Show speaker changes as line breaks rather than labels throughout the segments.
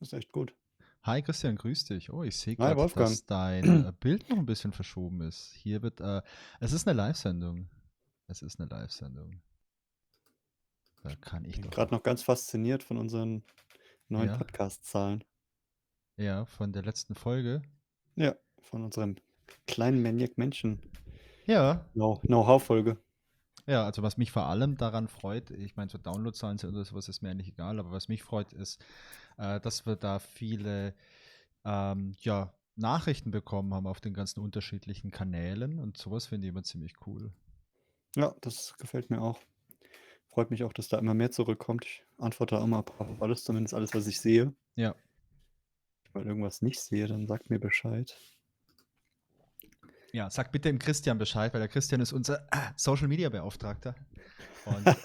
Das ist echt gut.
Hi Christian, grüß dich. Oh, ich sehe
Hi
gerade,
Wolfgang.
dass dein Bild noch ein bisschen verschoben ist. Hier wird, es ist eine Live-Sendung. Es ist eine Live-Sendung. Da kann ich
Bin
doch
gerade
noch.
noch ganz fasziniert von unseren neuen
Ja,
Podcast-Zahlen.
ja, von der letzten Folge.
Ja, von unserem kleinen Maniac Menschen
Ja,
Know-how-Folge.
ja, also was mich vor allem daran freut, ich meine, so Downloadzahlen oder sowas ist mir eigentlich egal, aber was mich freut, ist, dass wir da viele ja, Nachrichten bekommen haben auf den ganzen unterschiedlichen Kanälen und sowas finde ich immer ziemlich cool.
Ja, das gefällt mir auch. Freut mich auch, dass da immer mehr zurückkommt. Ich antworte auch immer auf alles, zumindest alles, was ich sehe.
Ja.
Wenn ich irgendwas nicht sehe, dann sagt mir Bescheid.
Ja, sag bitte dem Christian Bescheid, weil der Christian ist unser Social Media Beauftragter. Und,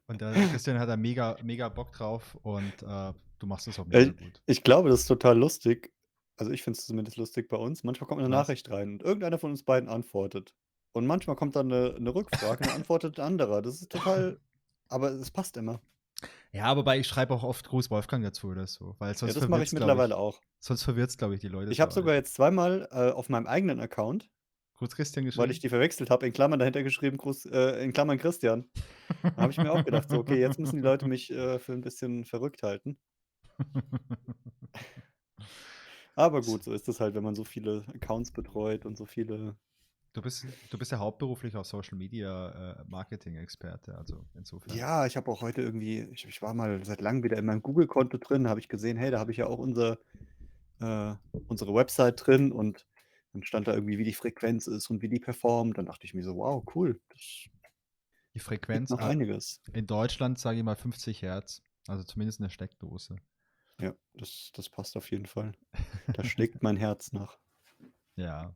und der Christian hat da mega, mega Bock drauf und du machst es auch
Ja,
mega gut.
ich glaube, das ist total lustig. Also, ich finde es zumindest lustig bei uns. Manchmal kommt eine
Was?
Nachricht rein und irgendeiner von uns beiden antwortet. Und manchmal kommt dann eine Rückfrage und dann antwortet 'n anderer. Das ist total, aber es passt immer.
Ja, wobei ich schreibe auch oft Gruß Wolfgang dazu oder so, weil
Ja,
sonst
das mache
verwirrt
ich
es, glaube
mittlerweile
ich.
auch.
Sonst verwirrt es, glaube ich, die Leute
Ich
so
habe
arg.
sogar jetzt zweimal, auf meinem eigenen Account,
Gruß Christian
weil ich
geschrieben?
die verwechselt habe, in Klammern dahinter geschrieben, Gruß in Klammern Christian. Da habe ich mir auch gedacht, so: „Okay, jetzt müssen die Leute mich, für 'n bisschen verrückt halten." Aber gut, so ist es halt, wenn man so viele Accounts betreut und so viele.
Du bist ja hauptberuflich auch Social Media Marketing-Experte, also insofern.
Ja, ich habe auch heute irgendwie ich war mal seit Langem wieder in meinem Google-Konto drin, habe ich gesehen, hey, da habe ich ja auch äh, unsere Website drin und dann stand da irgendwie, wie die Frequenz ist und wie die performt. Dann dachte ich mir so: „Wow, cool, das
Die
gibt
Frequenz
noch einiges."
in Deutschland, sage ich mal, 50 Hertz, also zumindest in der Steckdose.
Ja, das passt auf jeden Fall. Da schlägt mein Herz nach.
Ja.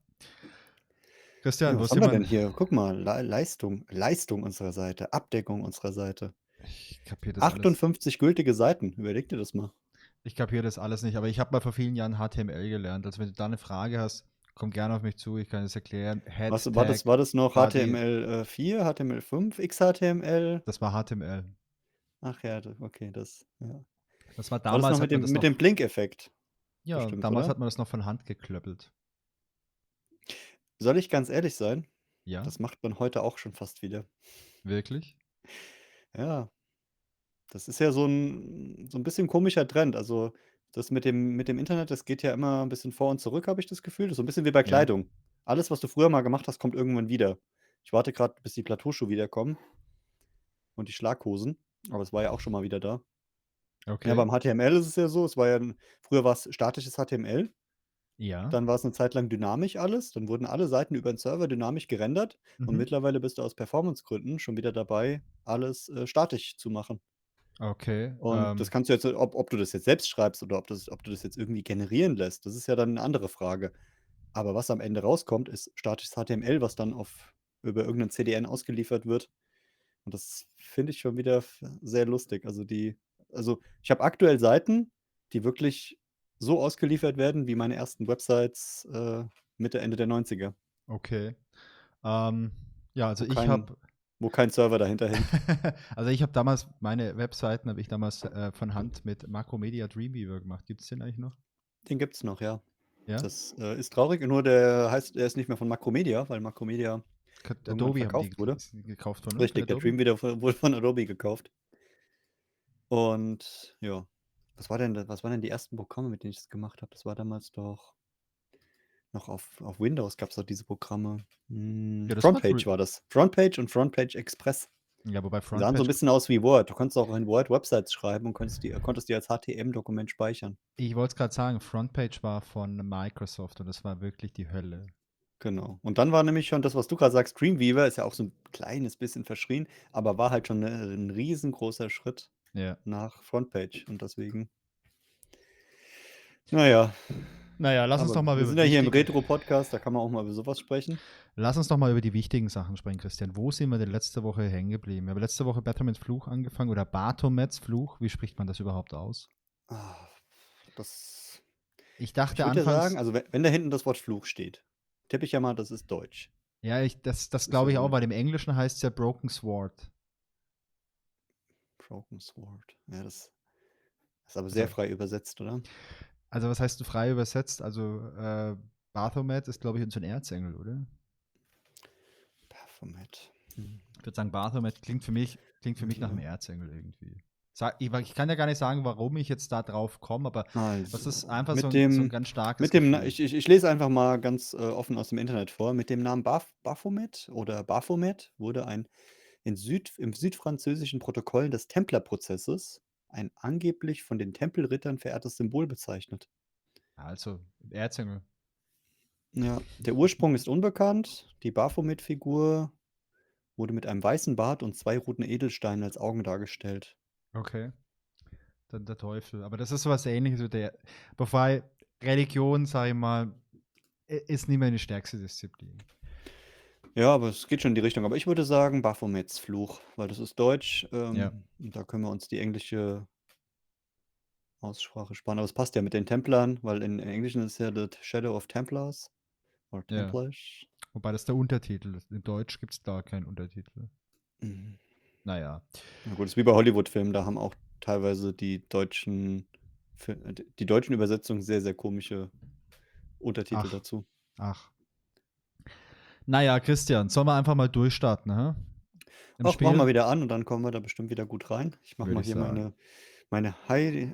Ja,
Christian, wo
was
ist
haben wir denn
jemand?
hier? Guck mal, Leistung unserer Seite, Abdeckung unserer Seite.
Ich kapiere das alles.
58 gültige Seiten. Überleg dir das mal.
Ich kapiere das alles nicht, aber ich habe mal vor vielen Jahren HTML gelernt. Also wenn du da eine Frage hast, komm gerne auf mich zu, ich kann es erklären.
Was war das
Head-Tag,
war das noch
Body,
HTML4, HTML5, XHTML?
das war HTML.
Ach ja, okay, das, ja.
Das war
War das noch
damals, hat man das
mit dem
noch,
Blinkeffekt
ja,
bestimmt,
damals
oder?
hat man das noch von Hand geklöppelt.
Soll ich ganz ehrlich sein?
Ja,
Das macht man heute auch schon fast wieder.
wirklich?
Ja, das ist ja so 'n bisschen komischer Trend. Also, das mit dem Internet, das geht ja immer 'n bisschen vor und zurück, habe ich das Gefühl. Das ist so 'n bisschen wie bei
Ja,
Kleidung. Alles, was du früher mal gemacht hast, kommt irgendwann wieder. Ich warte grad, bis die Plateauschuhe wiederkommen und die Schlaghosen, aber es war ja auch schon mal wieder da. Ja,
okay.
beim HTML ist es ja so, es war ja 'n früher war's statisches HTML,
Ja,
dann war's 'ne Zeit lang dynamisch alles, dann wurden alle Seiten über 'n Server dynamisch gerendert und
mhm.
mittlerweile bist du aus Performancegründen schon wieder dabei, alles, statisch zu machen.
Okay,
Und das kannst du jetzt ob du das jetzt selbst schreibst oder ob du das jetzt irgendwie generieren lässt, das ist ja dann 'ne andere Frage. Aber was am Ende rauskommt, ist statisches HTML, was dann über irgend 'nen CDN ausgeliefert wird. Und das finde ich schon wieder sehr lustig. Also, ich habe aktuell Seiten, die wirklich so ausgeliefert werden wie meine ersten Websites, Mitte, Ende der 90er,
okay. Ähm, ja, also
wo
ich
kein
habe
wo kein Server dahinter hängt.
also ich habe damals meine Webseiten habe ich damals, von Hand mit Makromedia Dreamweaver gemacht. Gibt's den eigentlich noch?
Den gibt's noch, ja.
Ja?
Das, ist traurig, nur der ist nicht mehr von Macromedia, weil Macromedia irgendwann
Adobe haben die
verkauft wurde.
gekauft worden, oder? Von
Richtig, der
Adobe?
Dreamweaver wurde von Adobe gekauft. Und ja, was waren denn die ersten Programme, mit denen ich das gemacht habe? Das war damals doch noch auf Windows gab's doch diese Programme.
Ja, das war
Frontpage war das. Frontpage und Frontpage Express.
ja, wobei
Die sahen so 'n
Frontpage,
bisschen aus wie Word. Du konntest auch in Word Websites schreiben und konntest die als HTML-Dokument speichern.
ich wollte es grad sagen, Frontpage war von Microsoft und das war wirklich die Hölle.
Genau. Und dann war nämlich schon das, was du grad sagst, Dreamweaver ist ja auch so 'n kleines bisschen verschrien, aber war halt schon 'n riesengroßer Schritt
Ja.
nach Frontpage und deswegen, na ja,
Na ja,
aber gut. Wir sind ja hier im Retro-Podcast, da kann man auch mal über so was sprechen.
lass uns doch mal über die wichtigen Sachen sprechen, Christian. Wo sind wir denn letzte Woche hängen geblieben? Wir haben letzte Woche Baphomets Fluch angefangen oder Baphomets Fluch. Wie spricht man das überhaupt aus?
Ah, das
Ich
Ich
dachte
würde ja sagen,
anfangs,
also, wenn da hinten das Wort Fluch steht, tippe ich ja mal, das ist Deutsch.
ja, das
Das ist ja
glaube ich
so
auch,
'n
weil im Englischen heißt es ja Broken Sword.
Broken Sword. Ja, das Ist aber sehr
Also,
frei übersetzt, oder?
also was heißt du frei übersetzt? Also Baphomet ist, glaube ich, so ein Erzengel, oder?
Baphomet. Hm.
Ich würde sagen, Baphomet klingt für mich nach einem
Ja.
Erzengel irgendwie. Ich kann ja gar nicht sagen, warum ich jetzt da drauf komme, aber das ist
Also,
einfach so ein ganz starkes Gefühl.
ich lese einfach mal ganz, offen aus dem Internet vor. Mit dem Namen Baphomet oder Baphomet wurde im südfranzösischen Protokoll des Templerprozesses ein angeblich von den Tempelrittern verehrtes Symbol bezeichnet.
Also, Erzengel.
Ja, der Ursprung ist unbekannt. Die Baphomet-Figur wurde mit einem weißen Bart und 2 roten Edelsteinen als Augen dargestellt.
Okay. Dann der Teufel. Aber das ist so was Ähnliches wie der. Wobei Religion, sage ich mal, ist nicht meine stärkste Disziplin.
Ja, aber es geht schon in die Richtung. Aber ich würde sagen Baphomets Fluch, weil das ist Deutsch,
Ja,
und da können wir uns die englische Aussprache sparen. Aber es passt ja mit den Templern, weil in Englischen ist ja The Shadow of Templars oder
ja.
Templars.
Wobei das der Untertitel ist. In Deutsch gibt es da keinen Untertitel.
Mhm.
Naja.
Na gut, ist wie bei Hollywood-Filmen, da haben auch teilweise die deutschen Übersetzungen sehr, sehr komische Untertitel
Ach,
dazu.
ach. Naja, Christian, sollen wir einfach mal durchstarten, hä? Im
Ach, machen
Spiel,
wir wieder an und dann kommen wir da bestimmt wieder gut rein. Ich mache
würde
mal
ich
hier
sagen.
meine High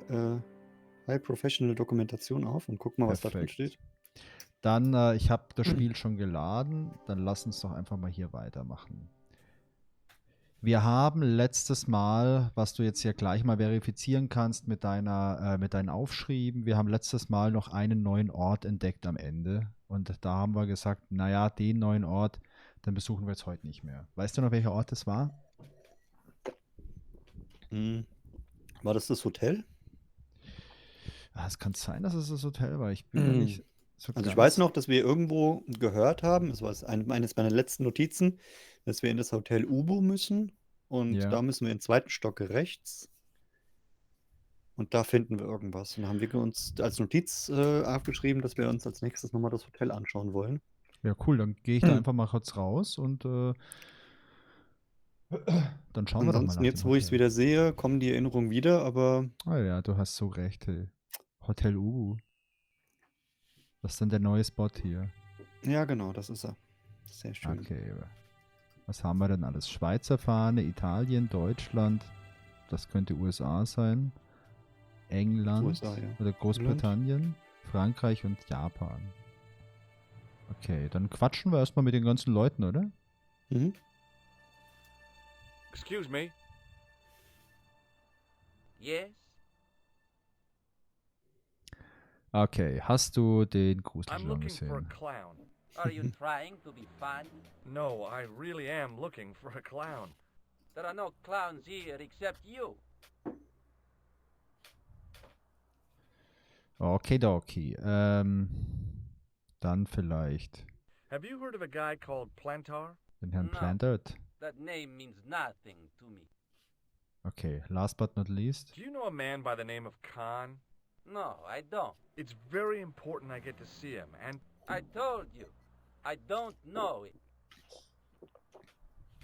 Professional Dokumentation auf und guck mal, was da drin
Perfekt.
steht.
Dann, ich habe das Spiel schon geladen. Dann lass uns doch einfach mal hier weitermachen. Wir haben letztes Mal, was du jetzt hier gleich mal verifizieren kannst mit deinen Aufschrieben, wir haben letztes Mal noch einen neuen Ort entdeckt am Ende. Und da haben wir gesagt, naja, den neuen Ort, den besuchen wir jetzt heute nicht mehr. Weißt du noch, welcher Ort es war?
Hm. War das das Hotel?
Ah, es kann sein, dass es das Hotel war. Ich bin mir nicht so
Also ich weiß
ganz.
noch, dass wir irgendwo gehört haben, es war eines meiner letzten Notizen, dass wir in das Hotel Ubo müssen und
Ja.
da müssen wir in den zweiten Stock rechts und da finden wir irgendwas. Und da haben wir uns als Notiz aufgeschrieben, dass wir uns als nächstes nochmal das Hotel anschauen wollen.
Ja, cool. Dann gehe ich da einfach mal kurz raus und dann schauen wir doch mal
Ansonsten,
nach dem
jetzt wo ich es
Hotel.
wieder sehe, kommen die Erinnerungen wieder, aber
Ah ja, du hast so recht. Hey. Hotel Ubu. Das ist dann der neue Spot hier.
ja genau, das ist er. Sehr schön.
Okay. Was haben wir denn alles? Schweizer Fahne, Italien, Deutschland. Das könnte USA sein. England
USA, ja.
oder
England.
Großbritannien, Frankreich und Japan. Okay, dann quatschen wir erstmal mit den ganzen Leuten, oder?
Mhm.
Excuse me. Yes?
Okay, hast du den
I'm
Gruselschlangen
looking for a
gesehen?
clown.
Are you trying to be funny?
No, I really am looking for a clown.
There are no clowns here except you.
Okidoki. Dann vielleicht
Have you heard of a guy called Plantar?
den Herrn
No.
Plantert.
That name means nothing to me.
Okay, last but not least.
Do you know a man by the name of Khan?
No, I don't.
It's very important I get to see him, and
I told you. I don't know it.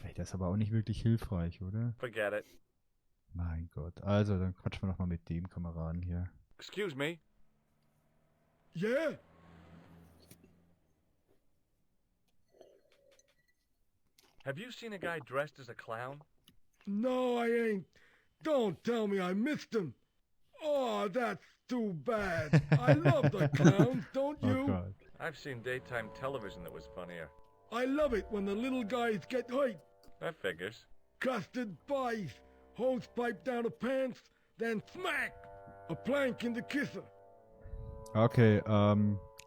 Ey, der ist aber auch nicht wirklich hilfreich, oder?
forget it.
Mein Gott. Also, dann quatschen wir noch mal mit dem Kameraden hier.
Excuse me. Yeah? Have you seen a guy dressed as a clown?
No, I ain't. Don't tell me I missed him. Oh, that's too bad. I love the clowns, don't
Oh
you?
Gott.
I've seen daytime television that was funnier.
I love it when the little guys get hyped.
That figures.
Custard pies, hose pipe down the pants, then smack! A plank in the kisser.
Okay,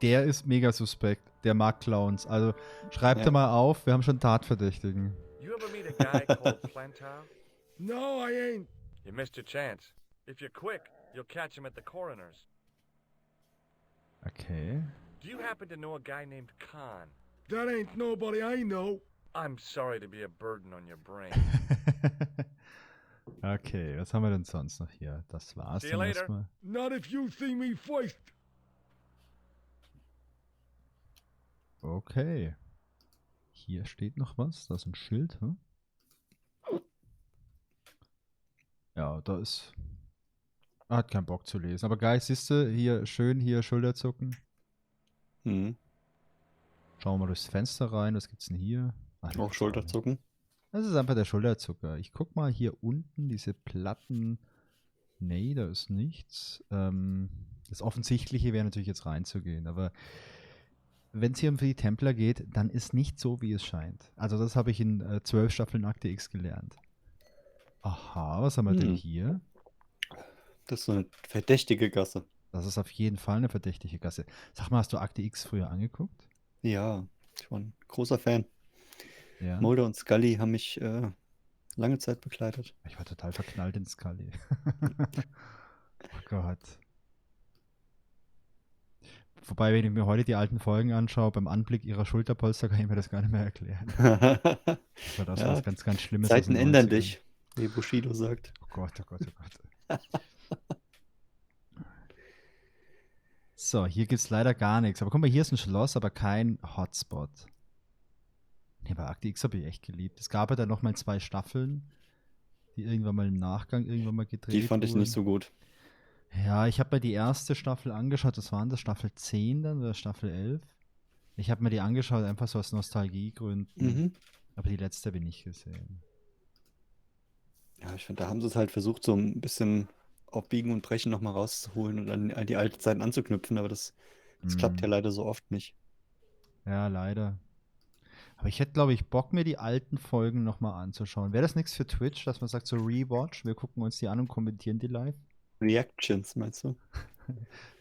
der ist mega suspekt. Der mag Clowns. Also, schreibt
Ja.
er mal auf. Wir haben schon Tatverdächtigen.
You ever meet a guy called Plantar?
No, I ain't.
You missed your chance. If you're quick, you'll catch him at the coroner's.
Okay.
Do you happen to know a guy named Khan?
That ain't nobody I know.
I'm sorry to be a burden on your brain.
Okay, was haben wir denn sonst noch hier? Das war's
See you
dann
later.
erstmal.
Not if you see me first.
Okay. Hier steht noch was. Da ist ein Schild. Ja, da ist. Hat keinen Bock zu lesen. Aber geil, siehst du, hier schön, hier Schulterzucken.
Mhm.
Schauen wir mal durchs Fenster rein. Was gibt's denn hier? Ach,
Auch
nichts.
Schulterzucken.
Das ist einfach der Schulterzucker. Ich guck mal hier unten, diese Platten. Nee, da ist nichts. Das Offensichtliche wäre natürlich jetzt reinzugehen, aber wenn es hier um die Templer geht, dann ist nicht so, wie es scheint. Also das habe ich in 12 Staffeln Akte X gelernt. Aha, was haben wir denn
Hm.
hier?
Das ist so eine verdächtige Gasse.
Das ist auf jeden Fall eine verdächtige Gasse. Sag mal, hast du Akte X früher angeguckt?
Ja, ich war ein großer Fan.
Ja.
Mulder und Scully haben mich lange Zeit begleitet.
Ich war total verknallt in Scully. Oh Gott. Wobei, wenn ich mir heute die alten Folgen anschaue, beim Anblick ihrer Schulterpolster kann ich mir das gar nicht mehr erklären. Das war das
Ja,
was ganz, ganz Schlimmes.
Zeiten
aus den
ändern
90ern.
dich, wie Bushido sagt.
Oh Gott, oh Gott, oh Gott. So, hier gibt es leider gar nichts. Aber guck mal, hier ist ein Schloss, aber kein Hotspot. Nee, bei Akte X habe ich echt geliebt. Es gab ja dann nochmal 2 Staffeln, die irgendwann mal im Nachgang irgendwann mal gedreht
Die fand ich
wurden.
nicht so gut.
Ja, ich habe mir die erste Staffel angeschaut. Das waren das Staffel 10 dann oder Staffel 11. Ich habe mir die angeschaut, einfach so aus Nostalgiegründen.
Mhm.
Aber die letzte habe ich nicht gesehen.
Ja, ich finde, da haben sie es halt versucht, so ein bisschen auf Biegen und Brechen nochmal rauszuholen und an die alten Zeiten anzuknüpfen, aber das klappt ja leider so oft nicht.
Ja, leider. Aber ich hätte, glaube ich, Bock, mir die alten Folgen nochmal anzuschauen. Wäre das nichts für Twitch, dass man sagt, so Rewatch, wir gucken uns die an und kommentieren die live?
Reactions, meinst du?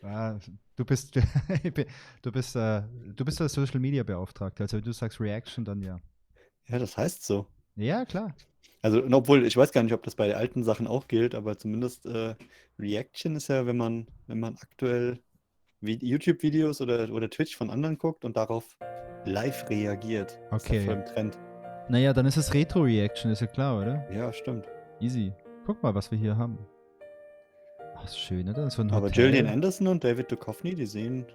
Ja, du bist der Social Media Beauftragte. Also wenn du sagst Reaction, dann ja.
Ja, das heißt so.
Ja, klar.
Also, obwohl, ich weiß gar nicht, ob das bei alten Sachen auch gilt, aber zumindest Reaction ist ja, wenn man aktuell YouTube-Videos oder Twitch von anderen guckt und darauf live reagiert. Das ist ja
Okay.
voll im Trend.
Naja, dann ist es Retro-Reaction, ist ja klar, oder?
Ja, stimmt.
Easy. Guck mal, was wir hier haben. Ach, ist schön, oder? So ein
Aber
Hotel.
Gillian Anderson und David Duchovny, die sehen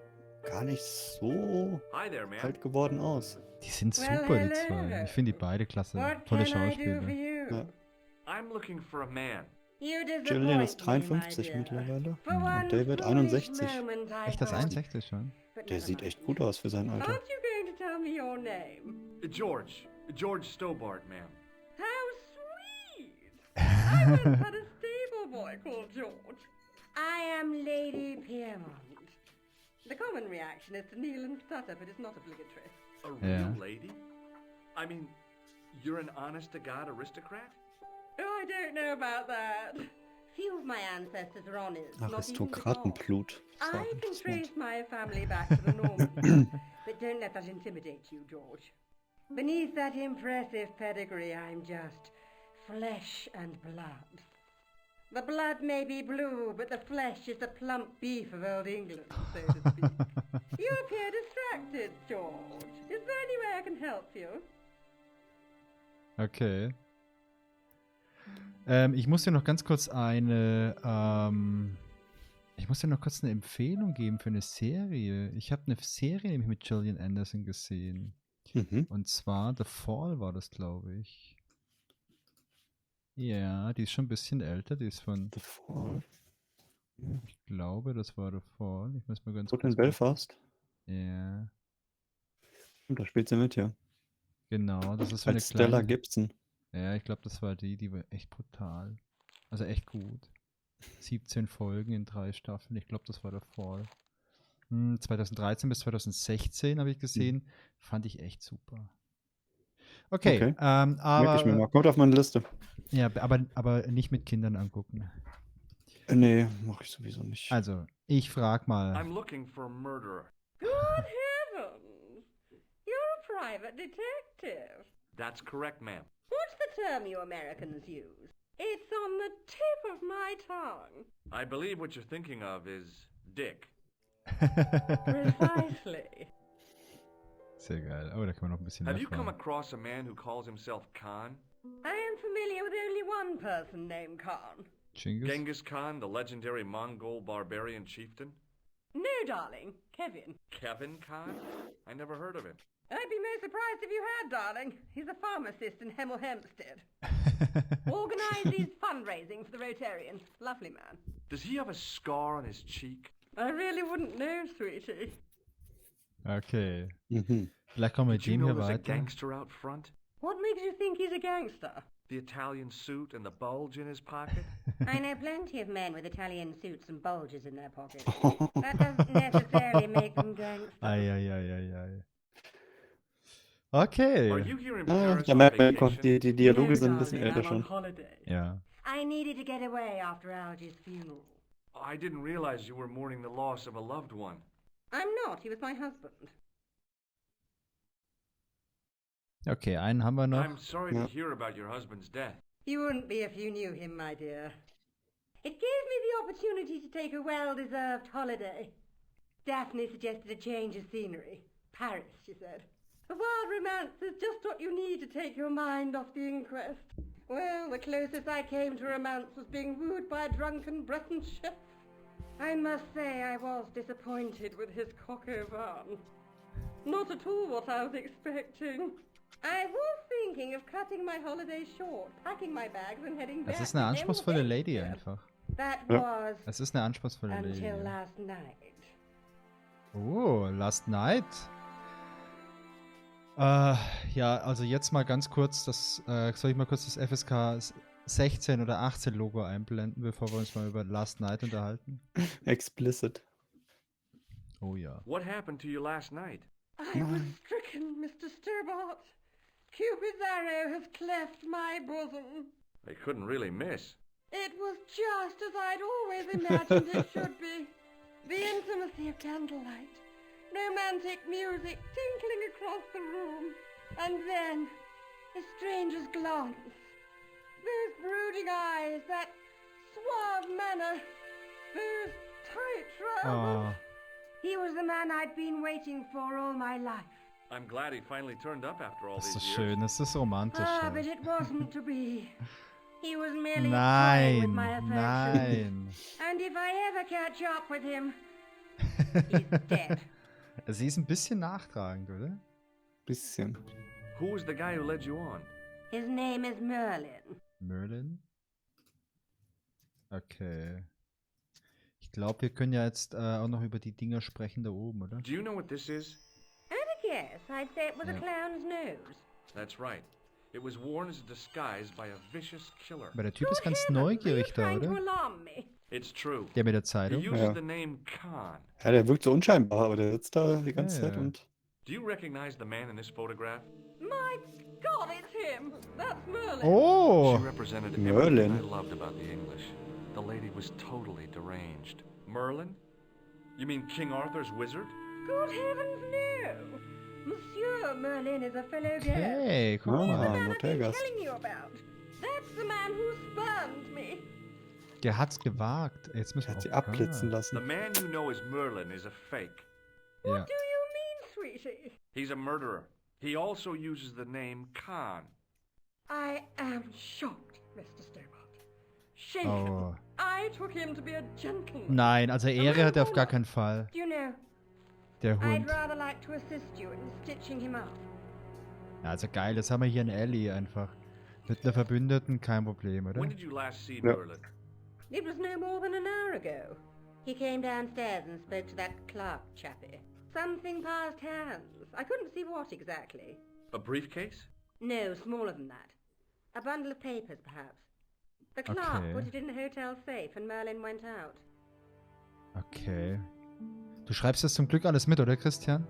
gar nicht so
Hi there, man.
alt geworden aus.
Die sind
Well,
super, die
hello.
zwei. Ich finde die beide klasse.
What
Tolle
can I do for
Schauspieler.
you?
Ja.
I'm looking for a man.
You
Gillian ist
disappoint me, my
53
dear.
mittlerweile.
For one
Und David
foolish
61.
moment I
Echt, das
thought-
61 schon?
But
Der
never
sieht
mind.
echt gut aus für sein Alter.
Aren't you going to tell me your name?
George Stobart, ma'am.
How sweet! I once had a stable boy called George. I am Lady Piermont. The common reaction is to kneel and stutter, but it's not obligatory.
A
Yeah.
real lady? I mean, you're an honest-to-God aristocrat?
Oh, I don't know about that. Few of my ancestors are honest. not even to God.
Aristokratenblut. Ist auch
I can
interessant.
trace my family back to the Normans, but don't let that intimidate you, George. Beneath that impressive pedigree, I'm just flesh and blood. The blood may be blue, but the flesh is the plump beef of old England, so to speak. You appear distracted, George. Is there any way I can help you?
Okay. Ich muss dir noch ganz kurz eine Empfehlung geben für eine Serie. Ich habe eine Serie nämlich mit Gillian Anderson gesehen.
Mhm.
Und zwar The Fall war das, glaube ich. Ja, die ist schon ein bisschen älter. Die ist von,
The Fall.
ich glaube, das war The Fall. Ich muss mal ganz
Gut
kurz
in Belfast.
Ja,
Und da spielt sie mit, ja.
genau. Das ist so eine
Als Stella
kleine.
Gibson.
Ja, ich glaube, das war die war echt brutal. Also echt gut. 17 Folgen in 3 Staffeln. Ich glaube, das war der Fall. 2013 bis 2016 habe ich gesehen. Fand ich echt super. Okay,
Okay. Merke ich mir
aber,
mal. Kommt auf meine Liste.
ja, aber nicht mit Kindern angucken.
Nee, mache ich sowieso nicht.
Also, ich frag mal.
I'm looking for a murderer.
Good heavens! You're a private detective.
That's correct, ma'am.
What's the term you Americans use? It's on the tip of my tongue.
I believe what you're thinking of is dick.
Precisely.
Sehr geil. Oh, da kann man noch ein bisschen
Have
mehr
you come
fragen.
across a man who calls himself Khan?
I am familiar with only one person named Khan.
Genghis?
Genghis Khan, the legendary Mongol barbarian chieftain?
No, darling, Kevin.
Kevin Khan? I never heard of him.
I'd be most surprised if you had, darling. He's a pharmacist in Hemel Hempstead. Organises fundraising for the Rotarians. Lovely man.
Does he have a scar on his cheek?
I really wouldn't know, sweetie.
Okay.
Mhm.
Vielleicht kommen wir mit
Did you
dem
know
hier
there's a
weiter.
gangster out front?
What makes you think he's a gangster?
The Italian suit and the bulge in his pocket?
I know plenty of men with Italian suits and bulges in their pockets. That doesn't necessarily make them gangsters.
Ei. Okay.
Are you here in
Ah,
Paris
da
on
merkt man,
vacation?
die Dialoge
No,
sind ein bisschen
darling,
älter
I'm on
schon.
holiday.
Ja.
I needed to get away after Algy's funeral.
I didn't realize you were mourning the loss of a loved one.
I'm not. He was my husband.
Okay, einen haben wir noch.
I'm sorry
Yeah.
to hear about your husband's death.
You wouldn't be if you knew him, my dear. It gave me the opportunity to take a well-deserved holiday. Daphne suggested a change of scenery. Paris, she said. A wild romance is just what you need to take your mind off the inquest. Well, the closest I came to romance was being wooed by a drunken Breton chef. I must say I was disappointed with his coq au vin. Not at all what I was expecting. I was thinking of cutting my holiday short, packing my bags and heading back.
Es ist eine
to
anspruchsvolle
Emily.
Lady einfach.
That
Ja.
was
Es ist eine anspruchsvolle Lady.
until
Ja.
last night.
Oh, Last Night. Ja, also jetzt mal ganz kurz, soll ich mal kurz das FSK 16 oder 18 Logo einblenden, bevor wir uns mal über Last Night unterhalten?
Explicit.
Oh ja.
What happened to you last night?
I was stricken, Mr. Sturbart. Cupid's arrow has cleft my bosom.
They couldn't really miss.
It was just as I'd always imagined it should be. The intimacy of candlelight, romantic music tinkling across the room, and then a stranger's glance. Those brooding eyes, that suave manner, those tight trousers.
Oh,
He was the man I'd been waiting for all my life.
I'm glad he finally turned up after all
das ist
these
so
years.
schön, das ist so romantisch.
Ah,
Ja.
but it wasn't to be. He was merely toying with
Nein,
my affection.
nein.
And if I ever catch up with him, he's dead.
Sie ist ein bisschen nachtragend, oder?
Bisschen.
Who was the guy who led you on?
His name is Merlin.
Merlin? Okay. Ich glaube, wir können ja jetzt auch noch über die Dinger sprechen da oben, oder?
Do you know what this is?
At a guess, I'd say it was a
Yeah.
clown's nose.
That's right. It was worn as a disguise by a vicious killer.
Aber der Typ ist ganz
Heavens, are you
neugierig da,
trying to
oder?
alarm me?
It's true.
Der mit der
He
Zeitung.
uses
Ja.
the name Khan.
Ja, der wirkt so unscheinbar, aber der sitzt da die ganze
Ja,
Zeit
ja.
und.
Do you recognize the man in this photograph?
My God, it's him! That's Merlin!
Oh!
She represented
Merlin.
everything I loved about the English. The lady was totally deranged. Merlin? You mean King Arthur's wizard?
Good heavens, no! Monsieur Merlin is a fellow guest.
Okay, guck
Ah.
mal.
The man I've been
Hotelgast.
telling you about. That's the man who spurned me.
Der hat's gewagt. Jetzt müssen
Er hat
wir
sie
auch-
abblitzen
The
lassen.
man you know as Merlin is a fake.
Ja.
What do you mean, sweetie?
He's a murderer. He also uses the name Khan.
I am shocked, Mr. Stobart. Shaken.
Oh.
I took him to be a gentleman.
Nein, also Ehre hat er auf gar keinen Fall.
Do you know,
Der
I'd
Hund.
rather like to assist you in stitching him up.
Ja, also geil, jetzt haben wir hier einen Ellie einfach. Mit einer Verbündeten kein Problem, oder?
When did you last see
Yeah.
Merlin?
It was no more than an hour ago. He came downstairs and spoke to that clerk chappie. Something passed hands. I couldn't see what exactly.
A briefcase?
No, smaller than that. A bundle of papers, perhaps. The clerk
Okay.
put it in the hotel safe and Merlin went out.
Okay. Du schreibst das zum Glück alles mit, oder Christian?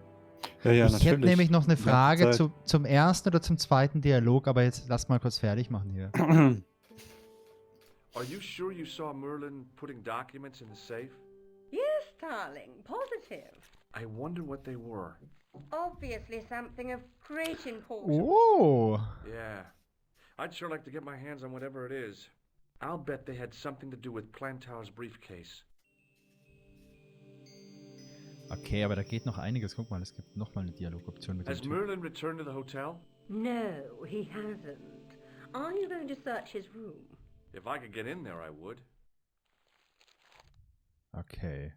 Ja, ja,
Ich
natürlich.
hätte nämlich noch eine
Die ganze
Frage
Zeit.
zum ersten oder zum zweiten Dialog, aber jetzt lass mal kurz fertig machen hier.
Are you sure you saw Merlin putting documents in the safe?
Yes, darling, positive.
I wonder what they were.
Obviously something of great importance.
Oh!
Yeah. I'd sure like to get my hands on whatever it is. I'll bet they had something to do with Plantow's briefcase.
Okay, aber da geht noch einiges. Guck mal, es gibt noch mal eine Dialogoption mit dem
Has
Typ.
Merlin returned to the hotel?
No, he hasn't. Are you going to search his room?
If I could get in there, I would.
Okay.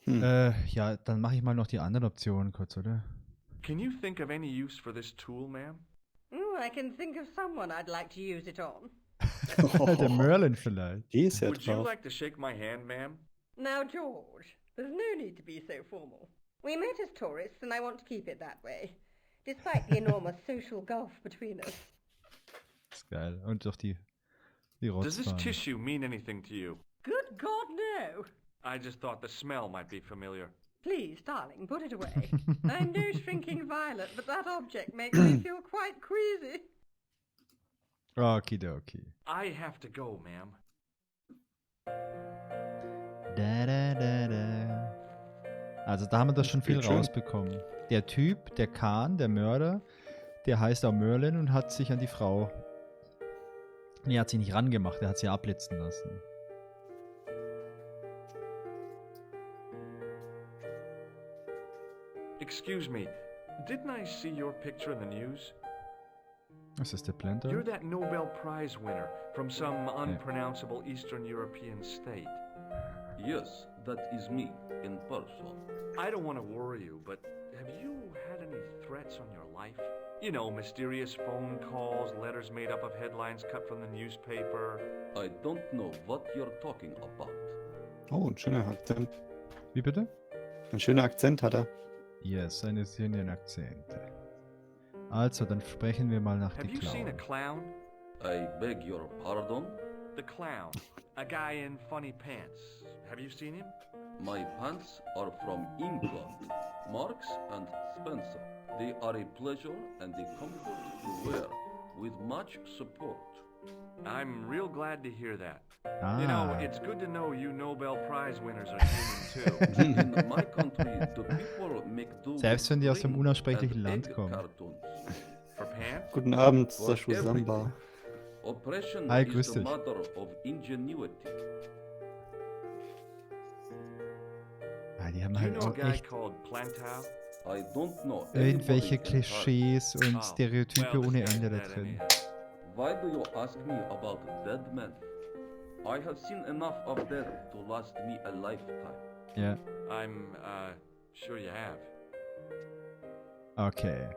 Hm.
Ja, dann mache ich mal noch die anderen Optionen kurz, oder?
Can you think of any use for this tool, ma'am?
I can think of someone I'd like to use it on.
Der Merlin vielleicht.
Die ist ja
Would you
drauf.
like to shake my hand, ma'am?
Now, George, there's no need to be so formal. We met as tourists, and I want to keep it that way, despite the enormous social gulf between us.
Ist geil. Und doch die
Does this
Rotzfahne.
tissue mean anything to you?
Good God, no!
I just thought the smell might be familiar.
Please, darling, put it away. I'm no shrinking violet, but that object makes me feel quite queasy.
Okidoki.
I have to go, ma'am.
Da, da, da, da. Also da haben wir doch schon viel
Klingt schön.
rausbekommen. Der Typ, der Kahn, der Mörder, der heißt auch Merlin und hat sich an die Frau... Nee, er hat sie nicht rangemacht, er hat sie abblitzen lassen.
Excuse me, didn't I see your picture in the news?
Was ist der Planter?
You're that Nobel Prize winner from some unpronounceable Eastern European state.
Yes, that is me, in person.
I don't want to worry you, but have you had any threats on your life? You know, mysterious phone calls, letters made up of headlines cut from the newspaper.
I don't know what you're talking about.
Oh, ein schöner Akzent.
Wie bitte?
Ein schöner Akzent hat er.
Yes, seine sinnigen Akzente. Also, dann sprechen wir mal nach
Have
die
you seen a
Clown.
clown?
I beg your pardon?
The clown. A guy in funny pants. Have you seen him?
My pants are from England, Marks and Spencer. They are a pleasure and a comfort to wear, with much support.
I'm real glad to hear that. You know,
Ah,
it's good to know you Nobel Prize winners are human too.
In my country, the people make do
Selbst wenn die aus dem
with
unaussprechlichen
print and
Land
egg
kommen.
cartoons.
For pants?
Guten Abend,
For
Saschu Samba.
Oppression
Hi,
is
grüß
the
dich.
mother of ingenuity.
die haben
Do you
halt
know a
auch
guy
echt
called Plantow?
I don't know
irgendwelche
anybody in
Klischees und
Oh,
Stereotype
well,
ohne
this guy's
Ende da
dead
drin.
anyhow.
Paris. Why do you ask me about dead men? I have seen enough of them to last me a lifetime.
Ja,
I'm, sure you have.
okay.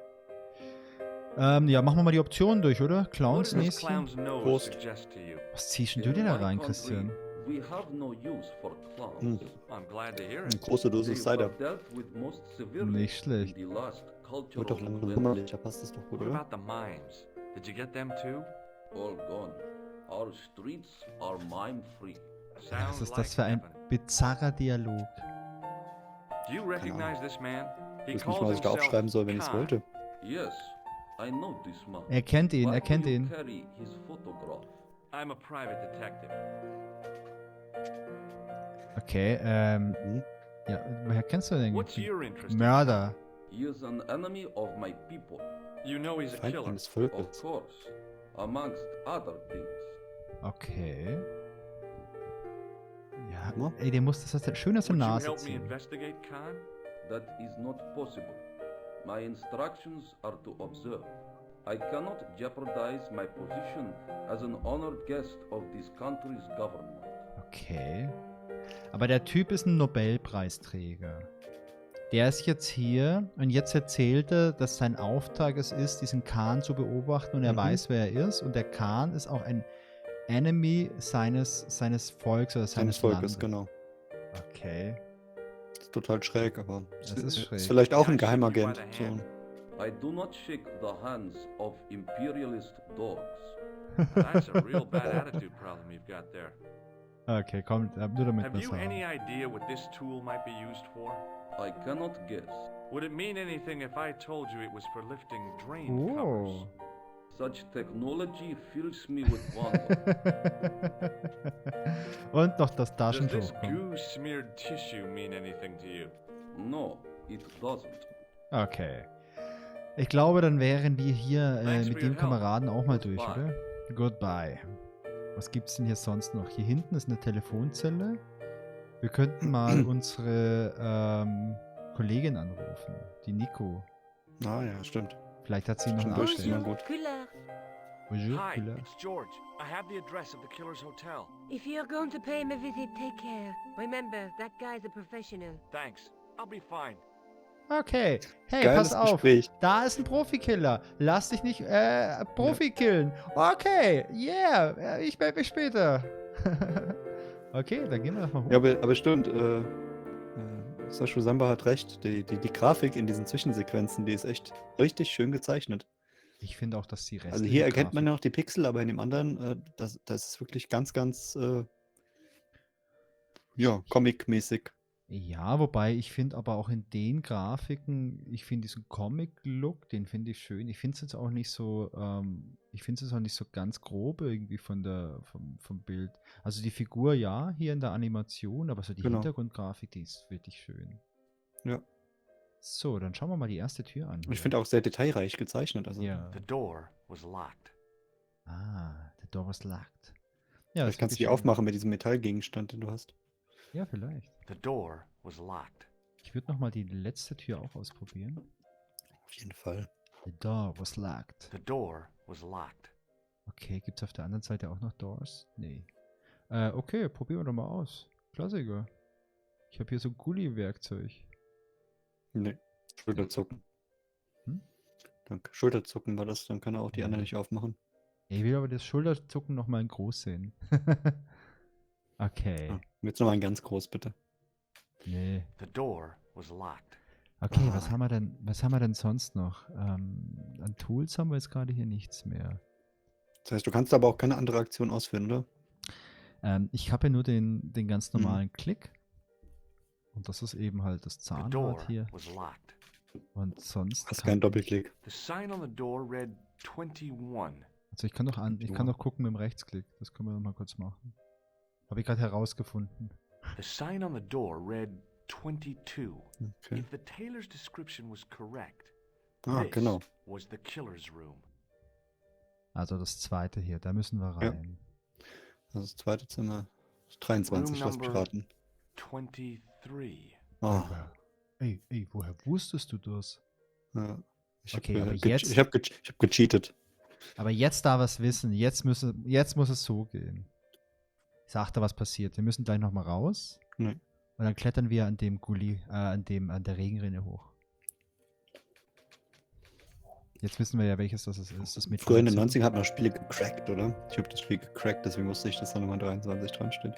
Ja, machen wir mal die Optionen durch, oder?
What
Clowns,
does this
Näschen.
clown's nose
Prost.
suggest to you?
Was ziehst denn du
In
dir da
my
rein,
country,
Christian?
We have no use for clowns.
Hm.
I'm glad to hear
Eine
it.
große Dose
They
Cider.
were dealt with most severely
Nicht schlecht.
in the last
Wird
cultural
doch langsam
event.
sommerlich, da passt das doch gut,
What
oder?
about the mimes? Did you get them too?
All gone. Our streets are mime-free.
Was
Sounds
ist
like
das für ein
heaven.
bizarrer Dialog?
Do you recognize this man?
Ich
He
weiß nicht
calls
mal, was ich da
himself
aufschreiben soll, wenn ich es
Khan.
wollte.
Yes, I know this man.
Er kennt ihn,
Why
er
do
kennt
you
ihn.
carry his photograph?
I'm a private detective.
Okay,
Hm?
ja, woher kennst du den?
What's your interest? in
Mörder.
He is an enemy of my people,
Khan? You know he's a
Feind
killer.
meines
of
Volkes.
course, amongst other things.
Okay. Ja,
Na?
ey, der muss das halt schön aus der
Would you
Nase
help me
ziehen.
investigate Khan?
That is not possible. My instructions are to observe. I cannot jeopardize my position as an honored guest of this country's government.
Okay. Aber der Typ ist ein Nobelpreisträger. Der ist jetzt hier und jetzt erzählt er, dass sein Auftrag es ist, diesen Khan zu beobachten und er
Mhm.
weiß, wer er ist. Und der Khan ist auch ein Enemy seines Volks oder
Seines
seines
Volkes,
Landes.
genau.
Okay.
Das ist total schräg, aber
Das ist schräg.
ist vielleicht auch ein
Ja,
Geheimagent.
shake
So.
you by
I do not shake the hands of imperialist dogs.
That's a real bad attitude problem you've got there.
Okay, komm, nur damit
Have
wir
you
es
any
haben.
idea what this tool might be used for?
I cannot guess.
Would it mean anything if I told you it was for lifting drain
Oh.
covers?
Such technology fills me with wonder.
Und noch das
Does this
Taschentuch. Komm.
goo-smeared tissue mean anything to you?
No, it doesn't.
Okay. Ich glaube, dann wären wir hier
Thanks
mit
for your
dem Kameraden auch mal durch,
Goodbye.
oder? Goodbye. Was gibt's denn hier sonst noch? Hier hinten ist eine Telefonzelle. Wir könnten mal unsere Kollegin anrufen, die Nico.
Ah ja, stimmt.
Vielleicht hat sie noch einen
Stimmt, das ist immer
Anstellen.
gut.
Couleur.
Bonjour,
Hi,
Couleur.
it's George. I have the address of the killer's hotel.
If you're going to pay him a visit, take care. Remember, that guy's a professional.
Thanks. I'll be fine.
Okay. Hey,
Geiles
pass auf.
Gespräch.
Da ist ein Profikiller. Lass dich nicht Profi killen. Okay, yeah. Ich melde mich später. Okay, dann gehen wir doch mal hoch.
Ja, aber stimmt. Sascha Samba hat recht. Die Grafik in diesen Zwischensequenzen, die ist echt richtig schön gezeichnet.
Ich finde auch, dass die Reste
Also hier erkennt man ja noch die Pixel, aber in dem anderen, das ist wirklich ganz, ganz, ja, comic-mäßig.
Ja, wobei ich finde aber auch in den Grafiken, ich finde diesen Comic-Look, den finde ich schön. Ich finde es jetzt auch nicht so, ich finde es jetzt auch nicht so ganz grob irgendwie vom Bild. Also die Figur ja, hier in der Animation, aber so die
Genau.
Hintergrundgrafik, die ist wirklich schön.
Ja.
So, dann schauen wir mal die erste Tür an.
Und ich finde auch sehr detailreich gezeichnet. Also
Ja.
The door was locked.
Ah, the door was locked. Ja,
vielleicht kannst du die
wirklich schön.
aufmachen mit diesem Metallgegenstand, den du hast.
Ja, vielleicht.
The door was locked.
Ich würde nochmal die letzte Tür auch ausprobieren.
Auf jeden Fall.
The door was locked.
The door was locked.
Okay, gibt es auf der anderen Seite auch noch Doors? Nee. Okay, probieren wir doch mal aus. Klassiker. Ich habe hier so Gulli-Werkzeug.
Nee, Schulterzucken.
Hm?
Danke. Schulterzucken war das, dann kann er auch die
Ja.
anderen nicht aufmachen.
Ich will aber das Schulterzucken nochmal in groß sehen. Okay.
Ja. Jetzt nochmal ein ganz groß, bitte.
Nee.
The door was locked.
Okay,
Ah.
was haben wir denn sonst noch? An Tools haben wir jetzt gerade hier nichts mehr.
Das heißt, du kannst aber auch keine andere Aktion ausführen, oder?
Ich habe ja nur den ganz normalen Klick. Und das ist eben halt das
The door
Zahnrad hier.
was locked.
Und sonst.
Hast keinen Doppelklick.
The sign on the door read 21.
Also ich kann doch gucken mit dem Rechtsklick. Das können wir noch mal kurz machen. Habe ich gerade herausgefunden.
The sign on the door read 22.
Okay.
If the tailor's description was correct,
Ah,
this
genau.
was the killer's room.
Also das zweite hier, da müssen wir
Ja.
rein.
Das zweite Zimmer. 23,
Room
lass mich
number-
raten.
23.
Oh,
Ey, woher wusstest du das?
ja. Ich
Okay, aber
hab
jetzt-
ich hab gecheatet.
Aber jetzt da was wissen. Jetzt muss es so gehen. Ich sagte, was passiert. Wir müssen gleich nochmal raus.
Nee.
Und dann klettern wir an dem Gully, an der Regenrinne hoch. Jetzt wissen wir ja, welches das ist. Das mit
Früher in den 90ern hat man Spiele gecrackt, oder? Ich habe das Spiel gecrackt, deswegen wusste ich, dass da Nummer 23 dran steht.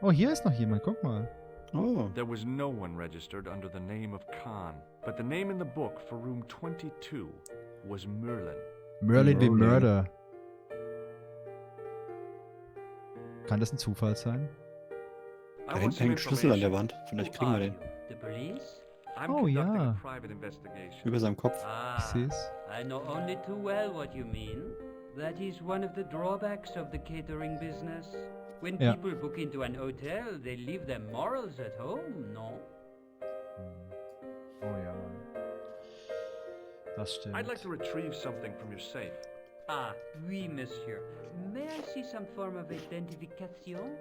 Oh, hier ist noch jemand. Guck mal.
Oh,
There was no one registered under the name of Khan, but the name in the book for room 22 was Merlin.
Merlin wie
Merlin.
Murder. Kann das ein Zufall sein?
da hinten hängt ein Schlüssel an der Wand. Vielleicht kriegen wir den.
The police?
I'm
Oh,
conducting
ja.
a private investigation.
Über seinem Kopf.
Ich
Ah,
seh's.
I know only too well what you mean. That is one of the drawbacks of the catering business. When
Yeah.
people book into an hotel, they leave their morals at home, no?
Oh ja, Mann. Das stimmt.
I'd like to retrieve something from your safe.
Ah, oui, monsieur. May I see some form of identification?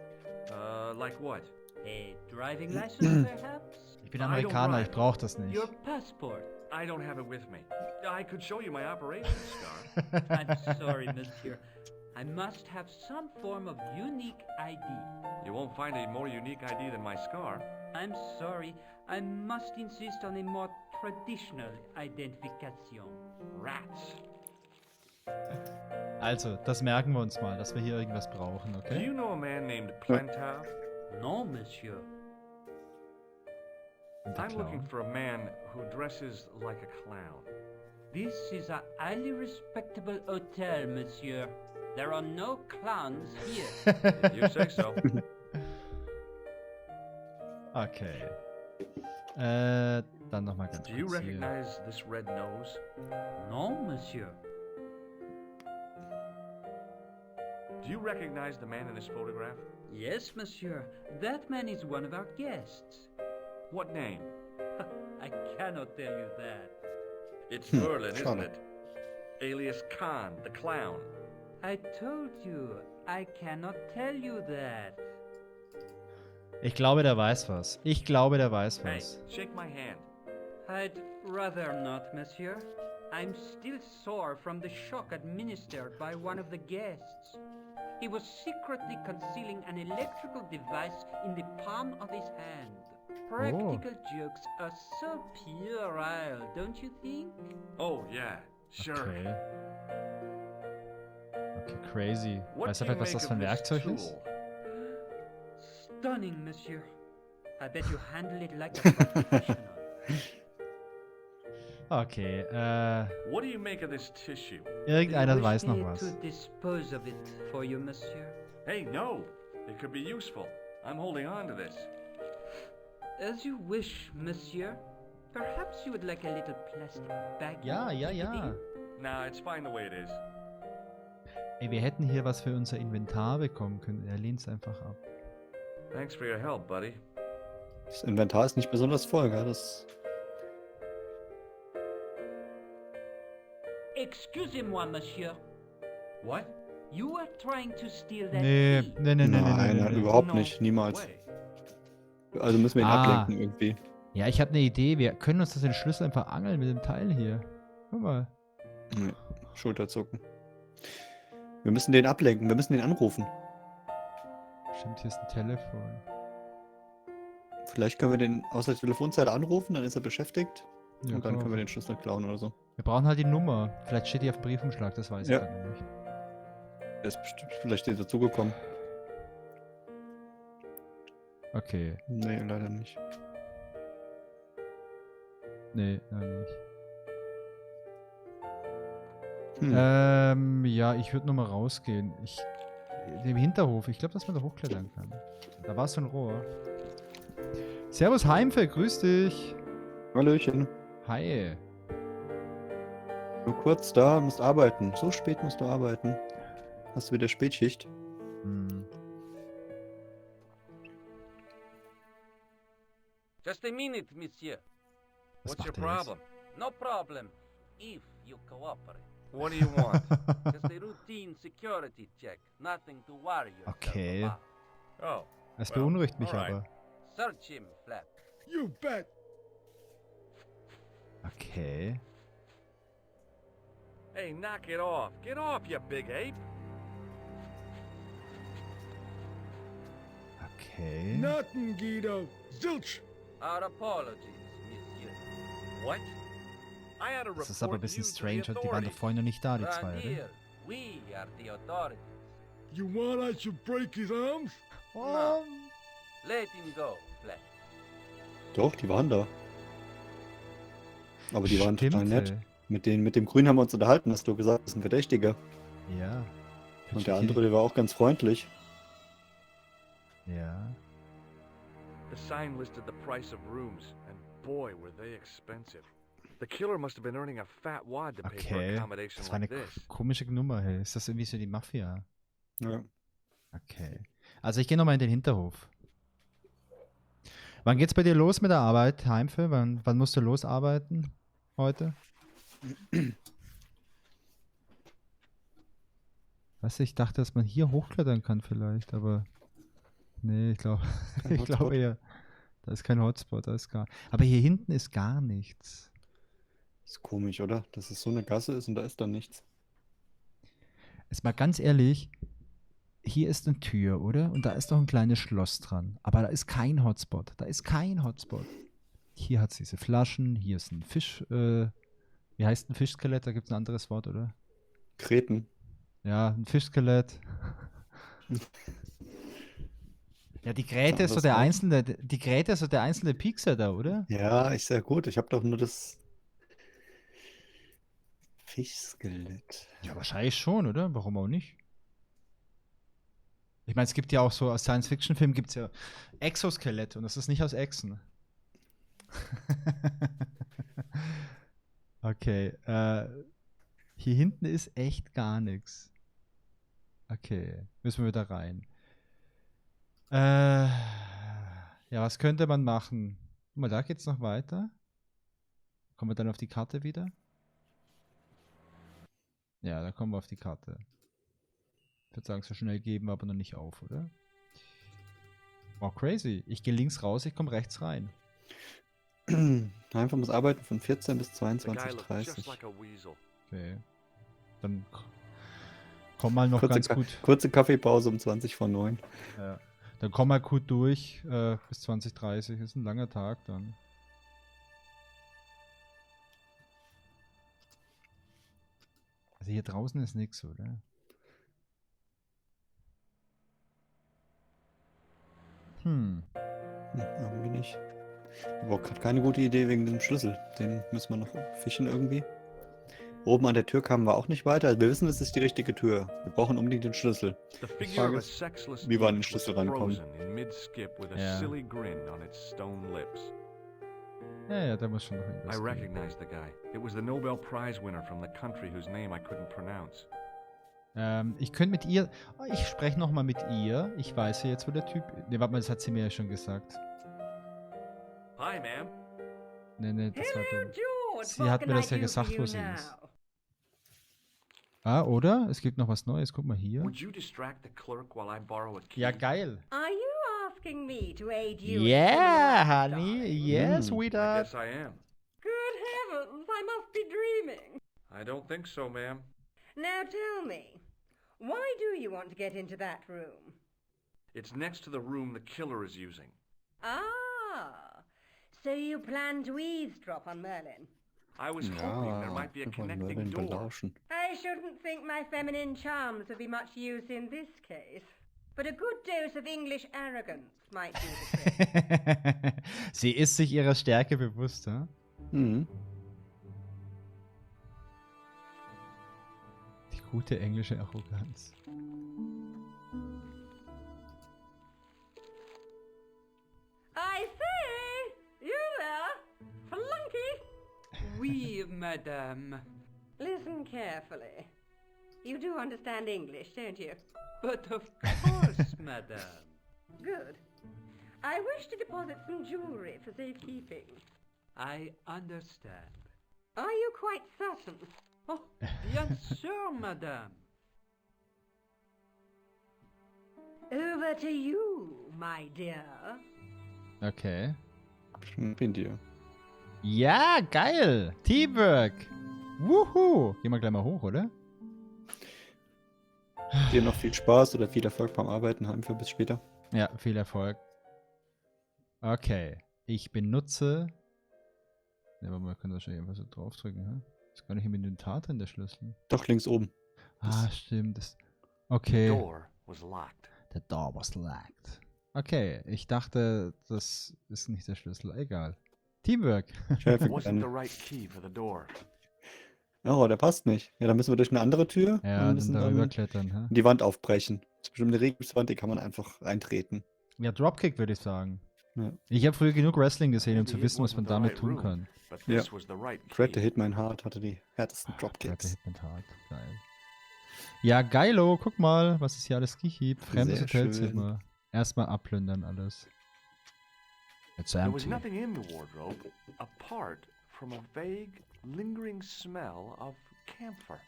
Like what?
A driving license, perhaps?
Ich bin Amerikaner, ich brauche das nicht.
Your passport?
I don't have it with me. I could show you my operation scar.
I'm sorry, monsieur. I must have some form of unique ID.
You won't find a more unique ID than my scar.
I'm sorry. I must insist on a more traditional identification.
Rats.
Also, das merken wir uns mal, dass wir hier irgendwas brauchen,
Do
okay?
you know a man named Plantar?
Non, monsieur.
Und der
I'm looking
Clown.
for a man who dresses like a clown.
This is a highly respectable hotel, monsieur. There are no clowns here.
If you say so.
Okay. Dann nochmal ganz
Do you
kurz hier.
recognize this red nose?
Non, monsieur.
Do you recognize the man in this photograph?
Yes, monsieur. That man is one of our guests.
What name?
I cannot tell you that.
It's Merlin, isn't
Schade.
it? Alias Khan, the clown.
I told you, I cannot tell you that.
Ich glaube, der weiß was. Ich glaube, der weiß
Hey,
was.
shake my hand.
I'd rather not, monsieur. I'm still sore from the shock administered by one of the guests. He was secretly concealing an electrical device in the palm of his hand. Practical jokes are so puerile, don't you think?
Oh, yeah, sure.
Okay. Okay, crazy.
What
Weißt
do
du
you
vielleicht, was
make
das für
of
ein
this
Werkzeug ist?
tool?
Stunning, Monsieur. I bet you handle it like a professional.
Okay,
What do you make of this tissue?
Do you
irgendeiner
wish
weiß noch
me
was.
to dispose of it for you, Monsieur?
Hey, no! It could be useful. I'm holding on to this.
As you wish, Monsieur. Perhaps you would like a little plastic bag.
Ja, ja, ja.
Nah, it's fine the way it is.
Ey, wir hätten hier was für unser Inventar bekommen können. Er lehnt es einfach ab.
Thanks for your help, buddy.
Das Inventar ist nicht besonders voll, gell? Das
Excusez-moi, Monsieur.
What?
You are trying to steal that
Nee,
key.
nee, nee, nee, nee,
nein,
nee,
nein,
nee.
überhaupt
No
nicht. Niemals.
Way.
Also müssen wir ihn
Ah.
ablenken irgendwie.
Ja, ich habe eine Idee. Wir können uns das den Schlüssel einfach angeln mit dem Teil hier. Guck mal.
Nee, Schulterzucken. Wir müssen den ablenken, wir müssen den anrufen.
Stimmt, hier ist ein Telefon.
Vielleicht können wir den aus der Telefonzelle anrufen, dann ist er beschäftigt.
Ja,
und dann
klar.
können wir den Schlüssel klauen oder so.
Wir brauchen halt die Nummer. Vielleicht steht die auf dem Briefumschlag, das weiß
Ja.
ich gerade nicht.
Er ist bestimmt vielleicht dazugekommen.
Okay.
Nee, leider nicht.
Nee, nicht.
Hm.
Ja, ich würde nochmal rausgehen. Im Hinterhof, ich glaube, dass man da hochklettern kann. Da war so ein Rohr. Servus Heimfe, grüß dich.
Hallöchen.
Hi.
Nur kurz da, musst arbeiten. So spät musst du arbeiten. Hast du wieder Spätschicht?
Hm.
Just a minute, monsieur.
Was
What's your
macht er jetzt?
problem?
No problem. If you cooperate.
What do you want?
Just a routine security check. Nothing to worry yourself
Okay.
about.
Oh,
Es
well,
beunruhigt mich
alright.
aber.
Search him, Flap.
You bet.
Okay.
Hey, knock it off. Get off, you big ape.
Okay.
Nothing, Guido. Zilch.
Our apologies, monsieur.
What? I had a
Das ist aber ein
report
bisschen
you to the
strange, die waren doch
authorities.
vorhin noch nicht da, die
Round
zwei, oder?
here, we are the authorities.
You want I should break his arms?
No. Let him go, Flap.
Doch, die waren da. Aber die waren
Stimmt,
total nett.
ey.
Mit dem Grün haben wir uns unterhalten, hast du gesagt, das ist ein Verdächtiger.
Ja.
Und der andere, der war auch ganz freundlich.
Ja.
The sign listed the price of rooms, and boy, were they expensive. The killer must have been earning a fat wad to pay for
Okay.
accommodation
Das war eine
like this.
komische Nummer, hey. Ist das irgendwie so die Mafia?
Ja.
Okay. Also ich gehe nochmal in den Hinterhof. Wann geht's bei dir los mit der Arbeit, Heimfe? Wann musst du losarbeiten heute? Weißt du, ich dachte, dass man hier hochklettern kann vielleicht, aber nee, ich glaube,
Kein
ich glaube
Hotspot.
eher, da ist kein Hotspot, da ist gar. Aber hier hinten ist gar nichts.
Ist komisch, oder? Dass es so eine Gasse ist und da ist dann nichts.
Jetzt mal ganz ehrlich, hier ist eine Tür, oder? Und da ist doch ein kleines Schloss dran. Aber da ist kein Hotspot. Da ist kein Hotspot. Hier hat es diese Flaschen, hier ist ein Fisch, wie heißt ein Fischskelett? Da gibt es ein anderes Wort, oder?
Kreten.
Ja, ein Fischskelett. Ja, die Gräte ist so
Anderes
der
Wort.
einzelne, die Gräte ist so der einzelne Piekser da, oder?
Ja, ist sehr gut. Ich habe doch nur das Fischskelett.
Ja, wahrscheinlich schon, oder? Warum auch nicht? Ich meine, es gibt ja auch so, aus Science-Fiction-Filmen gibt es ja Exoskelett und das ist nicht aus Echsen. Okay, hier hinten ist echt gar nichts. Okay, müssen wir wieder rein. Ja, was könnte man machen? Guck mal, da geht's noch weiter. Kommen wir dann auf die Karte wieder? Ja, da kommen wir auf die Karte. Ich würde sagen, so schnell geben wir aber noch nicht auf, oder? Oh, crazy. Ich gehe links raus, ich komme rechts rein.
Einfach muss arbeiten von 14 bis
The guy looked just
22:30.
like a weasel.
Okay. Dann komm mal noch
Kurze,
ganz
Ka
gut.
kurze Kaffeepause um 20 vor 9.
Ja. Dann komm mal gut durch bis 2030. Ist ein langer Tag dann. Also hier draußen ist nichts, oder?
Irgendwie nicht. Ich habe auch gerade keine gute Idee wegen dem Schlüssel. Den müssen wir noch fischen irgendwie. Oben an der Tür kamen wir auch nicht weiter. Also wir wissen, es ist die richtige Tür. Wir brauchen unbedingt den Schlüssel.
The
Die
figure
Frage
of a
ist,
sexless
wie wir an den
youth was
Schlüssel rankommen.
frozen in mid-skip with a
Ja.
silly grin on its stone lips.
Ja, da muss schon noch
I
irgendwas gehen.
recognized the guy. It was the Nobel Prize winner from the country whose name I couldn't pronounce.
Ich könnte mit ihr. Ich spreche nochmal mit ihr. Ich weiß ja jetzt, wo der Typ. Ne, warte mal, das hat sie mir ja schon gesagt.
Hi, ma'am.
Ne, das war
Hello,
dumm.
George.
Sie
What
hat
can
mir
I
das ja
do for
gesagt,
you
wo sie
now?
ist. Ah, oder? Es gibt noch was Neues. Guck mal hier.
Would you distract the clerk while I borrow a key?
Ja, geil.
Are you asking me to aid you? in
Yeah,
criminal
honey.
darling?
Yeah,
I
sweetheart.
guess I am.
Good heavens, I must be dreaming.
I don't think so, ma'am.
Now tell me, why do you want to get into that room?
It's next to the room the killer is using.
Ah, so you plan to eavesdrop on Merlin?
I was hoping there might be a
wir wollen
connecting
Merlin
door.
belauschen.
I shouldn't think my feminine charms would be much use in this case, but a good dose of English arrogance might do the trick.
Sie ist sich ihrer Stärke bewusst, ja?
Mhm.
Die gute englische Arroganz.
I say, you there, flunky?
Oui, madame.
Listen carefully. You do understand English, don't you?
But of course, madame.
Good. I wish to deposit some jewelry for safekeeping.
I understand.
Are you quite certain?
Oh, bien sûr, madame.
Over to you, my dear.
Okay.
Bin dir.
Ja, geil. Teamwork. Wuhu. Gehen wir gleich mal hoch, oder?
Dir noch viel Spaß oder viel Erfolg beim Arbeiten. Haben wir bis später.
Ja, viel Erfolg. Okay. Ich benutze. Ja, aber man kann wahrscheinlich einfach so draufdrücken, hä? Ist gar nicht im Inventar drin, der Schlüssel.
Doch, links oben.
Ah, stimmt.
The
Okay.
door was locked.
The door was locked. Okay, ich dachte, das ist nicht der Schlüssel. Egal. Teamwork.
Chef,
Wasn't the right key for the door.
Oh, der passt nicht. Ja, dann müssen wir durch eine andere Tür.
Ja,
und
dann
müssen
darüber
dann
klettern, hä?
die Wand aufbrechen. Das ist bestimmt eine Regelswand, die kann man einfach eintreten.
Ja, Dropkick würde ich sagen.
Ja.
Ich habe früher genug Wrestling gesehen, um zu
Maybe it
wissen, was man
wasn't the
damit
right
tun
room,
kann.
But
Ja.
this was the right
Fred the
key.
Hitman Hart hatte die härtesten
Dritte
Dropkicks.
Hitman Hard. Geil. Ja, geilo. Guck mal, was es hier alles gibt. Fremdes
Sehr
Hotelzimmer. Erstmal abplündern alles. It's
There was
empty.
nothing in the wardrobe apart from a vague, lingering smell of camphor.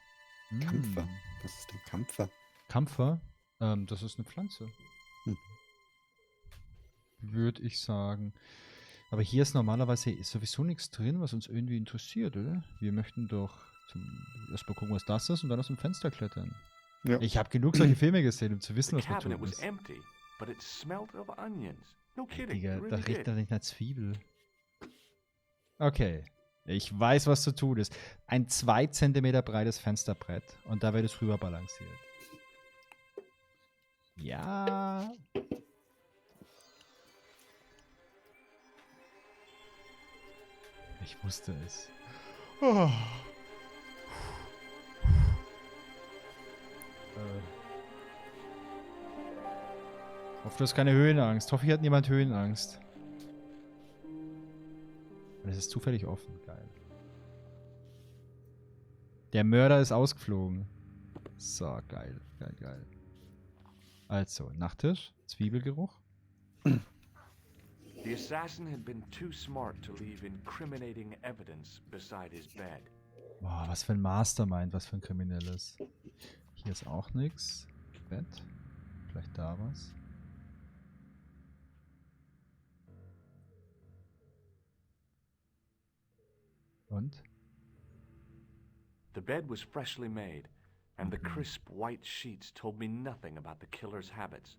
Kampfer.
Mm.
Was ist denn Kampfer?
Kampfer? Das ist eine Pflanze.
Hm.
Würde ich sagen. Aber hier ist normalerweise sowieso nichts drin, was uns irgendwie interessiert, oder? Wir möchten doch erstmal gucken, was das ist und dann aus dem Fenster klettern.
Ja.
Ich habe genug solche Filme gesehen, um zu wissen,
The
was man
cabinet
tun
was
muss.
empty, but it smelled of onions. No kidding,
Digga,
it
da
really
riecht
did.
er nicht nach Zwiebel. Okay. Ich weiß, was zu tun ist. Ein 2 cm breites Fensterbrett und da wird es rüber balanciert. Ja. Ich wusste es. Oh. Hoffe, du hast keine Höhenangst. Hoffe, hier hat niemand Höhenangst. Und es ist zufällig offen. Geil. Der Mörder ist ausgeflogen. So, geil. Geil, geil. Also, Nachttisch. Zwiebelgeruch.
The assassin had been too smart to leave incriminating evidence beside his bed.
Boah, was für ein Mastermind, was für ein Kriminelles. Hier ist auch nix. Bett. Vielleicht da was. Und?
The bed was freshly made, and the crisp white sheets told me nothing about the killer's habits.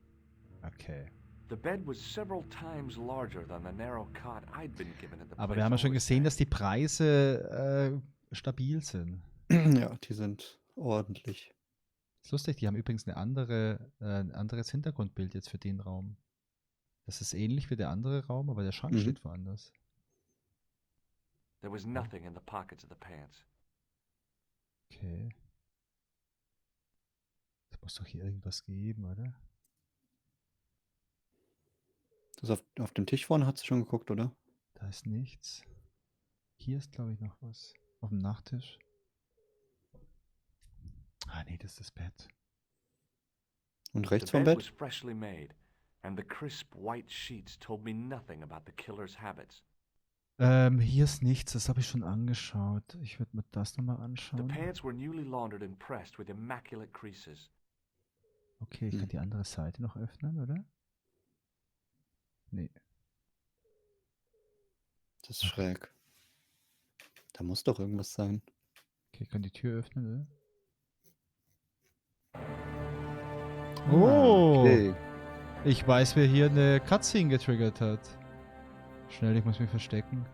Okay.
The bed was several times larger than the narrow cot I'd been given at the
Aber
place
wir haben ja
I
schon
was
gesehen,
staying.
dass die Preise stabil sind.
Ja, die sind ordentlich.
Ist lustig, die haben übrigens ein anderes Hintergrundbild jetzt für den Raum. Das ist ähnlich wie der andere Raum, aber der Schrank
Mhm.
steht woanders.
There was nothing in the pockets of the pants.
Okay. Es muss doch hier irgendwas geben, oder?
Das auf dem Tisch vorne hat sie schon geguckt, oder?
Da ist nichts. Hier ist, glaube ich, noch was. Auf dem Nachttisch. Ah, nee, das ist das Bett.
Und
The
rechts vom
bed was
Bett?
freshly made, and the crisp white sheets told me nothing about the killer's habits.
Hier ist nichts, das habe ich schon angeschaut. Ich würde mir das nochmal
The
anschauen.
pants were newly laundered and pressed with immaculate creases.
Okay, ich kann die andere Seite noch öffnen, oder? Nee.
Das ist schräg. Da muss doch irgendwas sein.
Okay, ich kann die Tür öffnen, oder?
Ah,
Oh!
okay.
Ich weiß, wer hier eine Cutscene getriggert hat. Schnell, ich muss mich verstecken.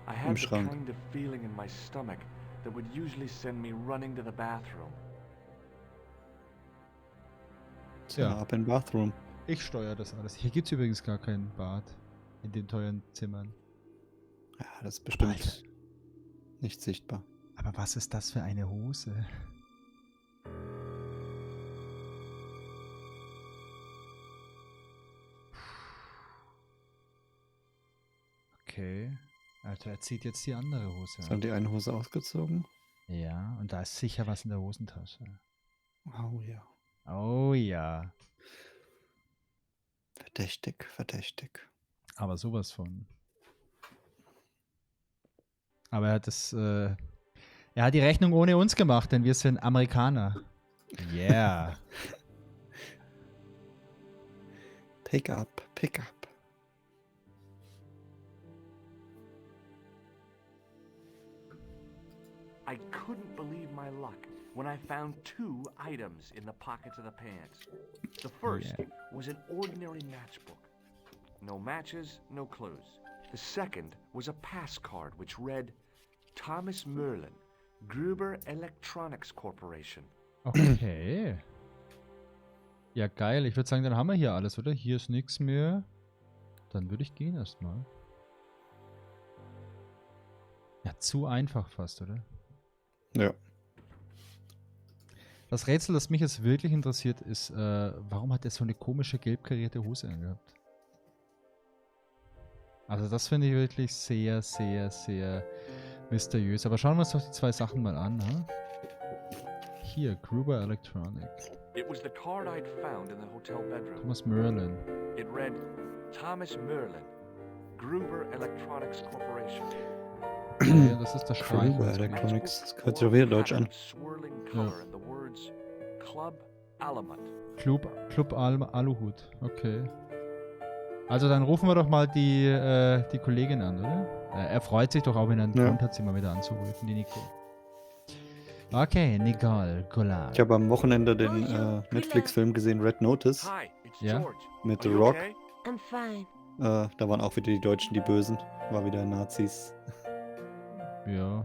I had the
Schrank.
kind of feeling in my stomach that would usually send me running to the bathroom.
Tja, ab in den Bathroom.
Ich steuere das alles. Hier gibt es übrigens gar kein Bad. In den teuren Zimmern.
Ja, das ist bestimmt
Alter.
nicht sichtbar.
Aber was ist das für eine Hose? Okay. Alter, er zieht jetzt die andere Hose
Jetzt haben
an.
die eine Hose ausgezogen.
Ja, und da ist sicher was in der Hosentasche.
Oh ja.
Oh ja.
Verdächtig, verdächtig.
Aber sowas von. Aber er hat er hat die Rechnung ohne uns gemacht, denn wir sind Amerikaner. Yeah.
Pick up, pick up.
I couldn't believe my luck when I found two items in the pockets of the pants. The first was an ordinary matchbook. No matches, no clues. The second was a pass card which read, Thomas Merlin, Gruber Electronics Corporation.
Okay. Ja, geil. Ich würde sagen, dann haben wir hier alles, oder? Hier ist nichts mehr. Dann würde ich gehen erstmal. Ja, zu einfach fast, oder?
Ja.
Das Rätsel, das mich jetzt wirklich interessiert, ist, warum hat er so eine komische gelb karierte Hose angehabt? Also das finde ich wirklich sehr, sehr, sehr mysteriös. Aber schauen wir uns doch die zwei Sachen mal an. Ha? Hier, Gruber Electronic.
It was the card I'd found in the hotel bedroom.
Thomas Merlin.
It read, Thomas Merlin, Gruber Electronics Corporation.
Okay, das ist der Schrein.
Gruber Electronics. Das hört sich doch wieder deutsch an.
Swirling color and the words Club Alamut.
Club Aluhut. Okay. Also dann rufen wir doch mal die Kollegin an, oder? Er freut sich doch auch, wenn er einen Grund hat, sie mal wieder anzurufen, die Nico. Okay, Nicole Collard.
Ich habe am Wochenende den Netflix-Film gesehen, Red Notice,
Hi, it's
Yeah?
George.
mit
Are
The
you
Rock.
okay?
I'm fine.
Da waren auch wieder die Deutschen die Bösen. War wieder Nazis.
Ja.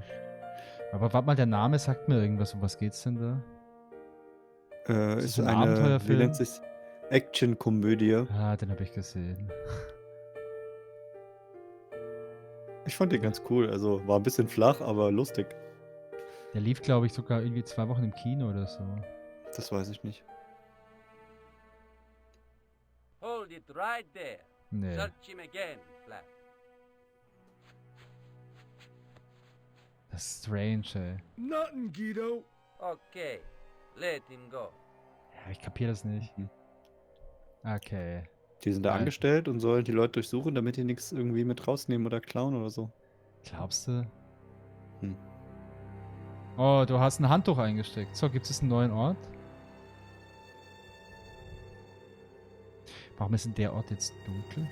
Aber warte mal, der Name sagt mir irgendwas. Um was geht's denn da? Ist
Ist
das ein
eine,
Abenteuerfilm?
wie nennt sich Action-Komödie.
Ah, den habe ich gesehen.
Ich fand den ganz cool. Also war ein bisschen flach, aber lustig.
Der lief, glaube ich, sogar irgendwie 2 Wochen im Kino oder so.
Das weiß ich nicht.
Hold it right there.
Nee.
Search him again, Flash.
Das ist strange, ey.
Nothing, Guido.
Okay, let him go.
Ja, ich kapiere das nicht.
Mhm.
Okay.
Die sind da
Nein.
angestellt und sollen die Leute durchsuchen, damit die nichts irgendwie mit rausnehmen oder klauen oder so.
Glaubst du?
Hm.
Oh, du hast ein Handtuch eingesteckt. So, gibt es einen neuen Ort? Warum ist denn der Ort jetzt dunkel?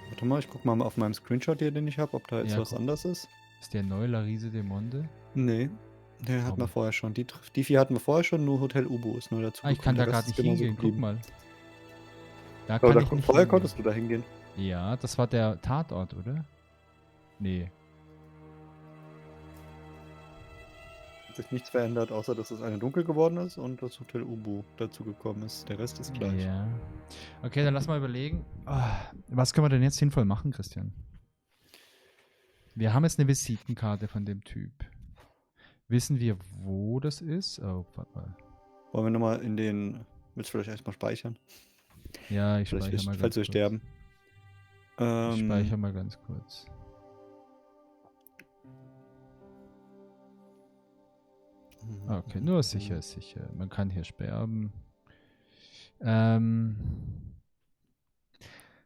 Warte mal, ich guck mal auf meinem Screenshot hier, den ich habe, ob da jetzt
Ja,
was
guck.
anders ist.
Ist der neue Larise de Monde?
Nee, der hatten wir
Aber-
vorher schon. Die vier hatten wir vorher schon, nur Hotel Ubo ist neu dazu.
Ah, ich kann da
Der
gerade
Rest
nicht
ist genauso
hingehen. Guck
geblieben.
mal. Da
Aber
kann ich nicht
vorher
hingehen.
konntest du da hingehen.
Ja, das war der Tatort, oder? Nee.
Hat sich nichts verändert, außer dass es eine dunkel geworden ist und das Hotel Ubu dazugekommen ist. Der Rest ist gleich.
Ja. Okay, dann lass mal überlegen. Was können wir denn jetzt sinnvoll machen, Christian? Wir haben jetzt eine Visitenkarte von dem Typ. Wissen wir, wo das ist? Oh, warte mal.
Wollen wir nochmal in den... Willst du vielleicht erstmal speichern?
Ja, ich
Vielleicht,
speichere mal
falls
ganz
wir
kurz.
sterben.
Ich speichere mal ganz kurz. Okay, nur sicher ist sicher. Man kann hier sterben. Also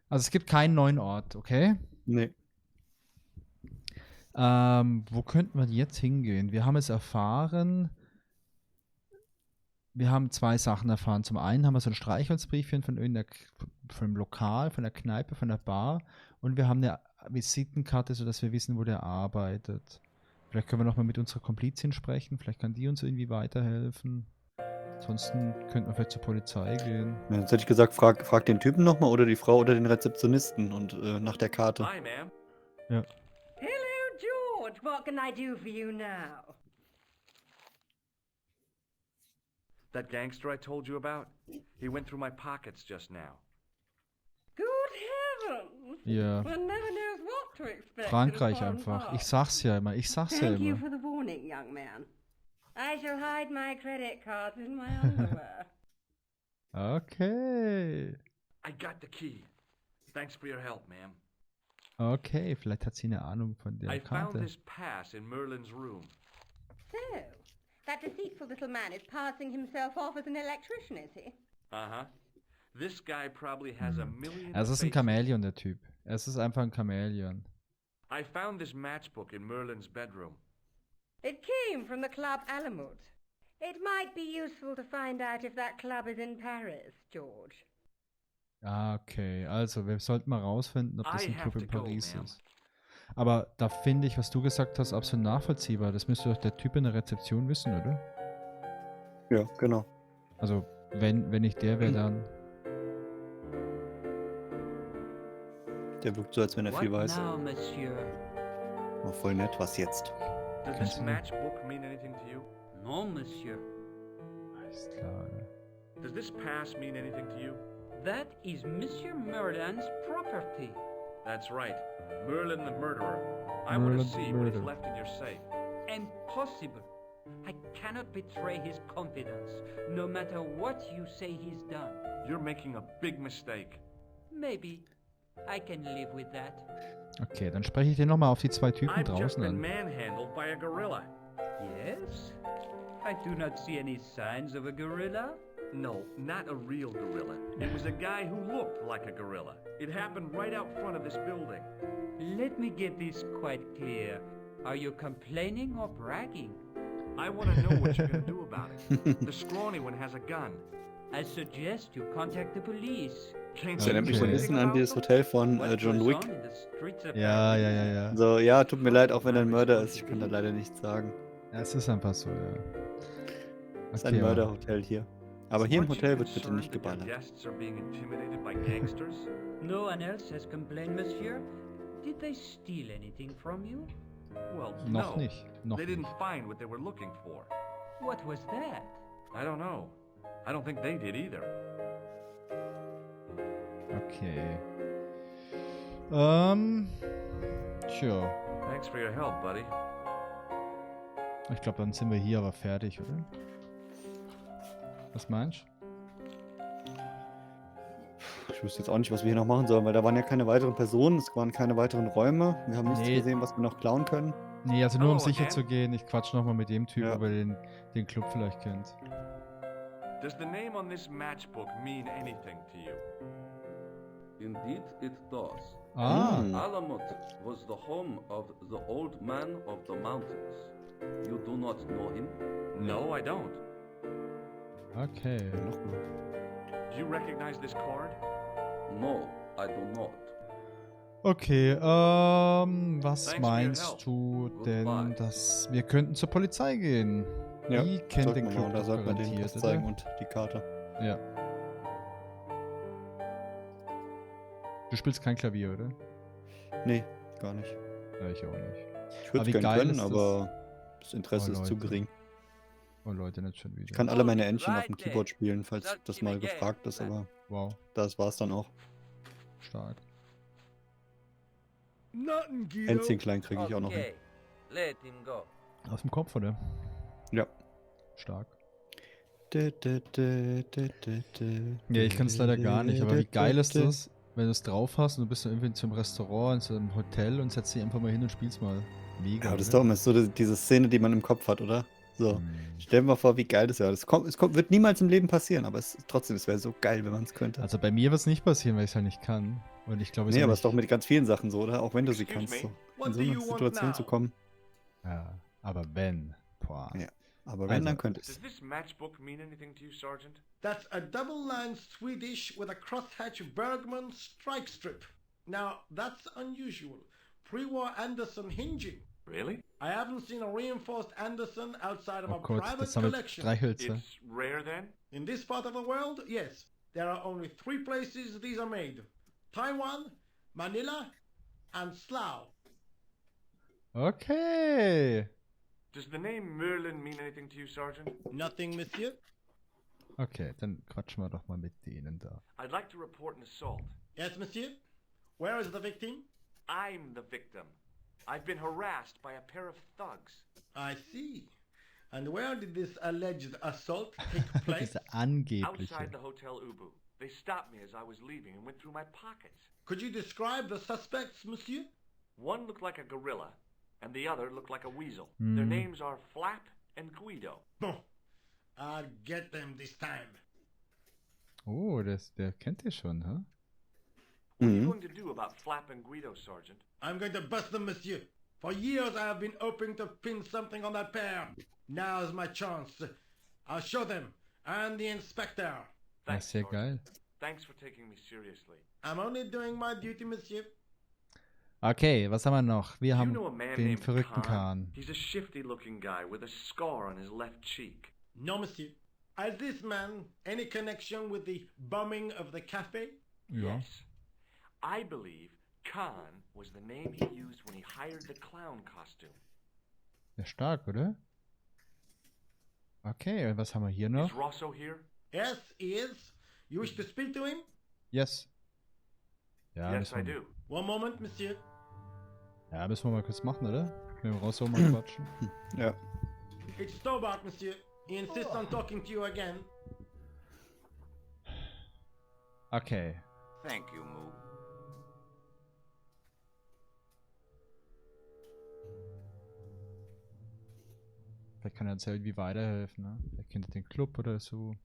es gibt keinen neuen Ort, okay?
Nee.
Wo könnten wir jetzt hingehen? Wir haben es erfahren. Wir haben zwei Sachen erfahren. Zum einen haben wir so ein Streichholzbriefchen von einem Lokal, von der Kneipe, von der Bar. Und wir haben eine Visitenkarte, sodass wir wissen, wo der arbeitet. Vielleicht können wir nochmal mit unserer Komplizin sprechen. Vielleicht kann die uns irgendwie weiterhelfen. Ansonsten könnten wir vielleicht zur Polizei gehen.
Ja, jetzt hätte ich gesagt, frag den Typen nochmal oder die Frau oder den Rezeptionisten und nach der Karte.
Hi, ma'am.
Ja.
Hello, George. What can I do for you now?
That gangster I told you about? He went through my pockets just now.
Good heavens!
Ja.
One never knows what to expect.
Frankreich
in a foreign
einfach.
part.
Ich sag's ja immer. Ich sag's ja
Thank you
immer.
for the warning, young man. I shall hide my credit cards in my underwear.
Okay.
I got the key. Thanks for your help, ma'am.
Okay, vielleicht hat sie eine Ahnung von der
I found
Karte.
this pass in Merlin's room.
So, that deceitful little man is passing himself off as an electrician, is he?
Uh-huh. This guy probably has a million
Es ist ein
faces.
Chamäleon, der Typ. Es ist einfach ein Chamäleon.
I found this matchbook in Merlin's bedroom.
It came from the Club Alamut. It might be useful to find out if that club is in Paris, George.
Ah, okay. Also, wir sollten mal rausfinden, ob das
I
ein Club
have
in
to go,
Paris
ma'am.
ist. Aber da finde ich, was du gesagt hast, absolut nachvollziehbar. Das müsste doch der Typ in der Rezeption wissen, oder?
Ja, genau.
Also, wenn ich der wäre, dann...
Der wirkt so, als wenn er viel
What
weiß.
now, Monsieur?
Oh, voll nett, was jetzt?
Does
Kannst
this
du-
matchbook mean anything to you?
No, Monsieur.
Alles klar.
Does this pass mean anything to you?
That is Monsieur Merlin's property.
That's right. Merlin the murderer. I want
Merlin
to
the
see what is
murderer.
left in your safe.
Impossible. I cannot betray his confidence, no matter what you say he's done.
You're making a big mistake.
Maybe. I can live with that.
Okay, dann spreche ich den nochmal auf die zwei Typen
I've just
draußen
been
an.
manhandled by a gorilla.
Yes? I do not see any signs of a gorilla.
No, not a real gorilla. It was a guy who looked like a gorilla. It happened right out front of this building.
Let me get this quite clear. Are you complaining or bragging?
I want to know what you're going to do about it. The scrawny one has a gun.
I suggest you contact the police.
Can't
Das
you
erinnert mich
do
so ein
Okay.
bisschen
anything
an
about
dieses
them?
Hotel von
What
John
goes
Wick.
on in the streets of
Ja,
Paris?
ja, ja, ja.
So, ja, tut mir leid, auch wenn er ein Mörder ist. Ich kann da leider nichts sagen.
Es ist einfach so, ja.
Es ist ein
aber-
Mörderhotel hier. Aber hier im
Aren't you
Hotel wird bitte
concerned
nicht
that your
geballert.
guests are being intimidated by gangsters?
No one else has complained, monsieur. Did they steal anything from you?
Well,
Noch
no.
nicht. Noch
They
nicht.
didn't find what they were looking for.
What was that?
I don't know. I don't think they did either.
Okay. Tja.
Thanks for your help, buddy.
Ich glaube, dann sind wir hier aber fertig, oder? Was meinst du?
Ich wüsste jetzt auch nicht, was wir hier noch machen sollen, weil da waren ja keine weiteren Personen, es waren keine weiteren Räume. Wir haben nichts
Nee.
gesehen, was wir noch klauen können.
Nee, also nur um
Hallo,
sicher
Ann?
zu gehen, ich quatsch nochmal mit dem Typ,
Ja.
ob er den Club vielleicht kennt.
Does the name on this matchbook mean anything to you?
Indeed, it does.
Ah,
Hm.
Alamut was the home of the old man of the mountains. You do not know him?
No, I don't.
okay.
Nochmal.
Do you recognize this card?
No, I do not.
Okay, was
Thanks for your
meinst
help.
du denn,
Goodbye.
dass wir könnten zur Polizei gehen?
Ja,
Die kennt
sollten
den
wir
Club
mal, da
doch
sollten wir denen
garantiert,
das zeigen
oder?
und die Karte.
Ja. Du spielst kein Klavier, oder?
Nee, gar nicht.
Ja, ich auch nicht.
Ich
Aber
würde
wie
es gern
geil
können,
ist das?
aber das Interesse
Oh,
ist zu
Leute.
gering.
Oh Leute, nicht schon wieder.
Ich kann alle meine Entchen auf dem Keyboard spielen, falls das mal gefragt ist, aber
Wow,
das war's dann auch.
stark.
Nothing, Guido.
Entchen klein kriege ich auch noch hin.
Okay, let him go.
Aus dem Kopf, oder?
Ja.
Stark.
Ja,
Ja, ich kann es leider gar nicht, aber wie geil ist das, wenn du es drauf hast und du bist dann irgendwie in so einem Restaurant, in so einem Hotel und setzt dich einfach mal hin und spielst mal. Mega.
Ja, das ist
oder?
doch immer so diese Szene, die man im Kopf hat, oder? So.
Hm.
Stell dir mal vor, wie geil das wäre. Wird niemals im Leben passieren, aber trotzdem, es wäre so geil, wenn man es könnte.
Also bei mir wird es nicht passieren, weil ich es halt nicht kann. Und ich glaube,
Nee, aber es
nicht...
ist doch mit ganz vielen Sachen so, oder? Auch wenn du sie
Excuse
kannst,
me,
so
what
in so
do
eine
you want
Situation
now?
zu kommen.
Ja, aber wenn. Boah.
Ja. Aber wenn, dann
Also-
könnte
Does
es.
this matchbook mean anything to you, Sergeant?
That's a double-line Swedish with a crosshatch Bergman strike strip. Now, that's unusual. Pre-war Anderson hinging.
Really?
I haven't seen a reinforced Anderson outside of
Oh
a
Gott,
private
das sammelt
collection.
Streichhölzer.
It's rare then?
In this part of the world, yes. There are only 3 places these are made. Taiwan, Manila, and Slough.
Okay.
Does the name Merlin mean anything to you, Sergeant?
Nothing, monsieur.
Okay, dann quatschen wir doch mal mit denen da.
I'd like to report an assault.
Yes, monsieur. Where is the victim?
I'm the victim. I've been harassed by a pair of thugs.
I see. And where did this alleged assault take place?
Diese angebliche.
Outside the Hotel Ubu. They stopped me as I was leaving and went through my pockets.
Could you describe the suspects, monsieur?
One looked like a gorilla, and the other looked like a weasel. Their names are Flap and Guido.
Bon. I'll get them this time.
Oh, der kennt ihr schon, hä?
What are you
Mhm.
going to do about Flap and Guido, Sergeant?
I'm going to bust them, monsieur. For years I have been hoping to pin something on that pair. Now's my chance. I'll show them. And the inspector.
Ja,
Thanks,
sehr geil.
Sergeant. Thanks for taking me seriously.
I'm only doing my duty, monsieur.
Okay, was haben wir noch? Wir
Do you
haben
know a man
den
named
verrückten
Khan?
Kahn.
He's a shifty-looking guy with a scar on his left cheek.
No, monsieur. Has this man any connection with the bombing of the cafe?
Ja.
Yes. I believe Khan was the name he used when he hired the clown costume.
Ja, stark, oder? Okay, und was haben wir hier noch?
Is Rosso here?
Yes, he is. You wish to speak to him?
Yes. Ja,
Yes, I
müssen wir,
do.
One moment, monsieur.
ja, müssen wir mal kurz machen, oder? Mit dem Rosso mal quatschen.
Ja.
It's Stobart, monsieur. He insists on talking to you again.
Okay.
Thank you, Moo.
Vielleicht kann er uns ja irgendwie weiterhelfen, ne? Er kennt den Club oder so.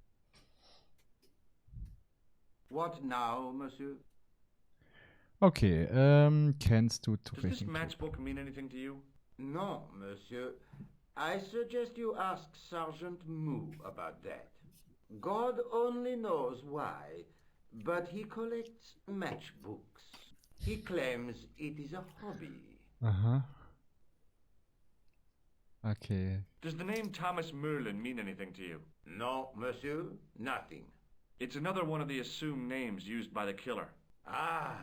What now, monsieur?
Okay, kennst du
Does this
zufällig den Club?
matchbook mean anything to you?
No, monsieur. I suggest you ask Sergeant Moo about that. God only knows why, but he collects matchbooks. He claims it is a hobby.
Aha. Okay.
Does the name Thomas Merlin mean anything to you?
No, monsieur, nothing.
It's another one of the assumed names used by the killer.
Ah,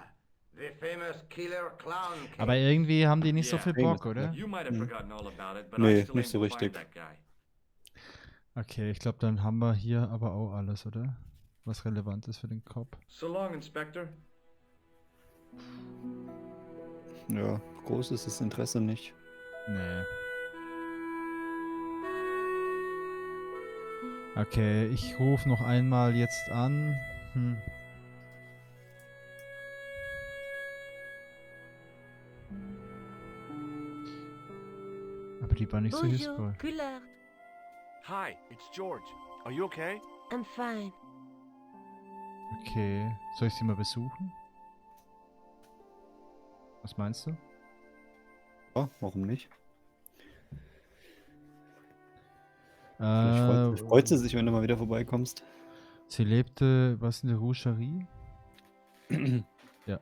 the famous killer clown case.
Aber irgendwie haben die nicht so
Yeah.
viel Bock, oder?
You might have forgotten all about it, but
Nee,
I still aim
nicht so
to find
richtig.
that guy.
Okay, ich glaube, dann haben wir hier aber auch alles, oder? Was relevant ist für den Cop.
So long, Inspector.
Ja, groß ist das Interesse nicht.
Nee. Okay, ich rufe noch einmal jetzt an. Aber die war nicht so
Bonjour,
hilfsvoll.
couleur.
Hi, it's George. Are you okay?
I'm fine.
Okay, soll ich sie mal besuchen? Was meinst du?
Ja, warum nicht?
Äh,
Freut sie sich, wenn du mal wieder vorbeikommst.
sie lebte, was in der Roucherie?
Ja.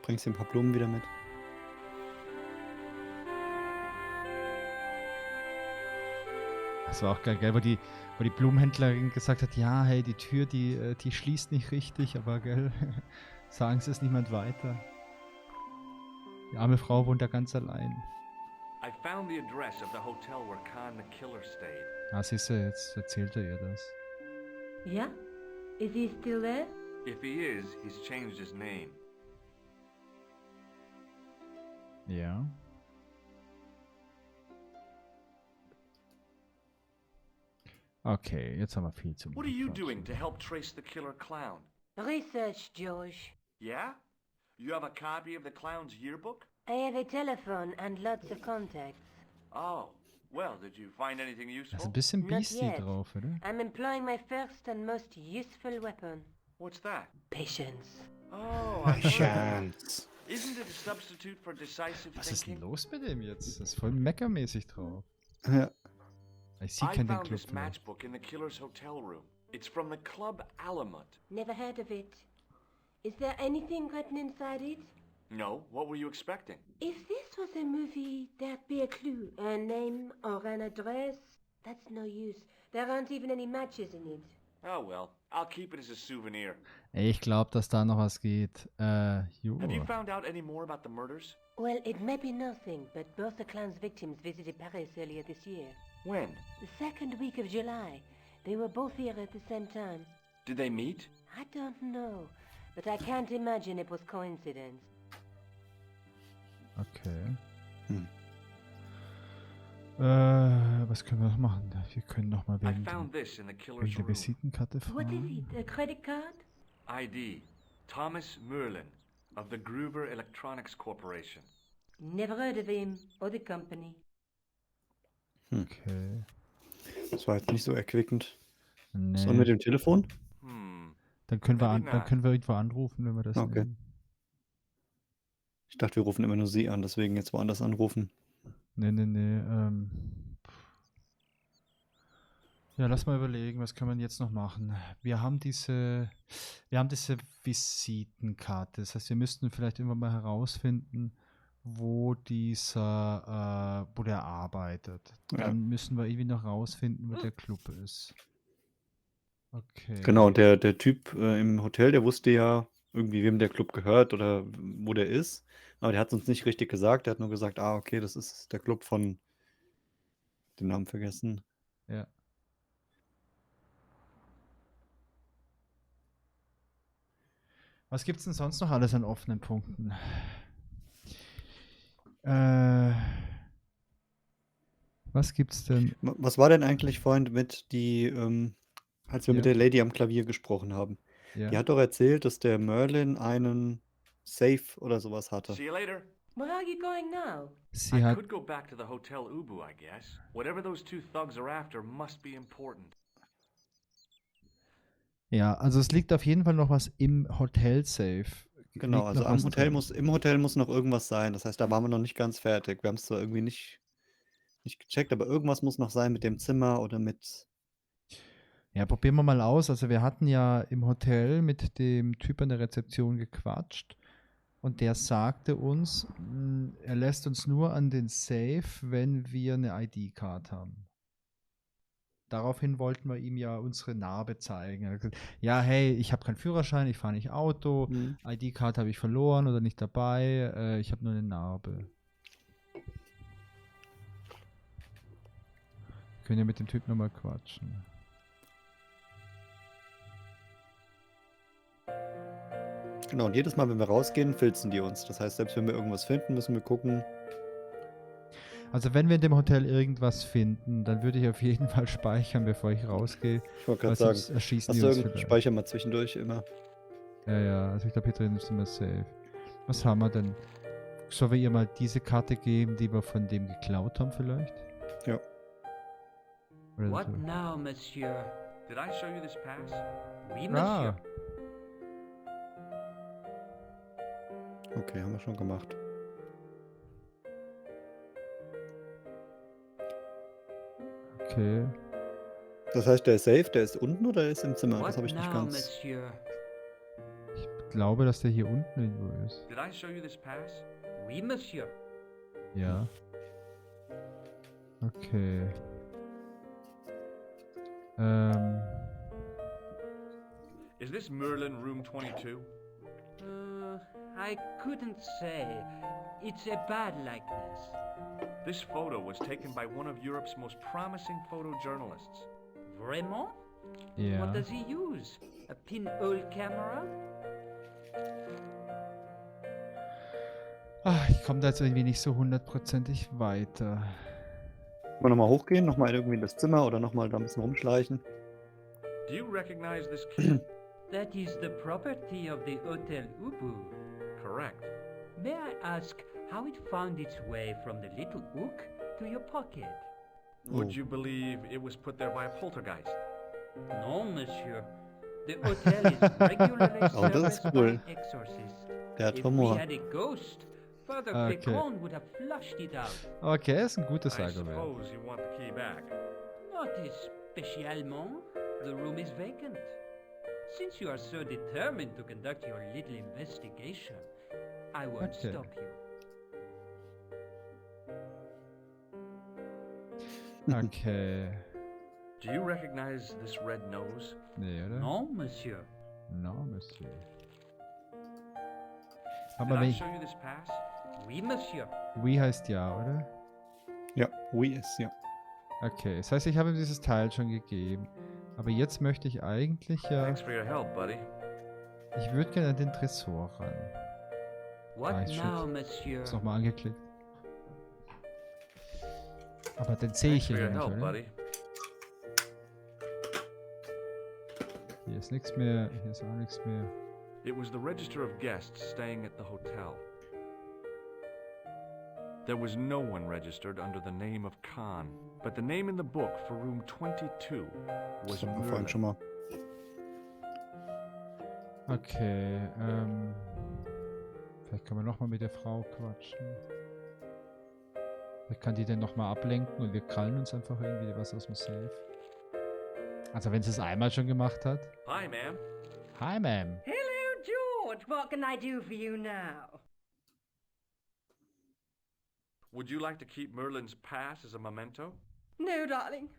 Bringst dir ein paar Blumen wieder mit.
Das war auch geil, gell, wo die Blumenhändlerin gesagt hat, ja, hey, die Tür, die schließt nicht richtig, aber gell, Sagen Sie es niemand weiter. Die arme Frau wohnt da ganz allein.
I found the address of the hotel where Khan the killer stayed.
Ah, siehst du, jetzt erzählt er ihr das.
Yeah? Is he still there?
If he is, he's changed his name.
Ja. Okay, jetzt haben wir viel zu
What are you
quatschen.
doing to help trace the killer clown?
Research, George.
Yeah? You have a copy of the clown's yearbook?
I have a telephone and lots of contacts.
Oh, well, did you find anything
Das ist
useful?
ein bisschen
Not
Beastie
yet.
drauf, oder?
I'm employing my first and most useful weapon.
What's that?
Patience.
Oh, I heard that.
Chance.
Isn't it a substitute for decisive
Was ist denn
thinking?
los mit dem jetzt? Das ist voll meckermäßig drauf.
Ja.
Ich
I
kenne den
found
Club
this
nicht.
matchbook in the killer's hotel room. It's from the Club Alamut.
Never heard of it. Is there anything written inside it?
No, what were you expecting?
If this was a movie, there'd be a clue, a name or an address. That's no use. There aren't even any matches in it.
Oh well, I'll keep it as a souvenir.
Ich glaube, dass da noch was geht.
Have you
Joa.
found out any more about the murders?
Well, it may be nothing, but both the clown's victims visited Paris earlier this year.
When?
The second week of July. They were both here at the same time.
Did they meet?
I don't know, but I can't imagine it was coincidence.
Okay.
Hm.
Was können wir noch machen? Wir können noch mal
I
wegen,
found this in the
wegen
killer's
der
room.
Visitenkarte
What is
fragen.
it? A credit card?
ID. Thomas Merlin of the Gruber Electronics Corporation.
Never heard of him or the company.
Okay.
Das war jetzt nicht so erquickend.
Nee.
Sollen wir mit dem Telefon?
Dann können wir,
Maybe
dann
not.
können wir irgendwo anrufen, wenn wir das
Okay.
nehmen.
Ich dachte, wir rufen immer nur sie an, deswegen jetzt woanders anrufen.
Nee. Ja, lass mal überlegen, was kann man jetzt noch machen? Wir haben diese Visitenkarte. Das heißt, wir müssten vielleicht irgendwann mal herausfinden, wo wo der arbeitet.
Ja.
Dann müssen wir irgendwie noch herausfinden, wo der Club ist. Okay.
Genau, der Typ im Hotel, der wusste ja irgendwie, wem der Club gehört oder wo der ist. Aber der hat es uns nicht richtig gesagt. Der hat nur gesagt, okay, das ist der Club von den Namen vergessen.
Ja. Was gibt's denn sonst noch alles an offenen Punkten? Was gibt's denn?
Was war denn eigentlich vorhin mit als wir mit
Ja.
der Lady am Klavier gesprochen haben?
Ja.
Die hat doch erzählt, dass der Merlin einen Safe oder sowas hatte.
See you later.
Where are you going now?
Sie
I
hat
could go back to the Hotel Ubu, I guess. Whatever those two thugs are after must be important.
Ja, also es liegt auf jeden Fall noch was im Hotel-Safe.
Genau,
Liegt
also
noch was
im Hotel muss noch irgendwas sein. Das heißt, da waren wir noch nicht ganz fertig. Wir haben es zwar irgendwie nicht gecheckt, aber irgendwas muss noch sein mit dem Zimmer oder mit.
Ja, probieren wir mal aus. Also wir hatten ja im Hotel mit dem Typ an der Rezeption gequatscht und der sagte uns, er lässt uns nur an den Safe, wenn wir eine ID-Card haben. Daraufhin wollten wir ihm ja unsere Narbe zeigen. Er hat gesagt, ja, hey, ich habe keinen Führerschein, ich fahre nicht Auto, ID-Card habe ich verloren oder nicht dabei, ich habe nur eine Narbe. Wir können ja mit dem Typ nochmal quatschen.
Genau, und jedes Mal, wenn wir rausgehen, filzen die uns. Das heißt, selbst wenn wir irgendwas finden, müssen wir gucken.
Also wenn wir in dem Hotel irgendwas finden, dann würde ich auf jeden Fall speichern, bevor ich rausgehe.
Ich wollte
Weil
gerade sagen,
sonst erschießen
hast
die
du
uns
irgendeinen
vielleicht.
Speicher mal zwischendurch immer?
Ja, also ich glaube, hier drin ist immer safe. Was haben wir denn? Sollen wir ihr mal diese Karte geben, die wir von dem geklaut haben vielleicht?
Ja.
Oder
What
so.
now, monsieur?
Did I show you this pass?
Oui,
Ah,
monsieur.
Okay, haben wir schon gemacht.
okay.
Das heißt, der ist safe, der ist unten oder der ist im Zimmer? Das
What
habe ich nicht
now,
ganz.
monsieur?
Ich glaube, dass der hier unten irgendwo ist.
Did I show you this pass?
Oui, monsieur.
Ja. Okay.
Is this Merlin room 22?
I couldn't say. It's a bad likeness.
This photo was taken by one of Europe's most promising photojournalists.
Vraiment?
Ja.
What does he use? A pinhole camera?
Ich komme da jetzt irgendwie nicht so hundertprozentig weiter.
Wollen wir nochmal hochgehen, nochmal irgendwie in das Zimmer oder nochmal da ein bisschen rumschleichen?
Do you recognize this key?
That is the property of the Hotel Ubu.
Correct.
May I ask how it found its way from the little hook to your pocket?
Would you believe it was put there by a poltergeist?
No, monsieur. The hotel is regularly
Oh, das ist
serviced
cool.
by an exorcist.
Der hat
If we
Humor.
had a ghost, Father
Okay.
Pecon would have flushed it out.
Okay, ist ein gutes
I
Argument.
suppose you want the key back.
Not especiellement. The room is vacant. Since you are so determined to conduct your little investigation, I won't
Okay.
stop you.
Okay.
Do you recognize this red nose?
Nee, oder?
No, monsieur.
No, Monsieur.
Did
Aber
I
wenn ich...
show you this pass?
Oui, monsieur.
Wie heißt ja, oder?
Ja, oui ist, ja.
Okay, das heißt, ich habe ihm dieses Teil schon gegeben. Aber jetzt möchte ich eigentlich ja...
Thanks for your help, buddy.
Ich würde gerne an den Tresor ran.
What
shit.
now, monsieur?
Ist nochmal angeklickt. Aber den sehe ich
Thanks for
hier
your
nicht,
help,
oder?
buddy.
Hier ist nichts mehr, hier ist auch nichts mehr.
It was the register of guests staying at the hotel. There was no one registered under the name of Khan, but the name in the book for room 22
Das
was
hatten wir vorhin schon
Merlin.
mal.
Okay, vielleicht können wir nochmal mit der Frau quatschen. Vielleicht kann die den nochmal ablenken und wir krallen uns einfach irgendwie was aus dem Safe. Also wenn sie es einmal schon gemacht hat.
Hi, ma'am.
Hi, Ma'am.
Hello, George. What can I do for you now?
Would you like to keep Merlin's pass as a memento?
No, darling.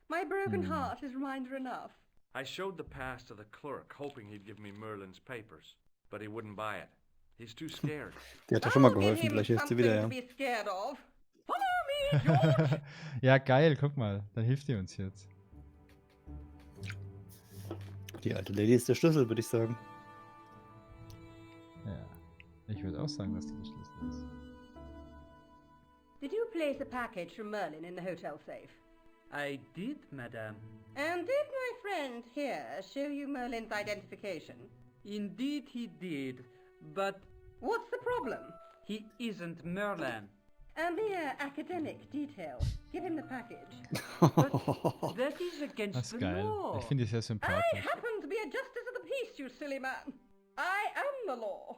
My broken heart is reminder enough.
I showed the pass to the clerk, hoping he'd give me Merlin's papers, but he wouldn't buy it. He's too scared.
Die hat ja schon mal
I'll give
geholfen,
him
vielleicht hilft sie
something
wieder,
to
ja.
be scared of. Follow me, George.
Ja, geil, guck mal. Dann hilft die uns jetzt.
Die alte Lady ist der Schlüssel, würde ich sagen.
Ja. Ich würde auch sagen, dass die der Schlüssel ist.
Did you place a package from Merlin in the hotel safe?
I did, madame.
And did my friend here show you Merlin's identification?
Indeed he did, but
What's the problem?
he isn't Merlin.
A mere academic detail. Give him the package.
That is
Das
against
ist
the
geil.
law.
Ich finde die sehr
I
sympathisch.
happen to be a justice of the peace, you silly man. I am the law.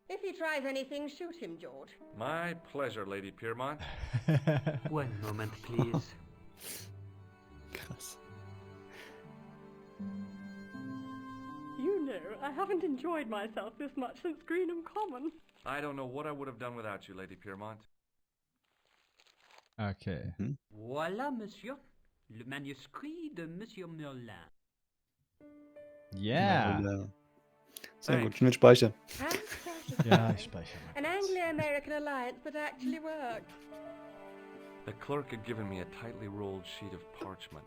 If he tries anything, shoot him, George.
My pleasure, Lady Piermont.
One moment, please.
Krass.
You know, I haven't enjoyed myself this much since Greenham Common.
I don't know what I would have done without you, Lady Piermont.
Okay.
Voilà, monsieur. Le manuscrit de Monsieur Merlin.
Yeah.
Ja. Sehr gut,
Thanks.
schnell speichern.
Fantastic.
Ja, ich speichere mal.
An Anglo-American alliance that actually worked.
The clerk had given me a tightly rolled sheet of parchment.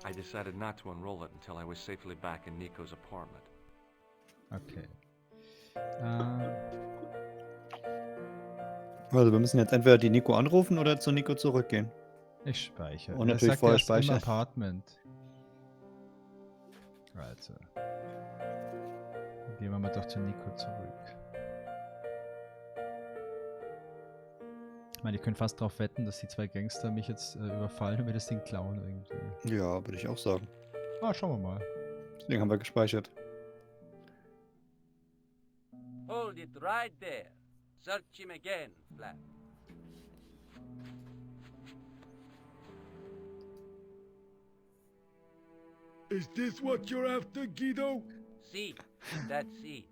I decided not to unroll it until I was safely back in Nico's apartment.
Okay.
Also wir müssen jetzt entweder die Nico anrufen oder zu Nico zurückgehen.
Ich speichere.
Und
Er
natürlich
sagt,
vorher
er ist im
speichern.
Apartment. Also. Dann gehen wir mal doch zu Nico zurück. Ich meine, ihr könnt fast darauf wetten, dass die zwei Gangster mich jetzt überfallen und mir das Ding klauen irgendwie.
Ja, würde ich auch sagen.
Ah, schauen wir mal.
Deswegen haben wir gespeichert.
Hold it right there. Search him again, Flat.
Is this what you're after, Guido?
See, that's it.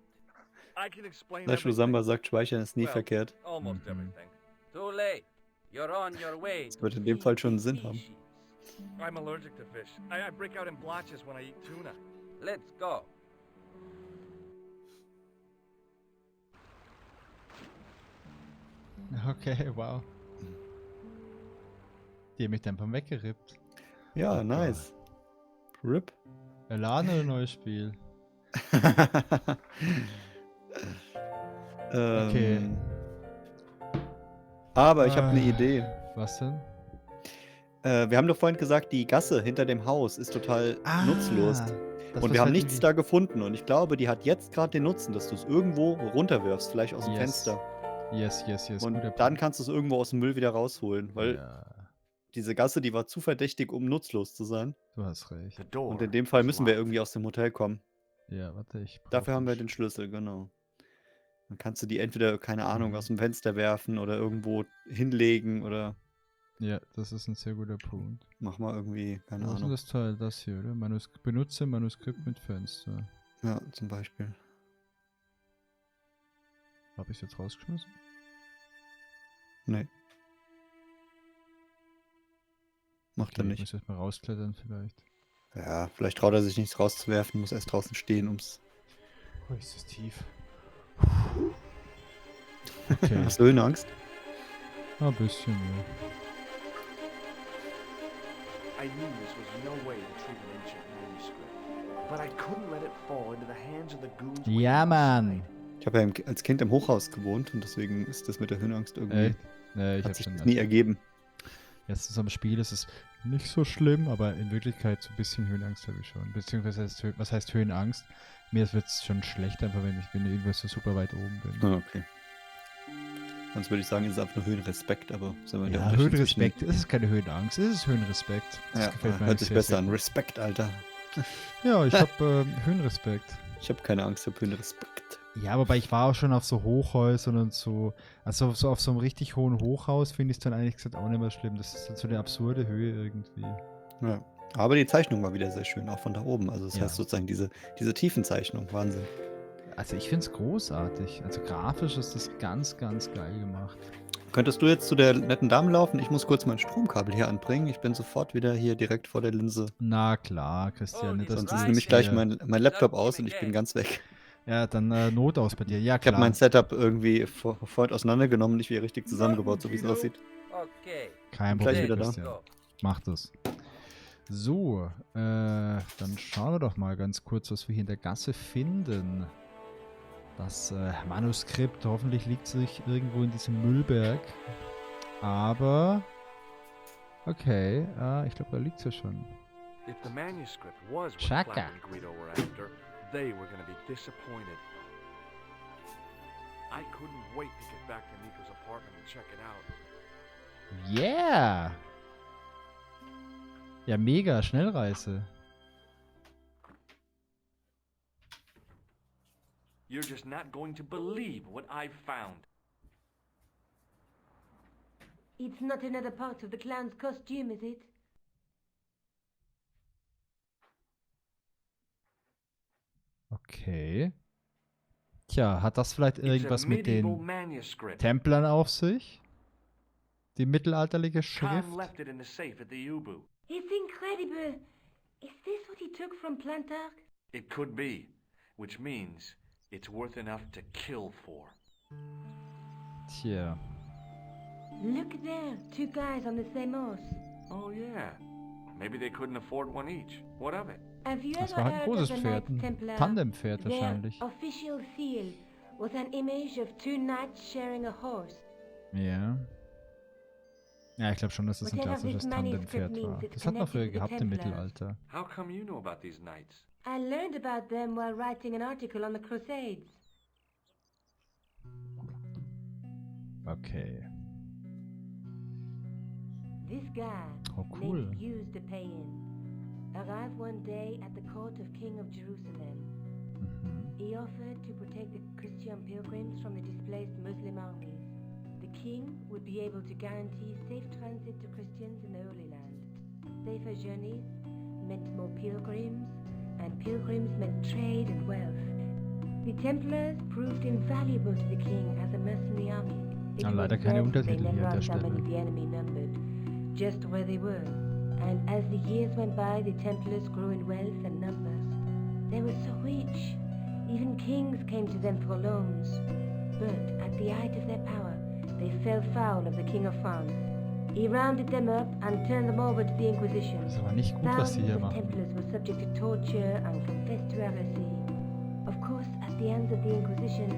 I can explain
Lashu
everything.
Samba sagt, speichern ist nie
Well,
verkehrt.
Almost
Mhm.
everything.
Too late. You're on your way.
Das wird in dem Fall schon Sinn haben.
I'm allergic to fish. I break out in blotches when I eat tuna.
Let's go.
Okay, wow. Die haben mich dann vom weggerippt.
Ja, nice. RIP.
Wir laden ein neues Spiel. Okay.
Aber ich habe eine Idee.
Was denn?
Wir haben doch vorhin gesagt, die Gasse hinter dem Haus ist total nutzlos.
das,
Und
was
wir haben
halt
nichts
irgendwie-
da gefunden. Und ich glaube, die hat jetzt gerade den Nutzen, dass du es irgendwo runterwirfst, vielleicht aus dem
Yes.
Fenster.
Yes.
Und
guter
dann
Punkt.
kannst du es irgendwo aus dem Müll wieder rausholen. Weil
Ja,
diese Gasse, die war zu verdächtig, um nutzlos zu sein.
du hast recht.
The door
Und in dem Fall
was
müssen wir
locked.
irgendwie aus dem Hotel kommen.
Ja, warte, ich brauch
Dafür haben wir
einen
den Schlüssel, genau. Dann kannst du die entweder, keine Ahnung, aus dem Fenster werfen oder irgendwo hinlegen oder
Ja, das ist ein sehr guter Punkt.
mach mal irgendwie, keine
Was ist denn
Ahnung.
das Teil? Das hier, oder? Benutze Manuskript mit Fenster.
Ja, zum Beispiel.
Habe ich jetzt rausgeschmissen?
Nee. Macht er
Ich
nicht.
muss erst mal rausklettern vielleicht.
Ja, vielleicht traut er sich nichts rauszuwerfen, muss erst draußen stehen, ums.
Oh, ist das tief. Okay.
Hast du Höhenangst?
Ein bisschen, ja.
I knew this was no way to treat an ancient manuscript, but I couldn't let it fall into the hands of the goons.
Ja,
waiting
Mann.
outside.
Ich habe ja als Kind im Hochhaus gewohnt und deswegen ist das mit der Höhenangst irgendwie.
Echt? Nee, ich
Hat
hab
sich
schon.
das nie ergeben.
Jetzt ist am Spiel, ist es nicht so schlimm, aber in Wirklichkeit so ein bisschen Höhenangst habe ich schon. Beziehungsweise, was heißt Höhenangst? Mir wird es schon schlecht, einfach wenn ich irgendwo so super weit oben bin.
Ah, okay. Sonst würde ich sagen, es ist einfach nur Höhenrespekt, aber sind wir der
Ja,
Unterschied
Höhenrespekt. Es ist keine Höhenangst, es ist Höhenrespekt. Das
Ja,
gefällt mir
hört
eigentlich
sich
sehr,
besser
sehr
an.
gut.
Respekt, Alter.
Ja, ich habe Höhenrespekt.
Ich habe keine Angst, ich habe Höhenrespekt.
Ja, wobei ich war auch schon auf so Hochhäusern und so. Also so auf so einem richtig hohen Hochhaus finde ich es dann eigentlich gesagt auch nicht mehr schlimm. Das ist dann so eine absurde Höhe irgendwie.
Ja. Aber die Zeichnung war wieder sehr schön, auch von da oben. Also das
Ja.
heißt sozusagen diese Tiefenzeichnung, Wahnsinn.
Also ich finde es großartig. Also grafisch ist das ganz, ganz geil gemacht.
Könntest du jetzt zu der netten Dame laufen? Ich muss kurz mein Stromkabel hier anbringen. Ich bin sofort wieder hier direkt vor der Linse.
Na klar, Christian. Nicht, dass
Sonst
du
ist
jetzt
nämlich gleich
hier-
mein Laptop aus und ich bin ganz weg.
Ja, dann Not aus bei dir. Ja,
Ich habe
klar.
mein Setup irgendwie vorhin auseinandergenommen, nicht wieder richtig zusammengebaut, so wie es aussieht.
Okay.
Kein
Bin gleich
Problem,
wieder da.
Christian. Mach das. So, dann schauen wir doch mal ganz kurz, was wir hier in der Gasse finden. Das Manuskript, hoffentlich liegt es sich irgendwo in diesem Müllberg. Aber, okay, ich glaube, da liegt es ja schon.
If the manuscript was what
Chaka.
Cloud and Greedo were after, they were going to be disappointed. I couldn't wait to get back to Nico's apartment and check it out.
Yeah! Ja, mega, Schnellreise.
You're just not going to believe what I've found.
It's not another part of the clown's costume, is it?
Okay. Tja, hat das vielleicht
It's
irgendwas
a
mit
medieval
den
manuscript.
Templern auf sich? Die mittelalterliche
Khan
Schrift?
left it in the safe at the Ubu.
It's incredible. Is this what he took from Plantark?
It could be, which means it's worth enough to kill for.
Tja.
Look there, two guys on the same horse.
Oh yeah. Maybe they couldn't afford one each. What of it?
Have you
Das
ever
war ein
heard
großes
of the
Pferd,
Knights
ein
Templar?
Tandempferd
Their
wahrscheinlich.
official seal was an image of two knights sharing a horse.
Ja. Ja, ich glaube schon, dass das ein
Whatever
klassisches
this manuscript
Tandempferd
means,
war.
it's
Das hat man früher
connected
gehabt
with
im
the Templars.
Mittelalter.
How come you know about these knights?
I learned about them while writing an article on the Crusades.
Okay.
This guy,
Oh, cool.
named Hughes de Payen, arrived one day at the court of King of Jerusalem.
Mhm.
He offered to protect the Christian pilgrims from the displaced Muslim armies. The king would be able to guarantee safe transit to Christians in the Holy Land. Safer journeys meant more pilgrims, and pilgrims meant trade and wealth. The Templars proved invaluable to the king as a mercenary army. It
Ah, leider
was
keine
then they
Untertitel hier
never
an der
asked how many
Stelle.
the enemy numbered, just where they were. And as the years went by, the Templars grew in wealth and numbers. They were so rich, even kings came to them for loans. But at the height of their power, they fell foul of the King of France. He rounded them up and turned them over to the Inquisition.
Das ist aber nicht gut, was sie
Thousands
hier
of
machen.
Templars were subject to torture and confessed to heresy. Of course, at the hands of the Inquisition,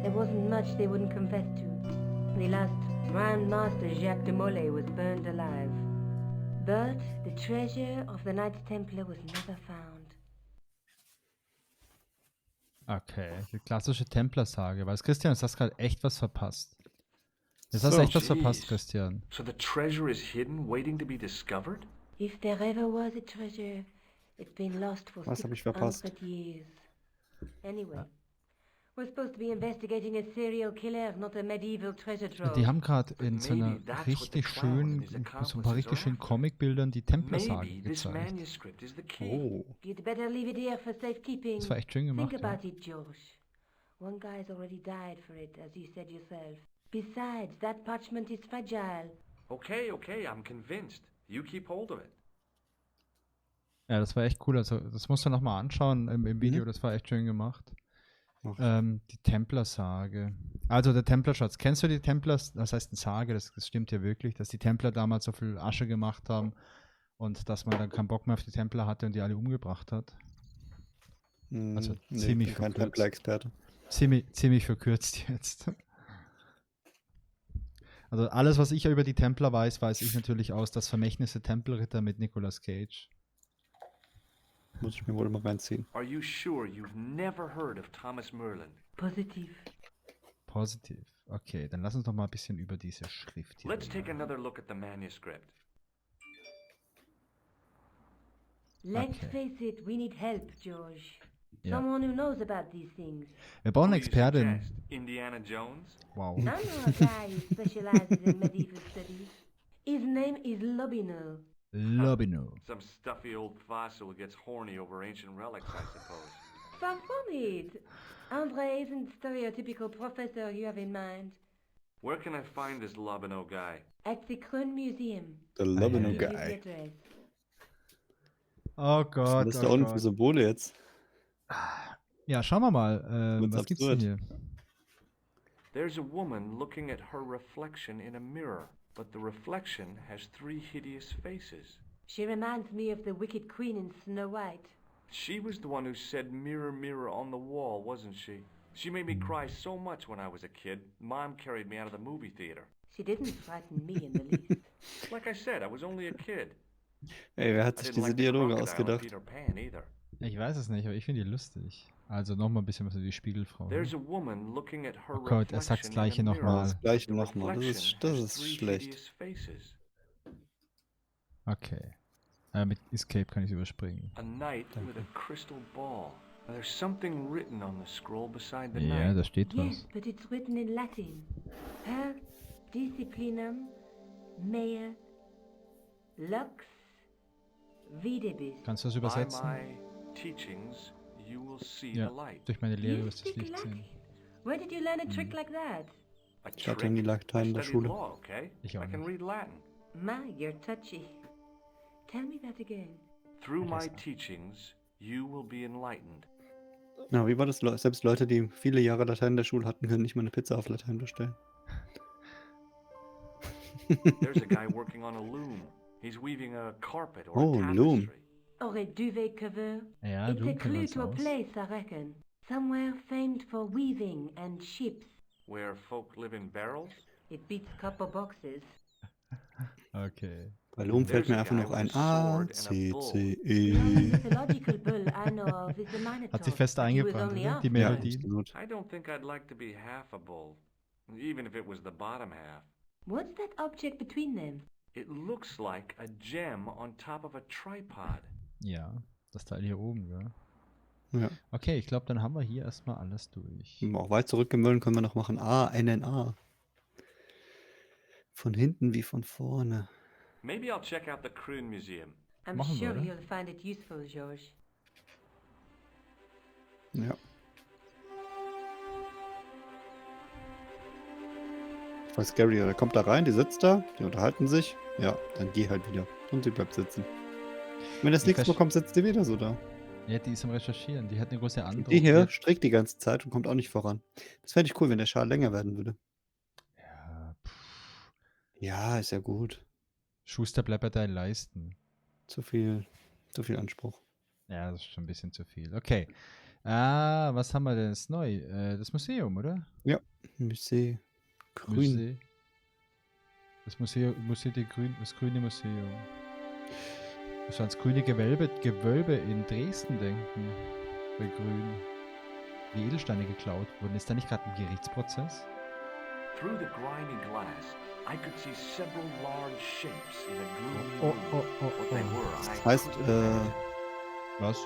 there wasn't much they wouldn't confess to. The last Grand Master Jacques de Molay was burned alive. But the treasure of the Knights Templar was never found.
Okay, die klassische Templersage. Weiß Christian, jetzt hast du gerade echt was verpasst. Jetzt hast
So.
du echt was verpasst,
Jeez.
Christian.
So the treasure is hidden, waiting to be discovered?
If there ever was a treasure, it's been lost for
Was hab ich verpasst?
600 years. Anyway, we're supposed to be investigating a serial killer, not a medieval treasure trove.
Die haben gerade in so einer
Maybe that's what the
richtig
clown
schönen,
and his
so ein paar
accomplices
richtig
are
schönen
after.
Comicbildern die Templersage
Maybe this
gezeigt.
manuscript is the key.
Oh.
You'd better leave it here for safekeeping.
Das war echt schön
Think
gemacht. Ja.
about it, George. One guy's already died for it, as you said yourself. Besides, that parchment is fragile.
Okay, I'm convinced. You keep hold of it.
Ja, das war echt cool. Also, das musst du nochmal anschauen im Video.
Mhm.
Das war echt schön gemacht.
Mach
Die Templersage. Also, der Templerschatz. Kennst du die Templers? Das heißt, eine Sage, das stimmt ja wirklich, dass die Templer damals so viel Asche gemacht haben und dass man dann keinen Bock mehr auf die Templer hatte und die alle umgebracht hat. Also,
Nee,
ziemlich
ich bin kein
verkürzt.
Templer-Experte.
Ziemlich verkürzt jetzt. Also alles, was ich über die Templer weiß, weiß ich natürlich aus das Vermächtnis der Tempelritter mit Nicolas Cage.
Muss ich mir wohl mal reinziehen.
Are you sure you've never heard of Thomas Merlin?
Positive.
Positiv. Okay, dann lass uns doch mal ein bisschen über diese Schrift hier
Let's take
reden.
another look at the manuscript.
Let's
Okay.
face it, we need help, George.
Ja.
Someone who knows about these things.
Wir brauchen
Who
eine
do you
Expertin.
suggest? Indiana Jones?
Wow.
I know a guy who specializes in medieval studies. His name is Lobino.
Lobino.
Some stuffy old fossil who gets horny over ancient relics, I suppose.
Far from it. Andre isn't the stereotypical professor you have in mind.
Where can I find this Lobino guy?
At the Krön Museum.
Der Lobino
Give you the
Guy.
address.
Oh
Was
Gott,
ist da
oh
unten für
Gott.
Symbole jetzt?
Ja, schauen wir mal.
Wird's
Was gibt's denn
absurd.
hier?
There's a woman looking at her reflection in a mirror, but the reflection has 3 hideous faces.
She reminds me of the wicked queen in Snow White.
She was the one who said mirror, mirror on the wall, wasn't she? She made me cry so much when I was a kid, Mom carried me out of the movie theater.
She didn't frighten me in the least.
Like I said, I was only a kid.
Ey, wer hat
I
sich
didn't
diese
like the
Dialoge
crocodile in
ausgedacht?
Peter Pan either.
Ich weiß es nicht, aber ich finde die lustig. Also nochmal ein bisschen was über die Spiegelfrau.
There's a woman looking at her
Oh Gott, er sagt's
reflection in
Gleiche
a mirror.
nochmal.
Das Gleiche
The
nochmal. Das
reflection
ist
has 3
schlecht.
hideous faces.
Okay. Mit Escape kann ich überspringen.
A knight with a crystal ball. Now, there's something written on the scroll beside the
Ja,
knight.
da steht
Yes,
was.
but it's written in Latin. Per disciplinam mea lux videbis.
Kannst du das
By
übersetzen?
my teachings, you will see
Ja,
the light.
durch meine Lehre
You
wirst du das
speak
Licht
Latin.
sehen.
Where did you learn a trick like that?
A
Ich hatte
trick?
nie Latein in der
I studied
Schule.
law, okay?
Ich auch
I can
nicht.
read Latin.
My, you're touchy. Tell me that again.
Through my
Besser.
teachings, you will be enlightened.
Na, wie war das? Selbst Leute, die viele Jahre Latein in der Schule hatten, können nicht mal eine Pizza auf Latein bestellen.
There's a guy working on a loom. He's weaving a carpet or
Oh,
a tapestry.
loom.
Or a duvet cover.
Ja,
It's
du
a clue
kennst
to a
aus.
place, I reckon. Somewhere famed for weaving and ships.
Where folk live in barrels?
It beats copper boxes.
Okay.
Bei Loom fällt mir
There's a
einfach
guy
noch
with
ein
a
A,
sword and a
C,
bull.
C,
The only
E.
mythological bull I know of is the Minotaur.
Hat sich fest
but he was
eingebrannt,
only
oder?
half
Die
man.
Ja,
Melodie.
absolut.
I don't think I'd like to be half a bull, even if it was the bottom half.
What's that object between them?
It looks like a gem on top of a tripod.
Ja, das Teil hier oben, ja.
Ja.
Okay, ich glaube, dann haben wir hier erstmal alles durch.
Wenn wir auch weit zurückgemüllen, können wir noch machen A, NNA. Von hinten wie von vorne.
Maybe I'll check out the Kroon Museum.
I'm
Machen wir,
sure
oder?
you'll find it useful, George.
Ja. Voll scary, der kommt da rein, die sitzt da, die unterhalten sich. Ja, dann geh halt wieder. Und sie bleibt sitzen. Wenn das
Ich
nichts
versch-
bekommt, sitzt sie wieder so da.
Ja, die ist am Recherchieren. Die hat eine große
Und
Androhung.
die hier strickt die ganze Zeit und kommt auch nicht voran. Das fände ich cool, wenn der Schal länger werden würde.
Ja,
Ja, ist ja gut.
Schuster, bleib bei deinen Leisten.
Zu viel Anspruch.
Ja, das ist schon ein bisschen zu viel. Okay. Was haben wir denn jetzt neu? Das Museum, oder?
Ja, Musée. Grün.
Musee. Das das grüne Museum. Ich muss ans grüne Gewölbe in Dresden denken. Bei Grün. Die Edelsteine geklaut wurden. Ist da nicht gerade ein Gerichtsprozess?
Through the grimy glass, I could see several large shapes in a gloomy
Oh,
room.
oh, oh,
What they
oh.
were, I
Das heißt,
couldn't imagine.
Was?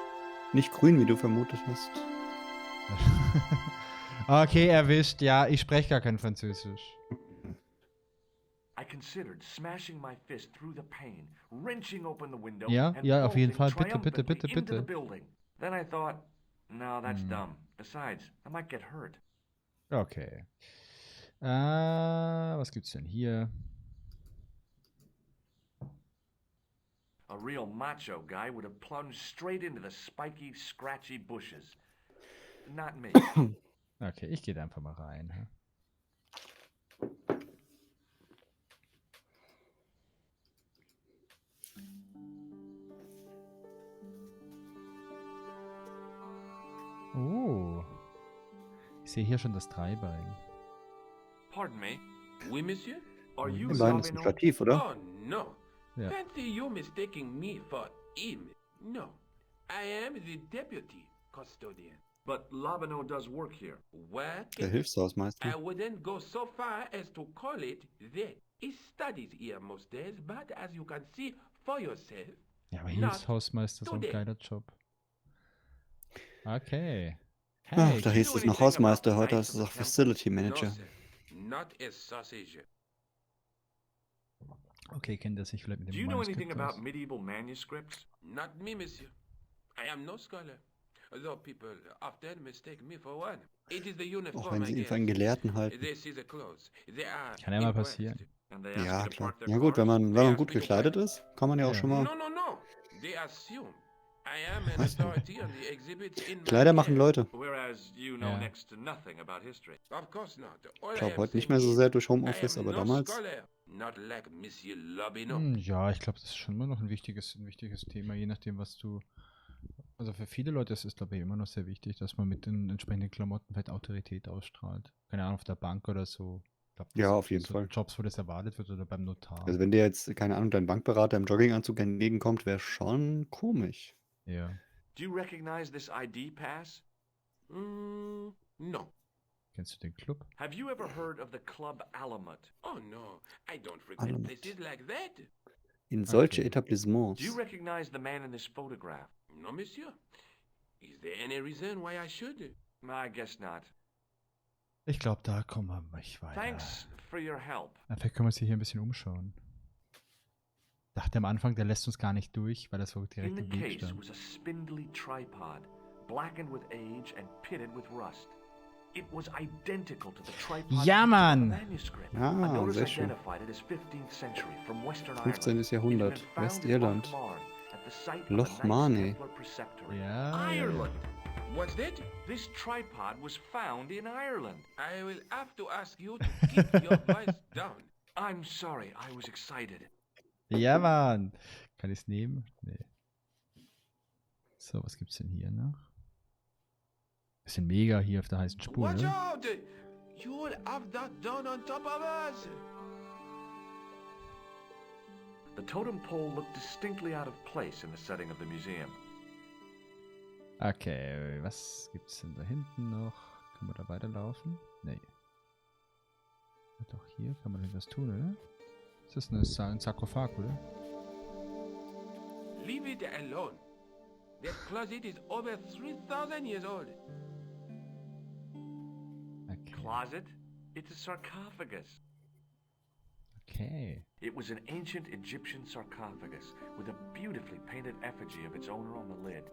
nicht grün, wie du vermutet hast.
Okay, erwischt. Ja, ich spreche gar kein Französisch.
I considered smashing my fist through the pane, wrenching open the window,
Ja,
and
ja, auf jeden
bolting
Fall. Bitte, bitte,
triumphantly
bitte,
into the
bitte.
building. Then I thought, no, that's dumb. Besides, I might get hurt.
Okay. Was gibt's denn hier?
A real macho guy would have plunged straight into the spiky, scratchy bushes. Not me.
Okay, ich gehe da einfach mal rein. hä? Oh. Ich sehe hier schon das Dreibein.
Pardon me. Oui, monsieur? Are you
Die beiden ist ein
Sabino?
Stativ, oder?
Oh, no.
Ja.
Fancy you mistaking me for him. No. I am the deputy custodian.
But Labino does work here.
Work?
Der Hilfshausmeister.
I wouldn't go so far as to call it that. He studies here most days, but as you can see for yourself,
Ja, aber
Not
Hilfshausmeister ist so ein
today.
geiler Job. Okay.
Ach,
Hey,
da hieß es noch Hausmeister, heute heißt es auch Facility
no,
Manager.
sir. Not a sausage.
okay, kennt er sich vielleicht mit
Do
dem
you know anything
Manuskript
about
aus?
medieval manuscripts?
Not me, monsieur. I am no scholar. Though people often mistake me for one. It is the
Auch
uniform,
wenn
I
sie ihn
guess.
für einen Gelehrten halten.
They see the clothes. They are
Kann ja mal
impressed.
passieren.
And they ask
Ja,
you to
klar.
park their
Ja gut, wenn
cars?
man gut gekleidet ist, kann man ja auch
Ja.
schon mal...
No, no, no. They assume I am an authority on the exhibits in my
Kleider machen
care.
Leute.
Whereas you know
Ja.
next to nothing about history.
Of course not. All
Ich
I
glaube
am
heute nicht
saying
mehr so
is,
sehr durch
I
Homeoffice,
am
aber
no
damals...
scholar. Not like Monsieur Labino.
Ja, ich glaube, das ist schon immer noch ein wichtiges Thema, je nachdem, was du. Also für viele Leute ist es, glaube ich, immer noch sehr wichtig, dass man mit den entsprechenden Klamotten vielleicht Autorität ausstrahlt. Keine Ahnung, auf der Bank oder so. Ich glaub,
Ja,
das
auf jeden
so
Fall.
Jobs, wo das erwartet wird oder beim Notar.
Also wenn dir jetzt, keine Ahnung, dein Bankberater im Jogginganzug entgegenkommt, wäre schon komisch.
Ja.
Do you recognize this ID pass?
No.
Kennst du den Club?
Have you ever heard of the Club Alamut?
Oh no, I don't frequent
Alamut.
places like that.
In solche
Okay.
Etablissements.
Do you recognize the man in this photograph?
No, monsieur. Is there any reason why I should?
I guess not.
Ich glaube, da kommen wir nicht weiter.
Thanks for your help.
Vielleicht können wir uns hier ein bisschen umschauen. Dachte am Anfang, der lässt uns gar nicht durch, weil er so direkt
In the
im Weg
case
stand.
was a spindly tripod, blackened with age and pitted with rust. It was identical to the tripod
Ja,
featured in
Mann!
the manuscript.
Ah,
A notice
sehr schön.
identified it as 15th century from Western
15.
Ireland.
Jahrhundert,
It had been found in
Westirland.
Lochmarn, at the site of a
Loch
Knights
Marne.
Templar preceptory.
Ja.
Ireland!
What's that?
This tripod was found in Ireland.
I will have to ask you to keep your voice down.
I'm sorry, I was excited.
Ja, Mann! Kann ich es nehmen? Nee. So, was gibt's denn hier noch? Bisschen mega hier auf der heißen Spur,
Watch
ne?
out! You'll have that down on top of us.
The totem pole looked distinctly out of place in the setting of the museum.
Okay, was gibt's denn da hinten noch? Kann man da weiterlaufen? Nee. Doch hier kann man etwas tun, oder? Ist das ein Sarkophag, oder?
Leave it alone. That closet is over 3,000 years old.
Okay.
Closet? It's a sarcophagus.
Okay.
It was an ancient Egyptian sarcophagus with a beautifully painted effigy of its owner on the lid.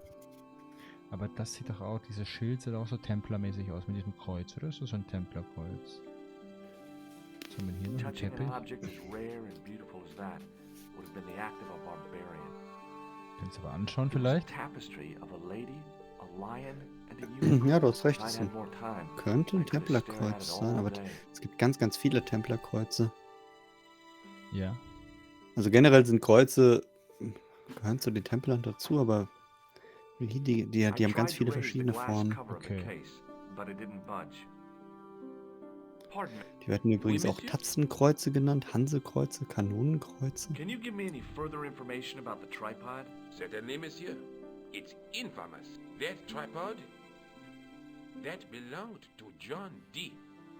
Aber das sieht doch auch, dieses Schild sieht auch so templermäßig aus mit diesem Kreuz, oder? Ist das so ein Templerkreuz? Was haben wir hier noch? Ein
Touching an
Teppich?
object as rare and beautiful as that would have been the act of a barbarian.
Kannst du aber anschauen
It was a
vielleicht?
tapestry of a lady, a lion, and a unicorn.
Ja, du hast recht.
If
Das
I'd had more time,
könnte ein
I could have stared at it
Templerkreuz sein,
all
aber
day.
es gibt ganz, ganz viele Templerkreuze.
Ja.
Also generell sind Kreuze, gehören zu den Templern dazu, aber die haben ganz viele verschiedene Formen.
Okay.
Die werden übrigens auch Tatzenkreuze genannt, Hansekreuze, Kanonenkreuze.
Can you give me any further information about the tripod?
Certainly, monsieur. It's infamous. That tripod, that belonged to John D.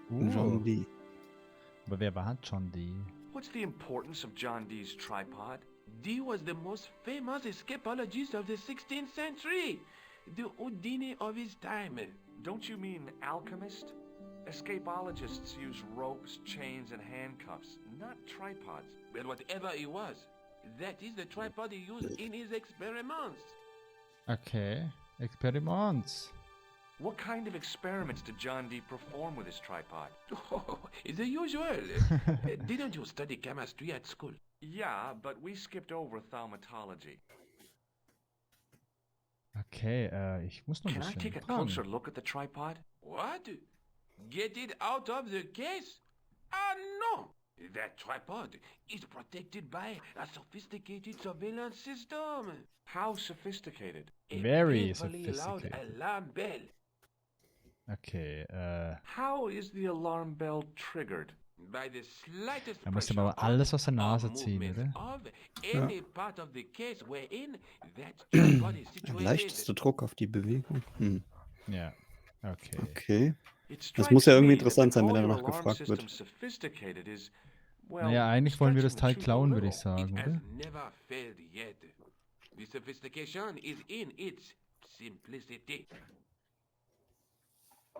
John D.
Aber wer war John D?
What's the importance of John Dee's tripod?
D was the most famous escapologist of the 16th century. The Houdini of his time.
Don't you mean alchemist? Escapologists use ropes, chains, and handcuffs, not tripods.
But whatever it was, that is the tripod he used in his experiments.
Okay. Experiments.
What kind of experiments did John Dee perform with his tripod?
Oh, the usual. Didn't you study chemistry at school?
Yeah, but we skipped over thaumatology.
Okay, ich muss noch ein
Can I
bisschen
take a
fragen.
closer look at the tripod?
What? Get it out of the case? Ah, no! That tripod is protected by a sophisticated surveillance system.
How sophisticated?
A
Very
painfully loud
sophisticated.
alarm bell.
Okay,
How is the alarm bell triggered?
By the slightest
da musst du
pressure
aber alles aus der
or
Nase ziehen,
movement
oder?
of any part of the case wherein that tripod is
Ein
situated.
leichtester Druck auf die Bewegung.
Ja. Okay.
Okay.
It
Das muss ja
strikes
irgendwie
me that
interessant
to
sein, wenn
call
danach
your alarm
gefragt wird.
system sophisticated is, well,
Naja, eigentlich wollen wir das
stretching
Teil
the truth a
klauen, würde ich
little.
sagen,
It has
oder?
never failed yet. The sophistication is in its simplicity.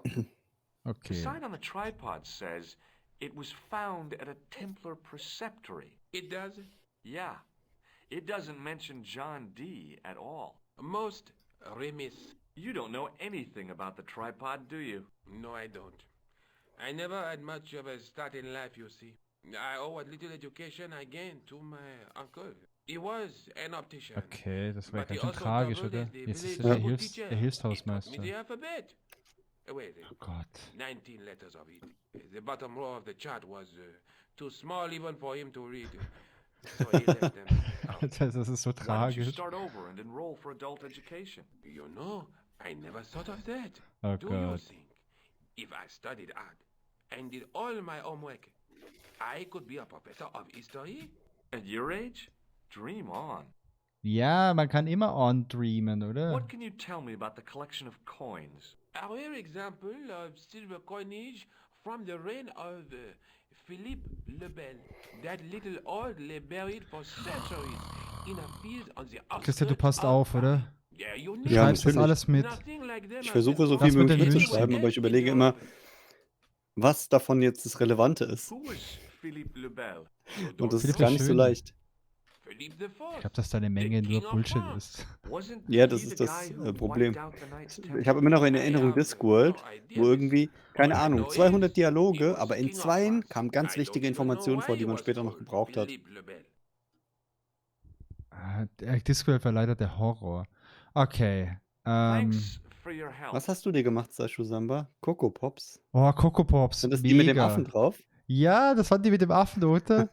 The
Okay.
sign on the tripod says it was found at a Templar preceptory.
It does
Yeah. It doesn't mention John Dee at all.
most remiss.
You don't know anything about the tripod, do you?
No, I don't. I never had much of a start in life, you see. I owe what little education I gained to my uncle. He was an optician.
Okay, das war
But he
ganz schön
also
tragisch,
doubled
oder?
as the
Jetzt ist
village
er
school
der
teacher.
der
He taught me
Hilfshausmeister.
the alphabet. Wait,
Oh Gott.
19 letters of it. The bottom row of the chart was too small even for him to read. So he left them out.
Das ist so
Why don't you
tragisch.
start over and enroll for adult education?
You know, I never thought of that.
Oh
Do you
Gott.
think if I studied hard and did all my homework, I could be a professor of history?
At your age? Dream on.
Ja, man kann immer on dreamen, oder?
What can you tell me about the collection of coins?
A rare example of silver coinage from the reign of Philippe le Bel. That little old lay buried for centuries in a field on the
Christian, du
outskirts
passt
of
auf,
Paris.
oder?
Yeah, you
Du
know,
Ja,
schreibst das
natürlich.
alles mit.
nothing like them
Ich
has
versuche
been
so
found
viel
Das mit den
möglich
Münzen.
mitzuschreiben, aber ich überlege immer, was davon jetzt das Relevante ist.
Who was Philippe le Bel?
Und das ist
Philipp
gar
der
nicht so
Schöne.
leicht.
Philippe the
Ich
Fourth.
glaube, dass da eine Menge
The
nur
King of
Bullshit
France.
ist.
Wasn't
Ja, das
he
ist
the
das
guy who
Problem.
wiped out the Knights
Ich
Templar?
habe immer noch in Erinnerung Discworld, wo irgendwie, keine
All I
Ahnung,
know
200
is, he
Dialoge,
was
aber in
King of
zweien
France.
kamen ganz
I
wichtige
don't even know
Informationen vor,
why
die
he
man
was
später noch
called
gebraucht hat.
Philippe le Bel.
Discworld war leider der Horror. Okay.
Thanks for your help.
Was hast du dir gemacht, Saschu Samba? Coco Pops?
Oh, Coco Pops.
Sind das die mit dem
mega.
Affen drauf?
Ja, das waren die mit dem Affen, oder?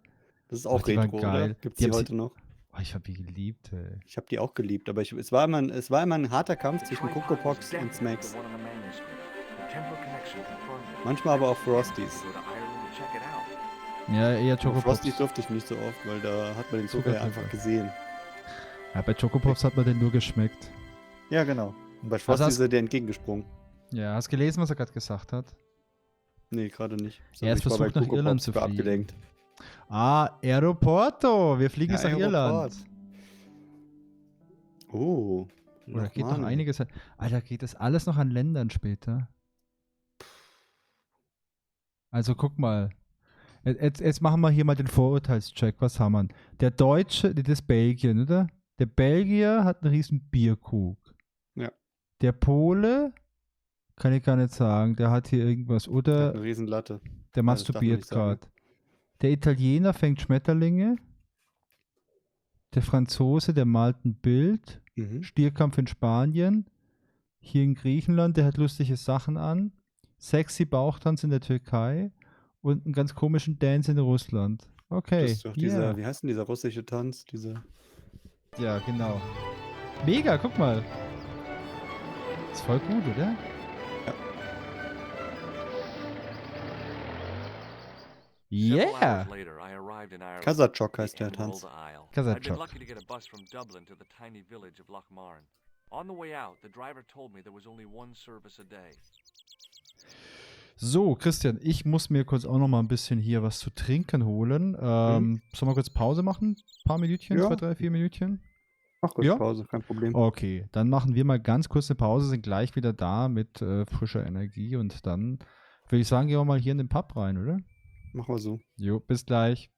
Das ist
Ach,
auch
die waren
Retro,
geil.
oder? Gibt's
Die
die
haben sie-
heute noch?
Oh, ich habe die geliebt, ey.
Ich habe die auch geliebt, aber es war immer ein harter Kampf
The
zwischen
tripod
Coco
was
Pops und
definitely
Smacks.
the one on the manuscript. The Templar connection confirmed it.
Manchmal aber auch
Actually, I
Frosties.
had to go to Ireland to check it out.
Ja, eher
Aber
Choco Pops.
Frosties durfte ich nicht so oft, weil da hat man den Zucker ja einfach
Zuckerzucker.
gesehen.
Ja, bei Choco Pops hat man den nur geschmeckt.
Ja, genau. Und bei
Also
Frosties
hast-
ist er dir entgegengesprungen.
Ja, hast gelesen, was er gerade gesagt hat?
Nee, gerade nicht.
Er ist
ich war bei
versucht, nach
Coco
Irland
Pops
zu fliegen.
abgelenkt.
Ah, Aeroporto. Wir fliegen jetzt nach
Aeroport.
Irland.
Oh.
Oder geht noch
Mann.
einiges. Alter, geht das alles noch an Ländern später? Also guck mal. Jetzt machen wir hier mal den Vorurteilscheck. Was haben wir? Der Deutsche, das ist Belgien, oder? Der Belgier hat einen riesen Bierkrug.
Ja.
Der Pole, kann ich gar nicht sagen, der hat hier irgendwas.
Hat
Oder
eine Riesenlatte.
der
das darf man
masturbiert
nicht sagen.
gerade. Der Italiener fängt Schmetterlinge. Der Franzose, der malt ein Bild.
Mhm.
Stierkampf in Spanien. Hier in Griechenland, der hat lustige Sachen an. Sexy Bauchtanz in der Türkei. Und einen ganz komischen Dance in Russland. Okay.
Das ist doch dieser, wie heißt denn dieser russische Tanz?
Ja, genau. Mega, guck mal. Ist voll gut, oder?
Several
Yeah!
hours later, I arrived in Ireland.
Kasachok
the
heißt der
Emerald
Tanz.
Isle. I'd
Kasachok.
been lucky to get a bus from Dublin to the tiny village of Lochmarn. On the way out, the driver told me there was only one service a day.
So, Christian, ich muss mir kurz auch noch mal ein bisschen hier was zu trinken holen. Sollen wir kurz Pause machen? Ein paar Minütchen,
Ja.
2, 3, 4 Minütchen?
Mach kurz
Ja?
Pause, kein Problem.
Okay, dann machen wir mal ganz kurz eine Pause, sind gleich wieder da mit frischer Energie und dann würde ich sagen, gehen wir mal hier in den Pub rein, oder?
Machen wir so.
Jo, bis gleich.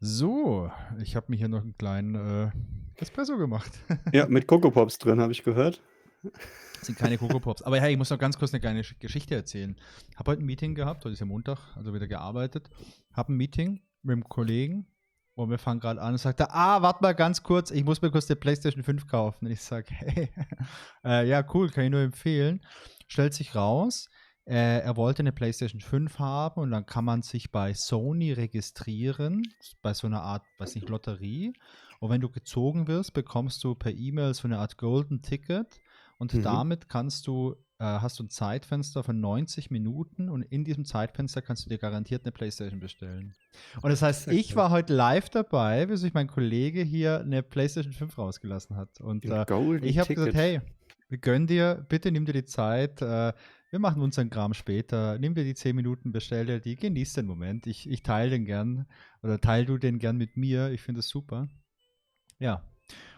So, ich habe mir hier noch einen kleinen Espresso gemacht.
Ja, mit Coco Pops drin, habe ich gehört.
Das sind keine Coco Pops. Aber hey, ich muss noch ganz kurz eine kleine Geschichte erzählen. Habe heute ein Meeting gehabt, heute ist ja Montag, also wieder gearbeitet. Habe ein Meeting mit einem Kollegen und wir fangen gerade an und sagt er, warte mal ganz kurz, ich muss mir kurz die PlayStation 5 kaufen. Und ich sage, hey, ja cool, kann ich nur empfehlen. Stellt sich raus, er wollte eine PlayStation 5 haben und dann kann man sich bei Sony registrieren, bei so einer Art, weiß nicht, Lotterie. Und wenn du gezogen wirst, bekommst du per E-Mail so eine Art Golden Ticket. Und damit hast du ein Zeitfenster von 90 Minuten und in diesem Zeitfenster kannst du dir garantiert eine PlayStation bestellen. Und das heißt, ich war heute live dabei, wie sich mein Kollege hier eine PlayStation 5 rausgelassen hat. Und ich habe gesagt, hey, wir gönnen dir, bitte nimm dir die Zeit, wir machen unseren Kram später, nimm dir die 10 Minuten, bestell dir die, genieß den Moment. Ich teile den gern oder teil du den gern mit mir, ich finde es super. Ja.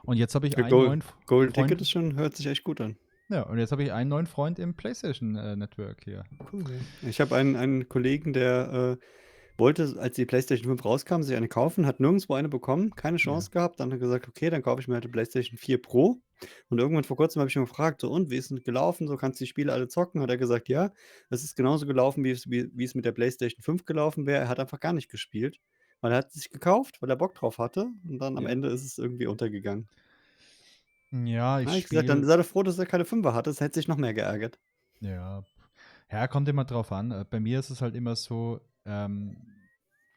Und jetzt habe ich einen neuen
Golden Ticket ist schon, hört sich echt gut an.
Ja, und jetzt habe ich einen neuen Freund im PlayStation Network hier.
Cool. Ich habe einen Kollegen, der wollte, als die PlayStation 5 rauskam, sich eine kaufen, hat nirgendwo eine bekommen, keine Chance
Ja.
gehabt. Dann hat er gesagt, okay, dann kaufe ich mir halt die PlayStation 4 Pro. Und irgendwann vor kurzem habe ich ihn gefragt, so, und wie ist denn gelaufen? So, kannst du die Spiele alle zocken? Hat er gesagt, ja, es ist genauso gelaufen, wie es mit der PlayStation 5 gelaufen wäre. Er hat einfach gar nicht gespielt, weil er hat sich gekauft, weil er Bock drauf hatte. Und dann am
Ja.
Ende ist es irgendwie untergegangen.
Ja,
Da
ich
habe ich gesagt, dann
spiele.
sei doch froh, dass er keine 5er hatte. Das hätte sich noch mehr geärgert.
Ja. Ja, kommt immer drauf an. Bei mir ist es halt immer so,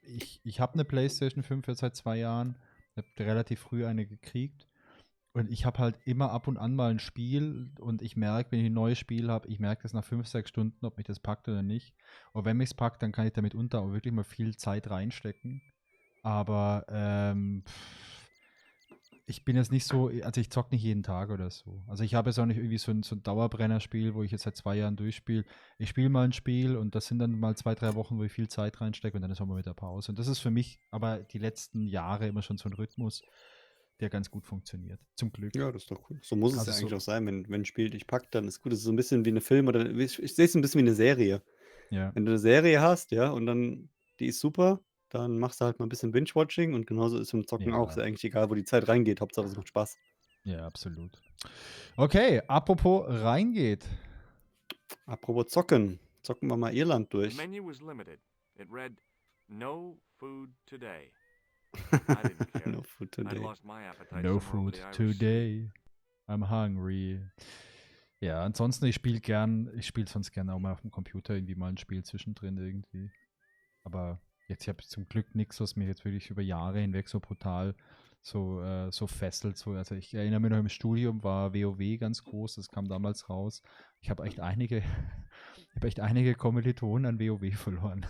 ich habe eine PlayStation 5 jetzt seit 2 Jahren, habe relativ früh eine gekriegt und ich habe halt immer ab und an mal ein Spiel und ich merke, wenn ich ein neues Spiel habe, ich merke das nach 5, 6 Stunden, ob mich das packt oder nicht. Und wenn mich es packt, dann kann ich damit auch wirklich mal viel Zeit reinstecken. Aber ich bin jetzt nicht so, also ich zocke nicht jeden Tag oder so. Also ich habe jetzt auch nicht irgendwie so ein Dauerbrennerspiel, wo ich jetzt seit 2 Jahren durchspiele. Ich spiele mal ein Spiel und das sind dann mal 2, 3 Wochen, wo ich viel Zeit reinstecke und dann ist auch mal wieder Pause. Und das ist für mich aber die letzten Jahre immer schon so ein Rhythmus, der ganz gut funktioniert. Zum Glück.
Ja, das ist doch cool. So muss es
Also
ja eigentlich
so,
auch sein, wenn ein Spiel dich packt, dann ist gut. Das ist so ein bisschen wie eine Film oder ich sehe es ein bisschen wie eine Serie.
ja,
Wenn du eine Serie hast, ja, und dann die ist super, dann machst du halt mal ein bisschen Binge-Watching und genauso ist im Zocken auch. Ist
ja,
ja eigentlich egal, wo die Zeit reingeht. Hauptsache, es macht Spaß.
ja, absolut. Okay, apropos reingeht.
Apropos Zocken. Zocken wir mal Irland
The
durch.
menu was limited. It read, "No food today." I didn't care.
No food
I'd
today.
lost my appetite
No
somewhere over
food
the Irish Sea.
today. I'm hungry. Ja, ansonsten, ich spiele sonst gerne auch mal auf dem Computer irgendwie mal ein Spiel zwischendrin irgendwie. Aber jetzt habe ich zum Glück nichts, was mich jetzt wirklich über Jahre hinweg so brutal so fesselt. So. Also ich erinnere mich noch im Studium war WoW ganz groß, das kam damals raus. Ich habe echt einige, Kommilitonen an WoW verloren.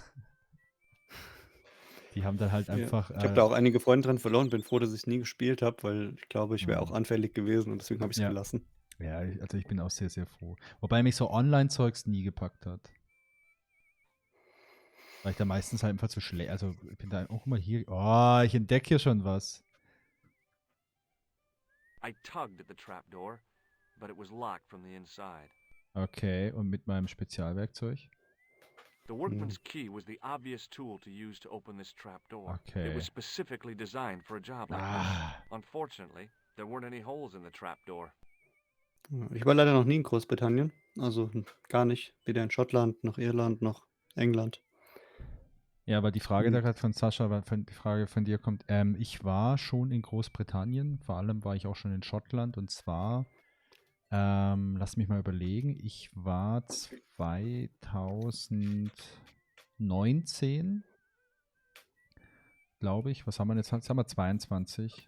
Die haben dann halt
Ja.
einfach.
Ich habe da auch einige Freunde dran verloren, bin froh, dass ich es nie gespielt habe, weil ich glaube, ich wäre auch
Mhm.
anfällig gewesen und deswegen habe ich es
Ja.
gelassen.
Ja, also ich bin auch sehr, sehr froh. Wobei mich so Online-Zeugs nie gepackt hat. Weil ich da meistens halt einfach zu schlecht. Also ich bin da auch mal hier. Oh, ich entdecke hier schon was.
I tugged at the trapdoor, but it was locked from the inside.
Okay, und mit meinem Spezialwerkzeug.
The workman's key was the obvious tool to use to open this trapdoor.
Okay.
It was specifically designed for a job like
Ah.
this. Unfortunately, there weren't any holes in the trapdoor.
Ja, ich war leider noch nie in Großbritannien. Also gar nicht. Weder in Schottland, noch Irland, noch England.
Ja, weil die Frage da
Und
gerade von Sascha, weil die Frage von dir kommt, ich war schon in Großbritannien, vor allem war ich auch schon in Schottland und zwar, lass mich mal überlegen, ich war 2019, glaube ich, was haben wir jetzt, haben wir 22.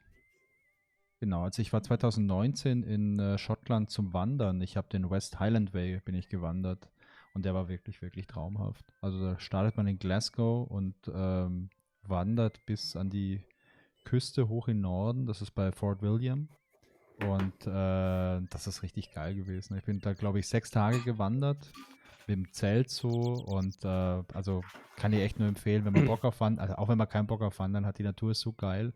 Genau, also ich war 2019 in Schottland zum Wandern. Ich habe den West Highland Way, bin ich gewandert. Und der war wirklich, wirklich traumhaft. Also da startet man in Glasgow und wandert bis an die Küste hoch in Norden. Das ist bei Fort William. Und das ist richtig geil gewesen. Ich bin da, glaube ich, 6 Tage gewandert. Mit dem Zelt so. Und also kann ich echt nur empfehlen, wenn man Bock auf Wandern, also auch wenn man keinen Bock auf Wandern hat, die Natur ist so geil,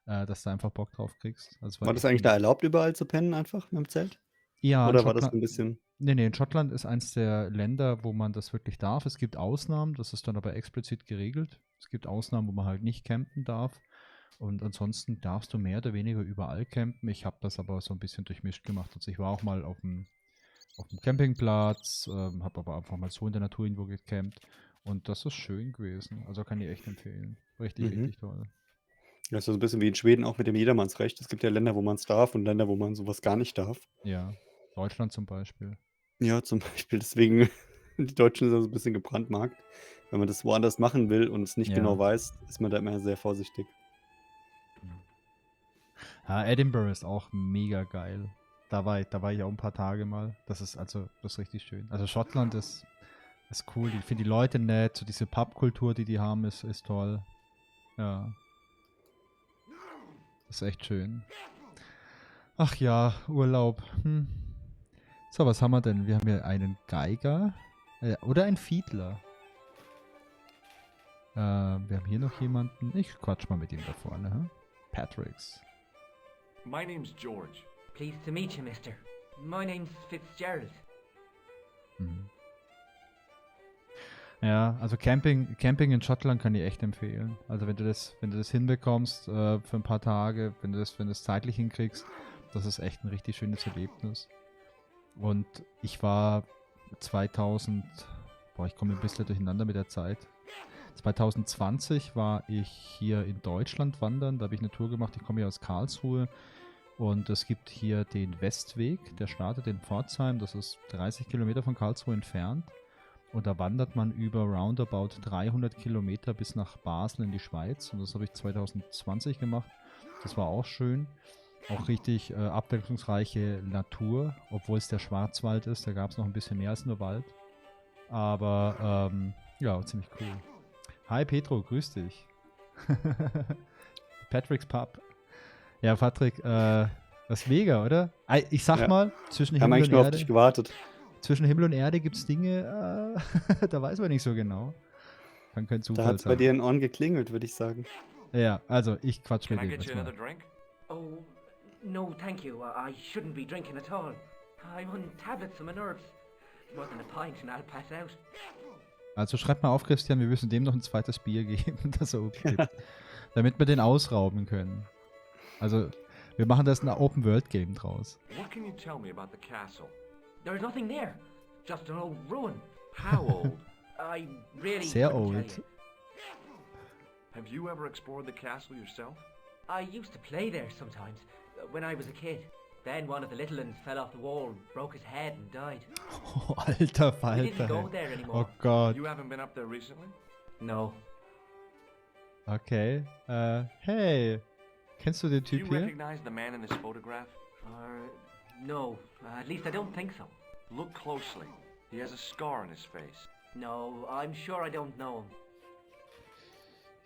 dass du einfach Bock drauf kriegst. Also
war das eigentlich da erlaubt, überall zu pennen, einfach mit dem Zelt?
Ja, in
Oder war das
Schottland.
ein bisschen.
Nee, in Schottland ist eins der Länder, wo man das wirklich darf. Es gibt Ausnahmen, das ist dann aber explizit geregelt. Es gibt Ausnahmen, wo man halt nicht campen darf. Und ansonsten darfst du mehr oder weniger überall campen. Ich habe das aber so ein bisschen durchmischt gemacht. Also ich war auch mal auf dem Campingplatz, habe aber einfach mal so in der Natur irgendwo gecampt. Und das ist schön gewesen. Also kann ich echt empfehlen. Richtig,
Mhm.
richtig toll.
Das ist so ein bisschen wie in Schweden auch mit dem Jedermannsrecht. Es gibt ja Länder, wo man es darf und Länder, wo man sowas gar nicht darf.
Ja, Deutschland zum Beispiel.
Ja, zum Beispiel deswegen, die Deutschen sind so ein bisschen gebrandmarkt. Wenn man das woanders machen will und es nicht
Ja.
genau weiß, ist man da immer sehr vorsichtig.
Ja, Edinburgh ist auch mega geil. Da war ich auch ein paar Tage mal. Das ist richtig schön. Also Schottland ist cool. Ich finde die Leute nett. So diese Pubkultur, die haben, ist toll. Ja. Das ist echt schön. Ach ja, Urlaub. So, was haben wir denn? Wir haben hier einen Geiger oder einen Fiedler. Wir haben hier noch jemanden. Ich quatsch mal mit ihm da vorne. Hm? Patricks.
My name's George.
Pleased to meet you, mister. My name's Fitzgerald.
Ja, also Camping in Schottland kann ich echt empfehlen. Also wenn du das hinbekommst für ein paar Tage, wenn du das zeitlich hinkriegst, das ist echt ein richtig schönes Erlebnis. Und ich war 2000, ich komme ein bisschen durcheinander mit der Zeit. 2020 war ich hier in Deutschland wandern, da habe ich eine Tour gemacht, ich komme ja aus Karlsruhe und es gibt hier den Westweg, der startet in Pforzheim, das ist 30 Kilometer von Karlsruhe entfernt. Und da wandert man über roundabout 300 Kilometer bis nach Basel in die Schweiz. Und das habe ich 2020 gemacht. Das war auch schön. Auch richtig abwechslungsreiche Natur, obwohl es der Schwarzwald ist. Da gab es noch ein bisschen mehr als nur Wald. Aber ja, ziemlich cool. Hi Petro, grüß dich. Patricks Pub. Ja, Patrick, das ist mega, oder? Ich sag mal, zwischen
Wir haben
Himmel
eigentlich
und
nur auf
Erde.
dich gewartet.
Zwischen Himmel und Erde gibt es Dinge, da weiß man nicht so genau. Kann kein
Da
Zufall
hat es bei
sein.
dir in Ohren geklingelt, würde ich sagen.
Ja, also ich quatsch
Can
mit
I
dem
get you
erstmal.
another drink?
Oh, no, thank you. I shouldn't be drinking at all. I'm on tablets for my nerves. More than a pint and I'll pass out.
Also schreib mal auf, Christian, wir müssen dem noch ein zweites Bier geben, das er gibt, damit wir den ausrauben können. Also, wir machen das ein Open-World-Game draus.
What can you tell me about the castle?
There's nothing there. Just an old ruin.
How old?
I really
Sehr
couldn't tell
old.
you.
Have you ever explored the castle yourself?
I used to play there sometimes, when I was a kid. Then one of the little ones fell off the wall, broke his head and died.
Oh, alter
We didn't go
Falter.
there anymore.
Oh Gott.
You haven't been up there recently?
No.
Okay. Hey. Kennst du den
Do you
Typ hier?
recognize the man in this photograph?
No. At least I don't think so.
Look closely. He has a scar on his face.
No, I'm sure I don't know him.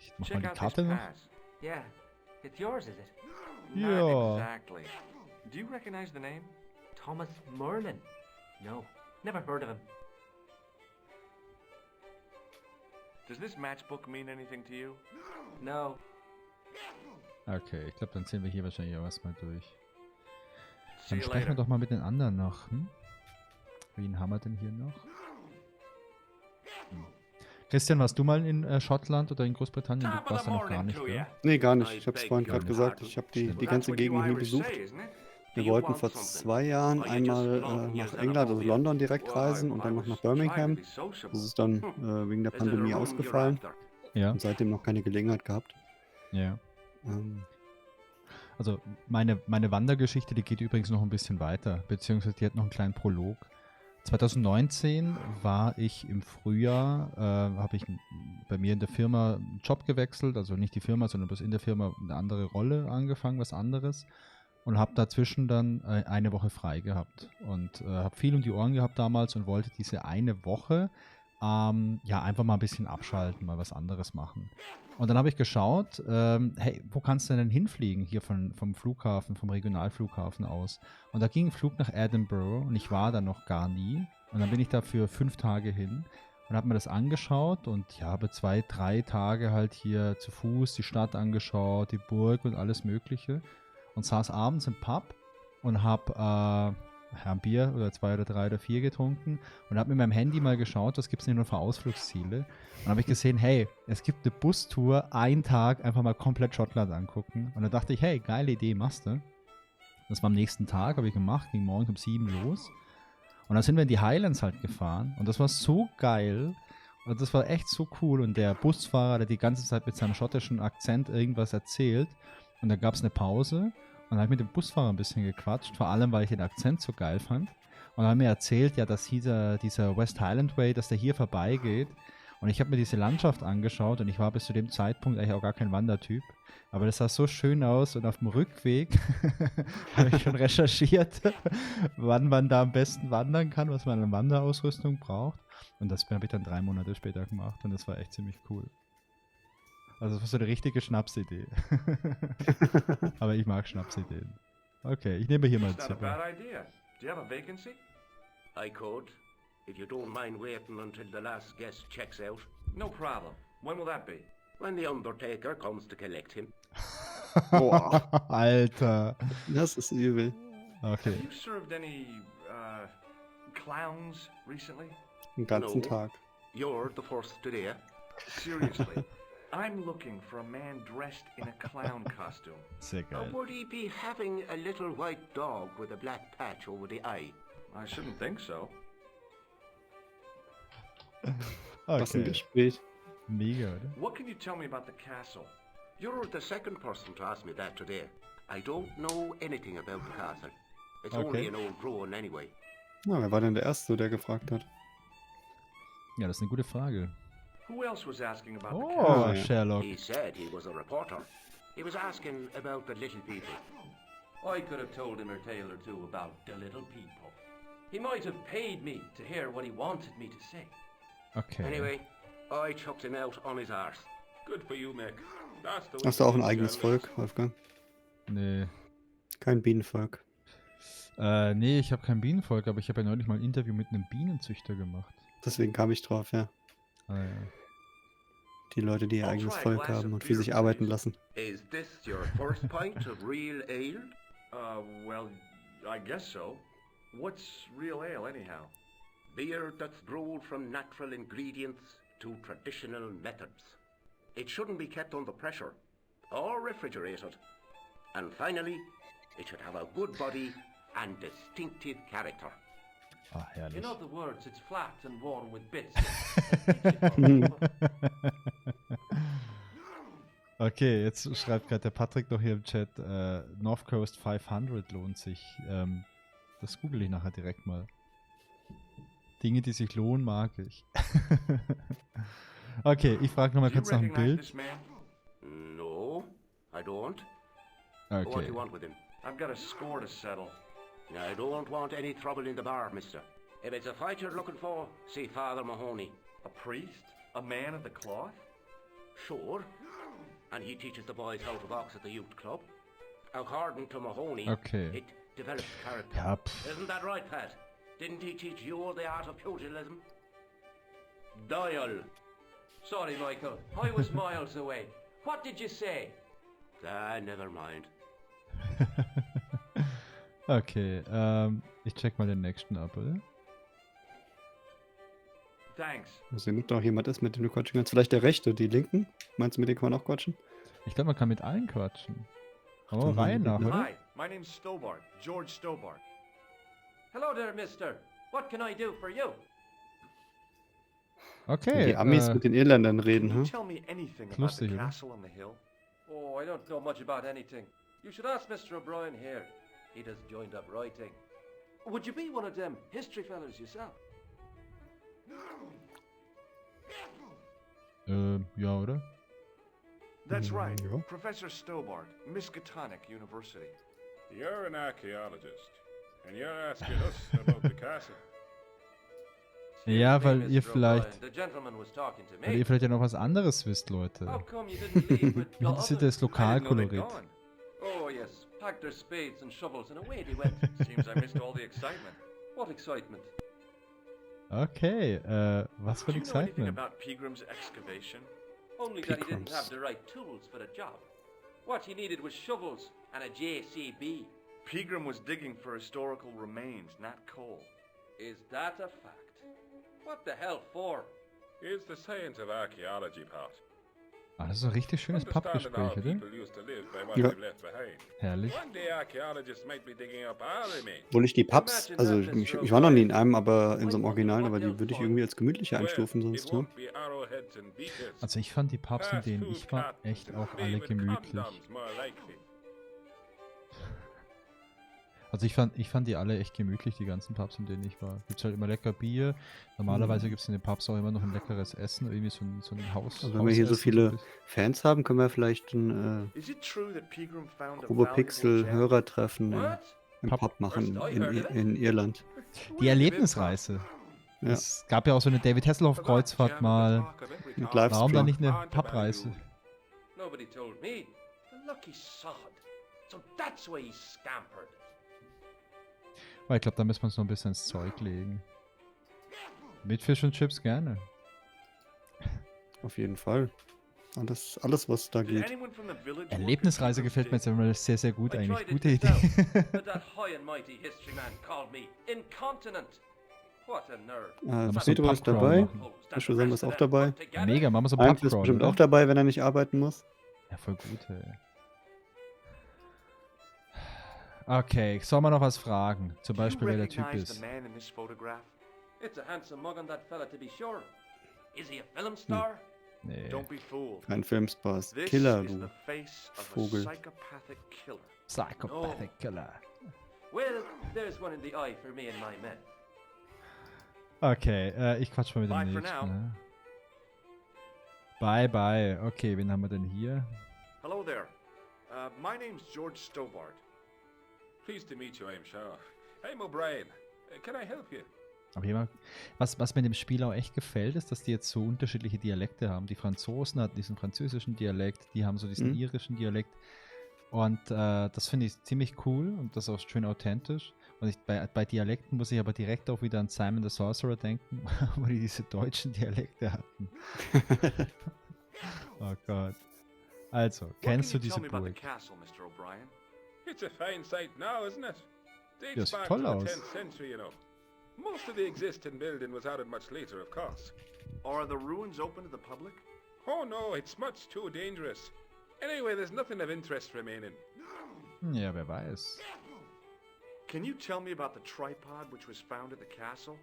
Ich mach mal
Check
die
out this
Karte noch.
pass.
Yeah. It's yours, is it?
Not
Ja.
exactly. Do you recognize the name?
Thomas Merlin? No. Never heard of him.
Does this matchbook mean anything to you?
No.
Okay, ich glaube, dann ziehen wir hier wahrscheinlich auch erstmal durch.
See
Dann
you
sprechen wir
later.
doch mal mit den anderen noch. Wen haben wir denn hier noch? Christian, warst du mal in Schottland oder in Großbritannien? Du
Top of
warst
the
da noch gar
morning
nicht,
to
gell?
ya.
Nee, gar nicht.
I
Ich habe es
beg
vorhin
your
gerade gesagt.
pardon.
Ich habe die
Well, that's
ganze
what you
Gegend hier
Irish
besucht.
say, isn't it? Do
Wir
you
wollten
want
vor
something?
2 Jahren
Or you just
einmal
belong here
nach
as an
England, also
Napoleon?
London direkt
Well,
reisen und dann noch nach Birmingham.
trying to be sociable.
Das ist dann wegen der
Is it a
Pandemie
room you're
ausgefallen
after?
Ja,
und seitdem noch keine Gelegenheit gehabt.
ja.
Ähm,
Also meine Wandergeschichte, die geht übrigens noch ein bisschen weiter, beziehungsweise die hat noch einen kleinen Prolog. 2019 war ich im Frühjahr, habe ich bei mir in der Firma einen Job gewechselt, also nicht die Firma, sondern bloß in der Firma eine andere Rolle angefangen, was anderes. Und habe dazwischen dann eine Woche frei gehabt und habe viel um die Ohren gehabt damals und wollte diese eine Woche ja einfach mal ein bisschen abschalten, mal was anderes machen. Und dann habe ich geschaut, hey, wo kannst du denn hinfliegen hier vom Flughafen, vom Regionalflughafen aus? Und da ging ein Flug nach Edinburgh und ich war da noch gar nie. Und dann bin ich da für 5 Tage hin und habe mir das angeschaut und ja, habe 2, 3 Tage halt hier zu Fuß die Stadt angeschaut, die Burg und alles Mögliche. Und saß abends im Pub und habe ein Bier oder 2 oder 3 oder 4 getrunken und habe mit meinem Handy mal geschaut, was gibt es denn noch für Ausflugsziele. Und habe ich gesehen, hey, es gibt eine Bustour, 1 Tag einfach mal komplett Schottland angucken. Und da dachte ich, hey, geile Idee, machst du. Das war am nächsten Tag, habe ich gemacht, ging morgens um 7 los. Und dann sind wir in die Highlands halt gefahren und das war so geil. Und das war echt so cool. Und der Busfahrer, der die ganze Zeit mit seinem schottischen Akzent irgendwas erzählt. Und dann gab es eine Pause. Und dann habe ich mit dem Busfahrer ein bisschen gequatscht, vor allem, weil ich den Akzent so geil fand. Und dann haben mir erzählt, ja, dass dieser West Highland Way, dass der hier vorbeigeht. Und ich habe mir diese Landschaft angeschaut und ich war bis zu dem Zeitpunkt eigentlich auch gar kein Wandertyp. Aber das sah so schön aus und auf dem Rückweg habe ich schon recherchiert, wann man da am besten wandern kann, was man an Wanderausrüstung braucht. Und das habe ich dann 3 Monate später gemacht und das war echt ziemlich cool. Also das war so eine richtige Schnapsidee. Aber ich mag Schnapsideen. Okay, ich nehme hier mal ein
That's not a
Zimmer.
bad idea. Do you have a vacancy?
I could, if you don't mind waiting until the last guest checks out.
No problem. When will that be?
When the undertaker comes to collect him.
Boah,
Alter.
das ist übel.
Okay.
Have you served any clowns recently?
Den ganzen
No.
Tag.
You're the first today.
Seriously, I'm looking for a man dressed in a clown costume.
Sehr geil.
Would he be having a little white dog with a black patch over the eye?
I shouldn't think so.
Was ein
Okay.
Gespräch.
Mega, oder?
What can you tell me about the castle?
You're the second person to ask me that today. I don't know anything about the castle. It's
Okay.
only an old ruin anyway.
Na, wer war denn der Erste, der gefragt hat?
Ja, das ist eine gute Frage.
Who else was asking about the
Oh,
castle?
ja.
Sherlock.
He said he was a reporter. He was asking about the little people.
I could have told him a tale or two about the little people. He might have paid me to hear what he wanted me to say.
Okay.
Anyway, I chucked him out on his arse.
Good for you, Mick. That's the way
Hast du auch ein
to
eigenes
tell it.
Volk, Wolfgang?
Nee.
Kein Bienenvolk.
Nee, ich habe kein Bienenvolk, aber ich habe ja neulich mal ein Interview mit einem Bienenzüchter gemacht.
Deswegen kam ich drauf, ja.
Ah, ja.
Die Leute, die ihr
I'll
eigenes
try a
Volk
glass
haben
of
und für
beer,
sich arbeiten
please.
lassen.
Is this your first pint of real ale?
Well, I guess so. What's real ale, anyhow?
Beer that's brewed from natural ingredients to traditional methods. It shouldn't be kept under pressure or refrigerated. And finally, it should have a good body and distinctive character.
Ah, herrlich.
In other words, it's flat and worn with bits.
Okay, jetzt schreibt gerade der Patrick noch hier im Chat, North Coast 500 lohnt sich. Das google ich nachher direkt mal. Dinge, die sich lohnen, mag ich. Okay, ich frage nochmal
Do you
kurz nach dem
recognize
Bild.
this man?
No, I don't. What do
Okay.
you want with him?
I've got a score to settle.
I don't want any trouble in the bar, mister. If it's a fight you're looking for, see Father Mahoney.
A priest? A man of the cloth?
Sure. And he teaches the boys how to box at the youth club. According to Mahoney,
Okay.
it develops character.
Ja, pff.
Isn't that right, Pat? Didn't he teach you the art of pugilism? Dial.
Sorry, Michael. I was miles away. What did you say?
Never mind.
Okay, ich check mal den nächsten ab, oder?
Thanks.
Also, wenn noch jemand ist, mit dem du quatschen kannst. Vielleicht der Rechte, die Linken? Meinst du, mit denen kann man auch quatschen?
Ich glaube, man kann mit allen quatschen. Aber
Mhm.
Reihe nach, oder?
Hi, my name's Stobart. George Stobart.
Hello there, mister. What can I do for you?
Okay,
Die Amis mit den Irländern reden,
Can you
hm?
tell me anything about
Lustig,
the
oder?
castle on the hill?
Oh, I don't know much about anything. You should ask Mr. O'Brien here. He just joined up writing. Would you be one of them history fellas yourself?
Ja, oder?
That's right.
Ja.
Professor Stobart, Miskatonic University.
You're an archaeologist, and you're asking us about the castle.
Ja,
Excuse me,
weil ihr
Mr.
vielleicht,
O'Brien, the gentleman was talking to
weil
me.
ihr vielleicht ja noch was anderes wisst, Leute.
How come you didn't leave with the
Das ist ja
others?
das Lokalkolorit.
gone.
Oh, yes. Packed their spades and shovels and away they went.
Seems I missed all the excitement.
What excitement?
Okay, was für
Do
ein
you know anything
Excitement.
about Peagram's excavation?
Only that he didn't
Pickrams.
have the right tools for the job. What he needed was shovels and a JCB.
Peagram was digging for historical remains, not coal.
Is that a fact? What the hell for?
It's the science of archaeology, Pat.
Ah, das ist ein richtig schönes
Understanding how
Pappgespräch, oder?
people used to live by what
Ja.
they've left behind.
Herrlich.
One day archaeologists might be digging up our remains.
Obwohl ich die Pubs, also ich war noch nie in einem, aber in so einem Originalen, aber die würde ich irgendwie als gemütlicher einstufen
Well,
sonst,
it
ne?
won't be arrowheads and beakers.
Also ich fand die Pubs, in
Fast
denen
food
ich war,
cartons
echt
and
auch alle
flavoured
gemütlich.
condoms more likely.
Also ich fand die alle echt gemütlich, die ganzen Pubs, in denen ich war. Gibt's halt immer lecker Bier. Normalerweise gibt's in den Pubs auch immer noch ein leckeres Essen, irgendwie so ein Haus.
Also wenn wir hier so
Hausessen,
viele
ein
Fans haben, können wir vielleicht ein
Is it true that Peagram found a
Grobe
valuable
Pixel
gem?
Hörertreffen
What?
im
Pub.
Pub machen
First I
in,
heard of it.
in Irland.
Die Erlebnisreise.
Ja.
Es gab ja auch so eine David Hasselhoff-Kreuzfahrt mal.
Mit
Warum dann
Livestream.
nicht eine Pubreise?
Nobody told me. The lucky sod. So that's why he scampered.
Weil ich glaube, da müssen wir uns noch ein bisschen ins Zeug legen. Mit Fish und Chips gerne.
Auf jeden Fall. Alles, was da
Did
geht.
anyone from the village work at
Erlebnisreise
Peagram's
gefällt mir
dig?
jetzt immer sehr, sehr gut
I
eigentlich.
tried it
Gute Idee.
myself, but that high and mighty history man called me incontinent. What a nerd.
muss so
Pedro ist
Pubcrawl
dabei.
machen.
Joshua Sam ist auch dabei.
Mega, machen wir so
Eins ist
Pubcrawl,
bestimmt
oder?
auch dabei, wenn er nicht arbeiten muss.
Ja, voll gut, ey. Okay, soll man noch was fragen? Zum Beispiel, wer der Typ ist.
It's a handsome mug on that fella, to be sure. Is he a film star?
Nee.
Don't be fooled.
Kein Filmspaß.
This
Killer,
is
du.
the face of
Vogel.
a psychopathic killer.
Psychopathic Killer.
Well, there's one in the eye for me and my men.
Okay, ich quatsch mal mit dem
Bye for
nächsten.
now.
Ne? Bye, bye. Okay, wen haben wir denn hier?
Hello there. My name's George Stobart.
Pleased to meet you, I'm sure. I'm O'Brien. Can I help you?
Aber jemand, was mir dem Spiel auch echt gefällt, ist, dass die jetzt so unterschiedliche Dialekte haben. Die Franzosen hatten diesen französischen Dialekt, die haben so diesen irischen Dialekt. Und das finde ich ziemlich cool und das ist auch schön authentisch. Und bei Dialekten muss ich aber direkt auch wieder an Simon the Sorcerer denken, wo die diese deutschen Dialekte hatten. Oh Gott. Also, kennst du diese Burg?
Castle, Mr. O'Brien?
It's a fine sight now, isn't it?
Ja,
Dates
sieht
back
toll
to
aus.
the 10th century, you know. Most of the existing building was added much later, of course.
Are the ruins open to the public?
Oh no, it's much too dangerous. Anyway, there's nothing of interest remaining.
Ja, wer weiß.
Can you tell me about the tripod which was found at the castle?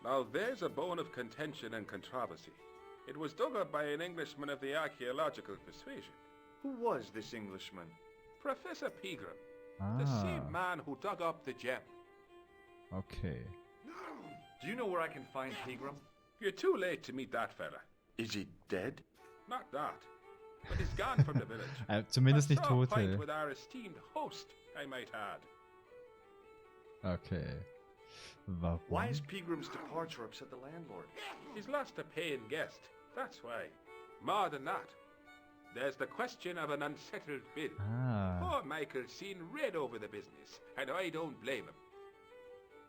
Now there's a bone of contention and controversy. It was dug up by an Englishman of the archaeological persuasion.
Who was this Englishman?
Professor Pegram, the same man who dug up the gem.
Okay.
Do you know where I can find Pegram?
You're too late to meet that fella.
Is he dead?
Not that. But he's gone from the village.
Zumindest
I
nicht
saw a
tot,
fight
ey.
with our esteemed host, I might add.
Okay. Warum?
Why is Pegram's departure upset the landlord?
He's lost a paying guest, that's why. More than that, there's the question of an unsettled bill. Poor Michael's seen red over the business, and I don't blame him.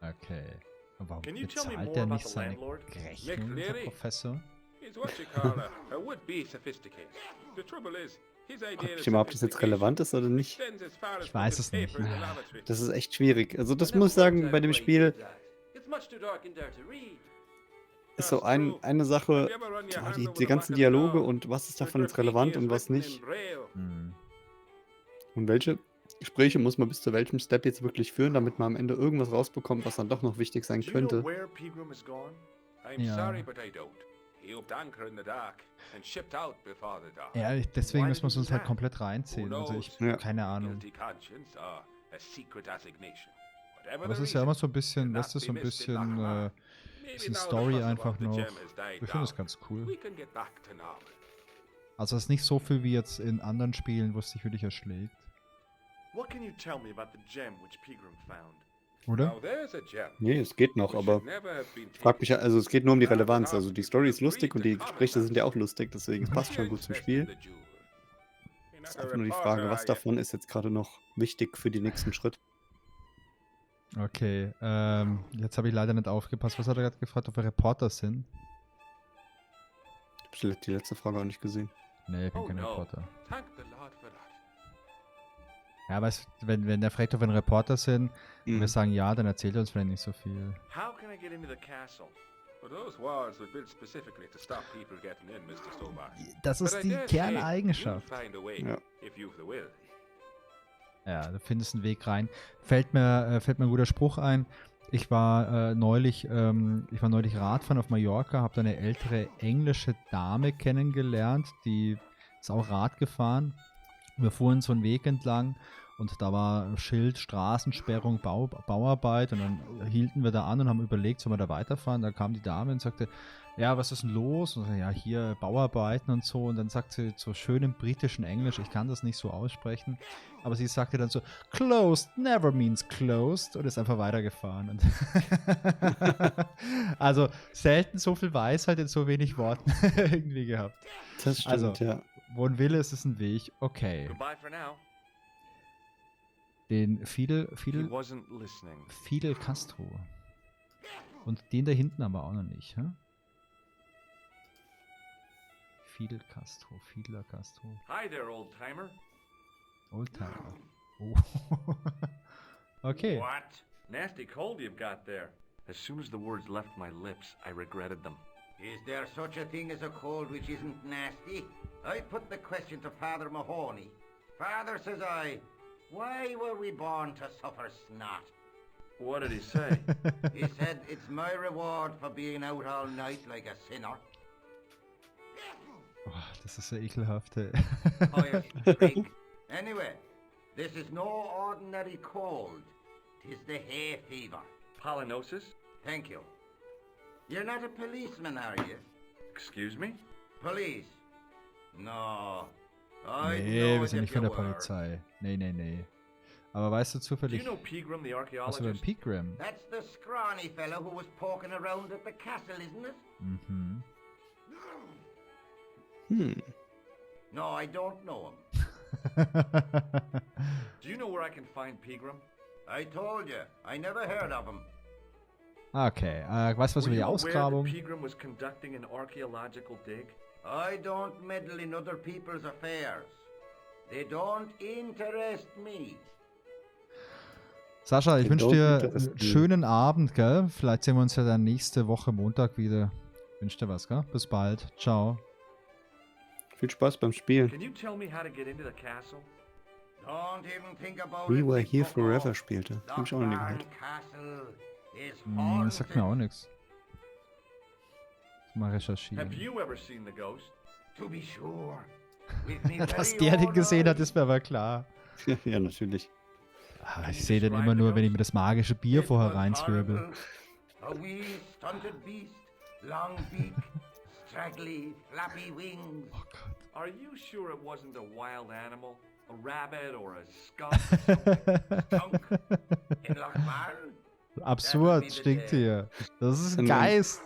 Okay. Und warum
Can you tell me
bezahlt
more
der
about
nicht
the
seine
landlord?
Rechnung, dieser
McCleary?
Professor?
He's what you call a would-be sophisticated. The trouble is, his idea
Guck
of
ich mal, ob das jetzt relevant ist oder nicht.
extends as far as
Ich weiß
putting
es nicht.
paper in the lavatory.
Das ist echt schwierig. Also das muss ich sagen, bei dem Spiel
It's much too dark in there to read.
ist so eine Sache, die ganzen Dialoge und was ist davon jetzt relevant und was nicht. Und welche Gespräche muss man bis zu welchem Step jetzt wirklich führen, damit man am Ende irgendwas rausbekommt, was dann doch noch wichtig sein
Do you know
könnte.
where Pegram is gone?
I'm
Ja.
sorry, but I don't. He upped anchor in the dark and shipped out before the dark.
Ja, deswegen
Why
müssen wir
did he
uns halt
do
komplett reinziehen. Also ich,
Ja.
keine Ahnung.
Guilty conscience or a secret assignation. Whatever
Aber es
the
ist ja immer
reason,
so ein bisschen,
cannot
weißt du,
be
so ein
missed in
bisschen,
Nach. Maybe
bisschen
now the
Story
fuss
einfach
about the
noch.
gem has died
Ich finde das
down.
ganz cool.
We can get back to normal.
Also es ist nicht so viel wie jetzt in anderen Spielen, wo es sich wirklich erschlägt.
What can you tell me about the gem which Pegram found?
Oder?
Now there's a gem.
Nee, es geht noch,
which
aber
should never have been
frag mich,
taken.
also es geht nur um die Relevanz. Also die Story ist lustig und die Gespräche sind ja auch lustig, deswegen es passt schon gut zum Spiel. Es ist einfach nur die Frage, was davon ist jetzt gerade noch wichtig für den nächsten Schritt.
Okay, jetzt habe ich leider nicht aufgepasst. Was hat er gerade gefragt, ob wir Reporter sind?
Ich habe die letzte Frage auch nicht gesehen.
Nee, ich bin
Oh
kein
no.
Reporter.
Thank the Lord for that.
Ja, aber wenn der fragt, ob wir ein Reporter sind, und wir
Mhm.
sagen ja, dann erzählt er uns vielleicht nicht so viel.
How can I get into the castle?
But those walls were built specifically to stop people getting in, Mr. Stobart.
Das
But
ist
I
die
dare say
Kerneigenschaft.
you'll find a way,
Ja.
if you've the will.
Ja, du findest einen Weg rein. Fällt mir ein guter Spruch ein. Ich war neulich Radfahren auf Mallorca, habe da eine ältere englische Dame kennengelernt, die ist auch Rad gefahren. Wir fuhren so einen Weg entlang und da war ein Schild, Straßensperrung, Bauarbeit und dann hielten wir da an und haben überlegt, sollen wir da weiterfahren. Da kam die Dame und sagte, ja, was ist denn los? Und so, ja, hier Bauarbeiten und so. Und dann sagt sie so schön im britischen Englisch, ich kann das nicht so aussprechen, aber sie sagte dann so, closed never means closed und ist einfach weitergefahren. Und also selten so viel Weisheit in so wenig Worten irgendwie gehabt.
Das stimmt,
Also,
ja.
wo ein Wille ist, ist ein Weg. Okay.
Goodbye for now.
Den
He wasn't listening.
Fidel Castro. Und den da hinten haben wir auch noch nicht. Hä? Fidel Castro.
Hi there, old timer.
Oldtimer. Oh. Okay.
What? Nasty cold you've got there. As soon as the words left my lips, I regretted them.
Is there such a thing as a cold which isn't nasty? I put the question to Father Mahoney. Father, says I, why were we born to suffer snot?
What did he say?
He said, it's my reward for being out all night like a sinner.
Oh, das ist ja ekelhaft, ey.
Quiet, prig. Anyway, this is no ordinary cold. 'Tis the hay fever.
Pollinosis?
Thank you. You're not a policeman, are you?
Excuse me?
Police? No. I
Nee,
know
wir sind
if
nicht von
you
der
were.
Polizei. Nee. Aber weißt du
Do
zufällig,
you know Pegram, the
was über den
archaeologist?
Pegram?
That's the scrawny fellow who was poking around at the castle, isn't it?
Mhm.
No, I don't know him.
Do you know where I can find Pegram?
I told you, I never heard of him.
Okay, weißt du was
Were
über die
you aware
Ausgrabung?
that Pegram was conducting an archaeological dig?
I don't meddle in other people's affairs. They don't interest me.
Sascha, ich
Die
wünsche
don't
dir
interest
einen
me.
schönen Abend, gell? Vielleicht sehen wir uns ja dann nächste Woche Montag wieder. Wünsche dir was, gell? Bis bald. Ciao.
Viel Spaß beim Spielen.
Can you tell me how to get into the castle?
Don't even think about
We
it.
Were
big
Here
bucko.
Forever spielte. Hab ich auch noch nie
Jahren
gehört.
Castle is
Das sagt mir auch
haunted.
nichts. Mal
Have
recherchieren.
you ever seen the ghost?
To be sure. With me
Dass
very
der den
own
gesehen hat,
eyes.
ist mir aber klar.
Ja, natürlich.
Ich sehe den immer nur, wenn ich mir das magische Bier
It
vorher
was
reinzwirbel.
horrible. A wee stunted beast, long beak, straggly, flappy wings.
Oh Gott.
Are you sure it wasn't a wild animal? A rabbit or a skunk? or something?
Skunk in Lochmarn.
Absurd, stinkt hier. Das ist ein
Ein-
Geist.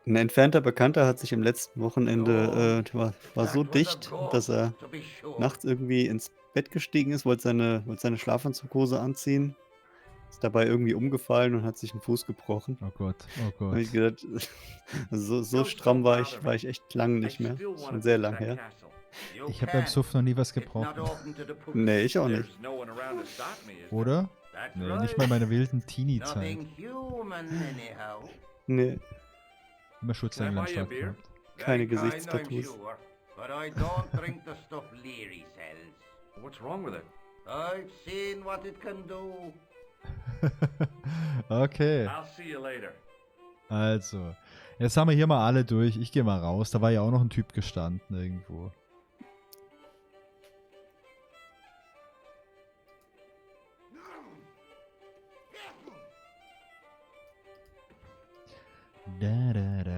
Ein entfernter Bekannter hat sich am letzten Wochenende, war so dicht, dass er
To be sure.
nachts irgendwie ins Bett gestiegen ist, wollte seine Schlafanzughose anziehen, ist dabei irgendwie umgefallen und hat sich einen Fuß gebrochen.
Oh Gott, oh
Da
Gott.
hab ich gedacht, so stramm war ich echt lang nicht mehr. Schon sehr lang her.
You
Ich habe beim
can.
Suff noch nie was
It's not
gebrochen.
open to the public.
Nee, ich auch nicht.
There's no one around to stop me, is there?
Oder?
That's
Nee,
right.
nicht mal in meiner wilden Teenie-Zeit.
Nothing human anyhow.
Nee,
Immer Schutzengland
Can I buy you a beer?
gehabt.
keine
Very kind, I'm
Gesichtstattoos.
sure, but I don't drink the stuff Leary sells.
What's wrong with it?
I've seen what it can do.
Okay,
I'll see you later.
also. Jetzt haben wir hier mal alle durch. Ich gehe mal raus. Da war ja auch noch ein Typ gestanden irgendwo.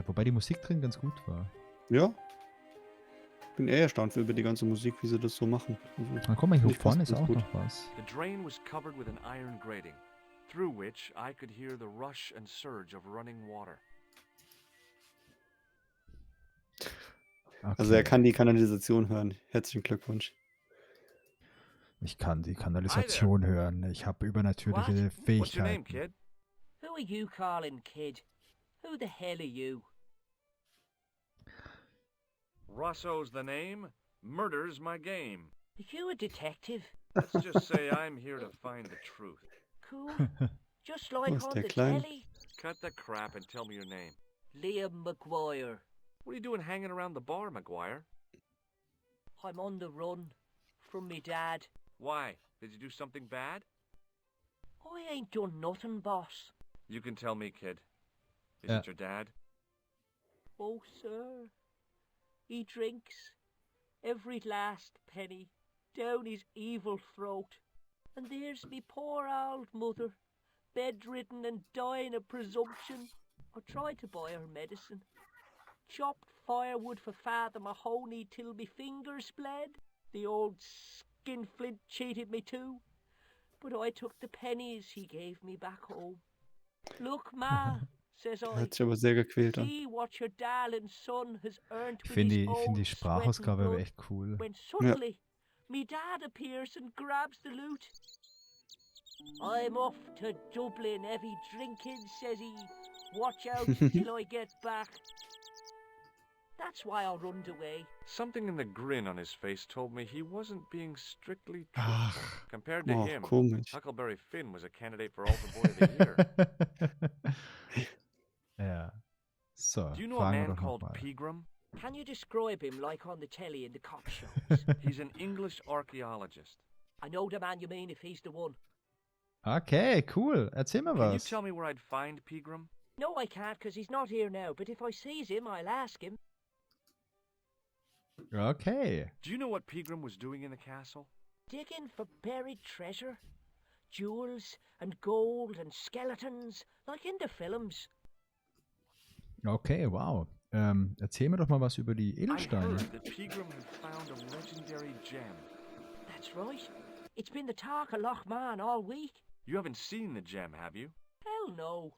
Wobei die Musik drin ganz gut war.
Ja. Bin eher erstaunt über die ganze Musik, wie sie das so machen. Also,
Na guck mal, hier
Nicht
vorne
fast
ist
ganz
auch
gut.
noch was.
The drain was covered with an iron grating, through which I could hear the rush and surge of running water.
Also er
Okay.
kann die Kanalisation hören. Herzlichen Glückwunsch.
Ich kann die Kanalisation hören. Ich habe übernatürliche
What's your name,
Fähigkeiten.
kid?
Who are you calling kid? Who the hell are you?
Rosso's the name. Murder's my game.
Are you a detective?
Let's just say I'm here to find the truth.
Cool. Just like
Was
on
der
the
klein?
telly.
Cut the crap and tell me your name.
Liam McGuire.
What are you doing hanging around the bar, McGuire?
I'm on the run from me dad.
Why? Did you do something bad?
I ain't done nothing, boss.
You can tell me, kid. Is
Yeah.
it your dad?
Oh, sir. He drinks every last penny down his evil throat. And there's me poor old mother, bedridden and dying of presumption. I tried to buy her medicine. Chopped firewood for Father Mahoney till me fingers bled. The old skinflint cheated me too. But I took the pennies he gave me back home. Look, Ma, says I.
Hört sich aber sehr gequält an.
See what your darling son has earned
Ich
with
finde
his
die, ich find
own
die
sweat and
Sprachausgabe aber
blood.
echt cool.
When suddenly, me dad appears and grabs the loot. I'm off to Dublin, heavy drinking, says he. Watch out till I get back. That's why I runned away.
Something in the grin on his face told me he wasn't being strictly
Ach.
truthful. Compared to
Oh,
him,
komisch.
Huckleberry Finn was a candidate for Altar Boy of the Year.
So,
Do you know a
fragen wir
man
doch
called
nochmal.
Pegram?
Can you describe him like on the telly in the cop shows?
He's an English archaeologist.
I know the man you mean if he's the one.
Okay, cool. Erzähl mal
Can you
was.
tell me where I'd find Pegram?
No, I can't, 'cause he's not here now, but if I sees him, I'll ask him.
Okay.
Do you know what Pegram was doing in the castle?
Digging for buried treasure. Jewels and gold and skeletons, like in the films.
Okay, wow. Erzähl mir doch mal was über die
I
Edelsteine.
heard that Pegram had found a legendary gem.
That's right. It's been the talk of Loch Man all week.
You haven't seen the gem, have you?
Hell no.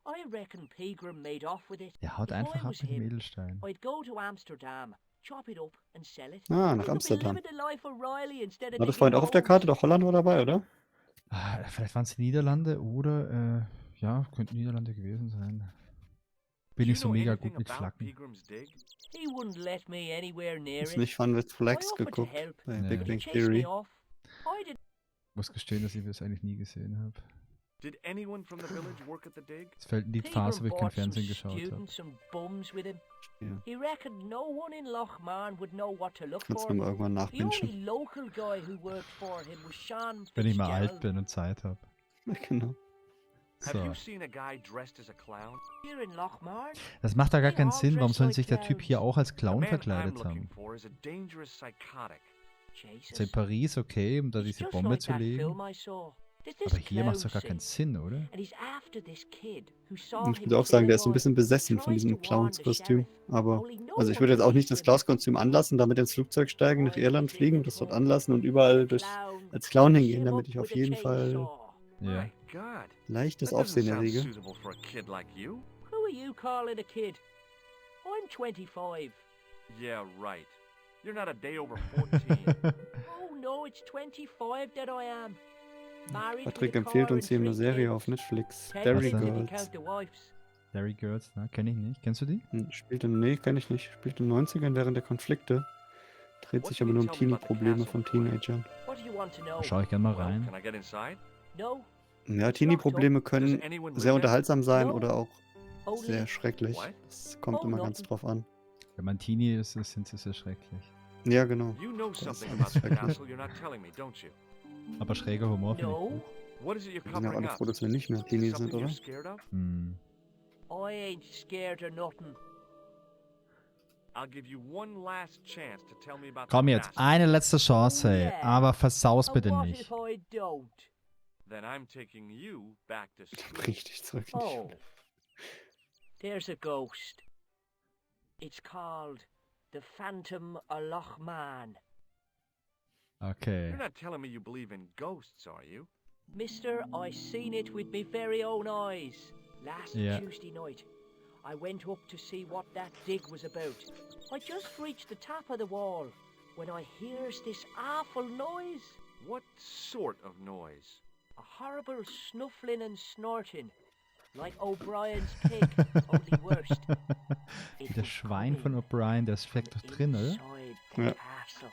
I reckon Pegram made off with it.
Der haut
If I
einfach ab
was
mit dem
him,
Edelstein.
I'd go to Amsterdam, chop it up and sell it.
Ah,
I
nach
could be
Amsterdam.
living the life of Riley instead of
War das
digging
vorhin auch auf der
holes.
Karte? Doch Holland war dabei, oder?
Ah, vielleicht waren es die Niederlande oder, ja, könnten Niederlande gewesen sein. Bin
Do you
ich so
know
mega
anything
gut mit
about
Flaggen.
Pegram's dig?
He wouldn't let me anywhere near
Hast
it.
du nicht Fun with Flags
I offered to
geguckt?
help,
Bei
Nee.
Big
but he
Bang
chased
Theory.
me off. I didn't.
Ich muss gestehen, dass ich das eigentlich nie gesehen habe.
Did anyone from the village work at the dig?
Es fällt in die
Pegram
Phase, wo ich kein
brought some
Fernsehen geschaut habe.
students and bums with him.
Ja.
He reckoned no one in Loch Man would know what to look
Kannst
for.
du mal irgendwann
The
nachwünschen.
only local guy who worked for him was Sean
Wenn ich mal alt
Fitzgerald.
bin und Zeit habe.
Ja, genau.
Have
So.
you seen a guy dressed as a clown?
Here in Loch Man,
Das macht da gar
They
keinen
all
Sinn. Warum
dress
soll
like
sich der Typ hier
clowns.
auch als
The
Clown
man I'm
verkleidet
looking
haben?
for is a dangerous psychotic.
Jesus.
Ist in Paris okay, um da
It's
diese
just
Bombe
like
zu
that
legen?
film I saw. There's this
Aber hier macht es
clown
doch gar keinen
scene,
Sinn, oder?
and he's after this kid who saw
Und ich
him
würde auch sagen, der ist so ein
killing
bisschen
Roy.
besessen von
Tries
diesem
to warn the
Clownskostüm.
sheriff,
Aber,
only no
also ich
one
würde jetzt auch nicht
believes
das
him.
Klauskostüm anlassen, damit ins Flugzeug steigen, nach
Roy
Irland
flipped
fliegen, das dort
home.
anlassen und überall durch,
Clown
als Clown
picked
hingehen,
him
damit
up
ich auf
with a
jeden Fall
chainsaw.
Ja.
My God.
leichtes
That doesn't
Aufsehen
sound
errege.
suitable for a kid like you.
Who are you calling a kid? I'm 25.
Yeah, right. You're not a day over 14.
Oh no, it's 25 that I am. Married
Patrick
with a
empfiehlt
car
uns
and
hier eine
3
Serie
kids.
auf Netflix.
10
Derry
kids if you
Girls.
Girls.
count the wives.
Derry Girls, ne? Kenn ich nicht. Kennst du die?
Nee, kenn ich nicht. Spielt in den 90ern während der Konflikte. Dreht sich aber nur um Teenie-Probleme von Teenagern.
What do you want to know?
Schau ich gerne mal
Well,
rein.
can I get inside?
No,
Ja, Teenie-Probleme
Does
können
anyone
sehr
live there?
unterhaltsam sein
No.
oder auch
only
sehr schrecklich.
What?
Das kommt
Oh,
immer
no.
ganz drauf an.
Wenn man Teenie ist, sind sie sehr schrecklich.
Ja, genau.
You know
ist
something
alles
about the
schrecklich.
castle you're not telling me, don't you?
Aber schräger Humor finde ich
no.
gut.
What is it you're
Wir sind ja
covering
alle
up?
froh, dass wir nicht mehr Teenie
Something
sind,
you're
oder?
scared of?
Hm.
I ain't scared of nothing.
I'll give you one last chance to tell me about
Komm
the
jetzt,
castle.
eine letzte Chance,
Yeah.
aber versaus
And
bitte
what
nicht.
if I don't?
Then I'm taking you back to school.
Richtig zurück. in die
Oh,
Schule.
there's a ghost. It's called the Phantom of Loch Man.
Okay.
You're not telling me you believe in ghosts, are you?
Mister, I seen it with my very own eyes last
Yeah.
Tuesday night. I went up to see what that dig was about. I just reached the top of the wall when I hears this awful noise.
What sort of noise?
A horrible snuffling and snorting. Like O'Brien's pig, only worst. It
Das
was
Schwein von
coming
O'Brien, das steckt doch drin, oder?
inside the
Ja.
castle.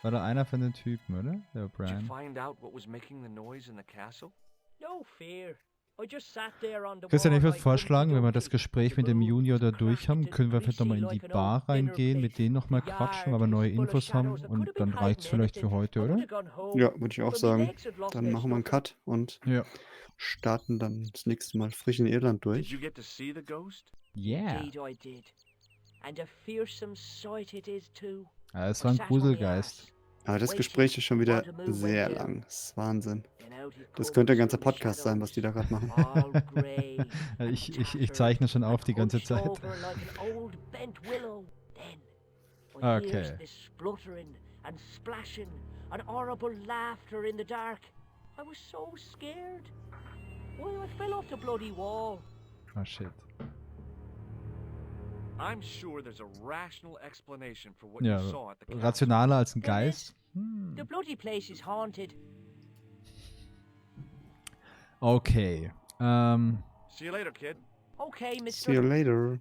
War da einer von den Typen, oder? Der
Did you
O'Brien.
find out what was making the noise in the castle?
No fear. I just sat there on the
Christian, ich
wall
würde
like
vorschlagen, wenn wir das
Humpty
Gespräch
Dumpty.
mit dem
The
Junior da
moon
durch haben,
cracked
können wir
and
vielleicht nochmal in die
greasy like an
Bar
old dinner
reingehen, mit
plate.
denen nochmal
The
quatschen,
yard
weil wir neue
is full of
Infos haben
shadows. I could
und
have been
dann reicht's
hiding
vielleicht für
anything.
heute,
I
oder?
would have gone home,
Ja, würde ich auch
but my
sagen.
legs had lost
Dann
their
machen wir einen
stuffing.
Cut und
Ja.
starten dann das nächste Mal frisch in Irland
Did
durch.
you get to see the ghost?
Yeah.
Indeed I did. And a fearsome sight it is too.
Ja, es
I
war ein
sat on the
Gruselgeist.
arse,
Aber das Gespräch ist schon wieder sehr lang. Das ist Wahnsinn.
then out he
Das
comes
könnte ein ganzer
through the
Podcast sein, was die da gerade machen.
all grey and
Ich zeichne schon auf die ganze
tattered and
Zeit.
hunched over like an old bent willow. Then I
Okay.
hears this spluttering and splashing and horrible laughter in the dark. I was so scared. Why, I fell off the bloody wall.
Ah, shit.
I'm sure there's a rational explanation for what
Ja,
you saw at the castle.
rationaler als ein
There
Geist.
is. The bloody place is haunted.
Okay.
See you later, kid.
Okay,
See you
mister.
later.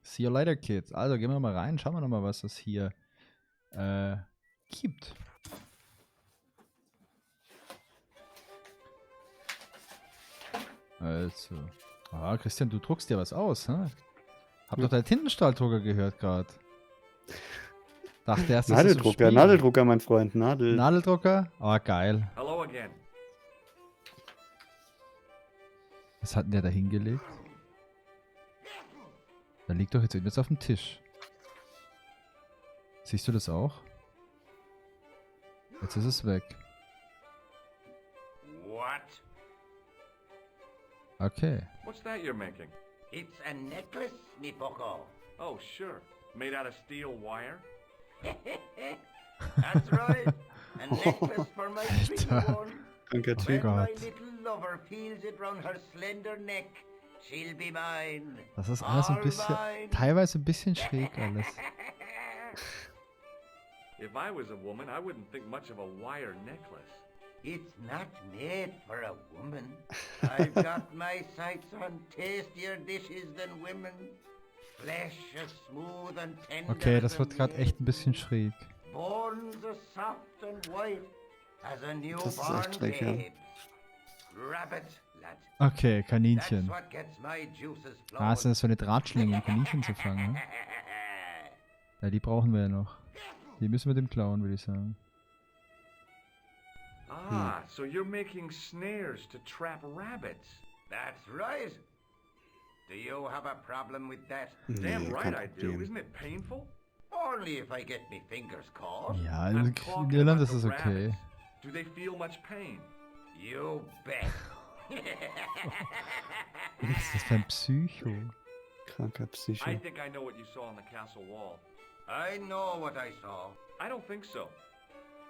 See you later, Kids. Also gehen wir mal rein, schauen wir nochmal, was es hier gibt. Also. Ah, Christian, du druckst dir was aus, hä? Hab doch deinen Tintenstrahldrucker gehört gerade. Dachte erst, das ist ein
Nadeldrucker,
Spiel.
Nadeldrucker, mein Freund,
Nadeldrucker? Oh, geil.
Hello again.
Was hat denn der da hingelegt? Da liegt doch jetzt irgendwas auf dem Tisch. Siehst du das auch? Jetzt ist es weg.
What?
Okay.
What's that you're making?
It's a necklace, me bucko.
Oh, sure. Made out of steel wire?
That's right. A necklace for my pretty one.
Kranker
When
Typ.
God.
my little lover feels it round her slender neck, she'll be mine.
Das ist alles ein
All
bisschen,
mine.
teilweise ein bisschen schräg alles.
If I was a woman, I wouldn't think much of a wire necklace.
It's not made for a woman. I've got my sights on tastier dishes than women. Flesh as smooth and tender
Okay,
as
das
a
wird gerade echt ein bisschen schräg.
Bones as soft and white as a
ist
newborn
echt schräg, ja.
babe. Rabbit, lad.
Okay,
That's
Kaninchen.
what gets my juices
Ah, ist
flowing.
das so eine Drahtschlinge, um Kaninchen zu fangen? Ne? Ja, die brauchen wir ja noch. Die müssen wir dem klauen, würde ich sagen.
Ah, so you're making snares to trap rabbits.
That's right. Do you have a problem with that?
Damn
Nee,
right
kein
I do.
Problem.
Isn't it painful?
Only if I get me fingers caught.
Ja,
I'm
in
talking
Irland
about
ist
the
es okay.
rabbits. Do they feel much pain?
You bet.
Was ist das für ein Psycho?
Kranker Psycho.
I think I know what you saw on the castle wall.
I know what I saw.
I don't think so.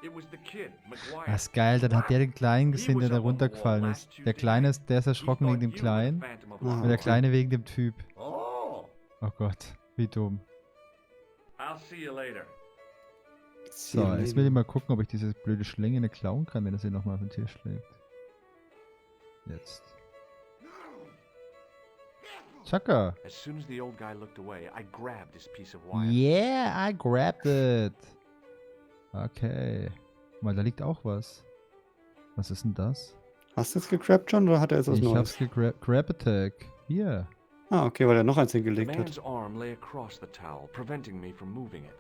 It was the kid, McGuire.
Das ist geil, dann hat der den Kleinen gesehen, der da runtergefallen ist. Der Kleine ist, der ist erschrocken wegen dem Kleinen und der Kleine wegen dem Typ.
Oh,
Oh Gott, wie dumm.
I'll see you later.
So, jetzt will ich mal gucken, ob ich diese blöde Schlinge klauen kann, wenn er sie nochmal auf den Tisch legt. Jetzt. Chaka.
As soon as the old guy looked away, I grabbed this piece of wire.
Yeah, I grabbed it. Okay. Guck mal, da liegt auch was. Was ist denn das?
Hast du es gegrabt schon oder hat er jetzt was
Ich
Neues?
hab's Grab Attack. Hier.
Ah, okay, weil er noch eins
The
hingelegt
man's
hat.
arm lay across the towel, preventing me from moving it.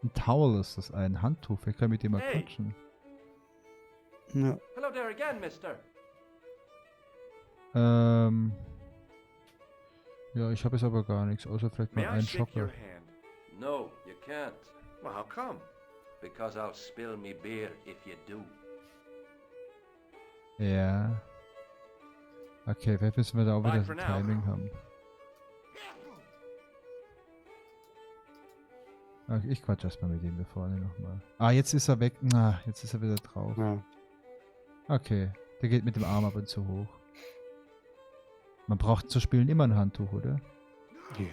Ein Towel ist das, ein Handtuch. Wer kann mit dem mal
Hey.
quatschen?
Ja.
Hello there again, mister.
Ja, ich habe jetzt aber gar nichts, außer vielleicht
May
mal
I
einen
shake your
Schocker.
hand?
no, you can't.
Well, how come?
Because I'll spill me beer if you do.
Ja. Okay, vielleicht müssen wir da auch
Bye
wieder
for
ein
now.
Timing haben. Okay, ich quatsch erstmal mit dem da vorne nochmal. Ah, jetzt ist er weg. Na, jetzt ist er wieder drauf.
Ja.
Okay, der geht mit dem Arm ab und zu hoch. Man braucht zu spielen immer ein Handtuch, oder?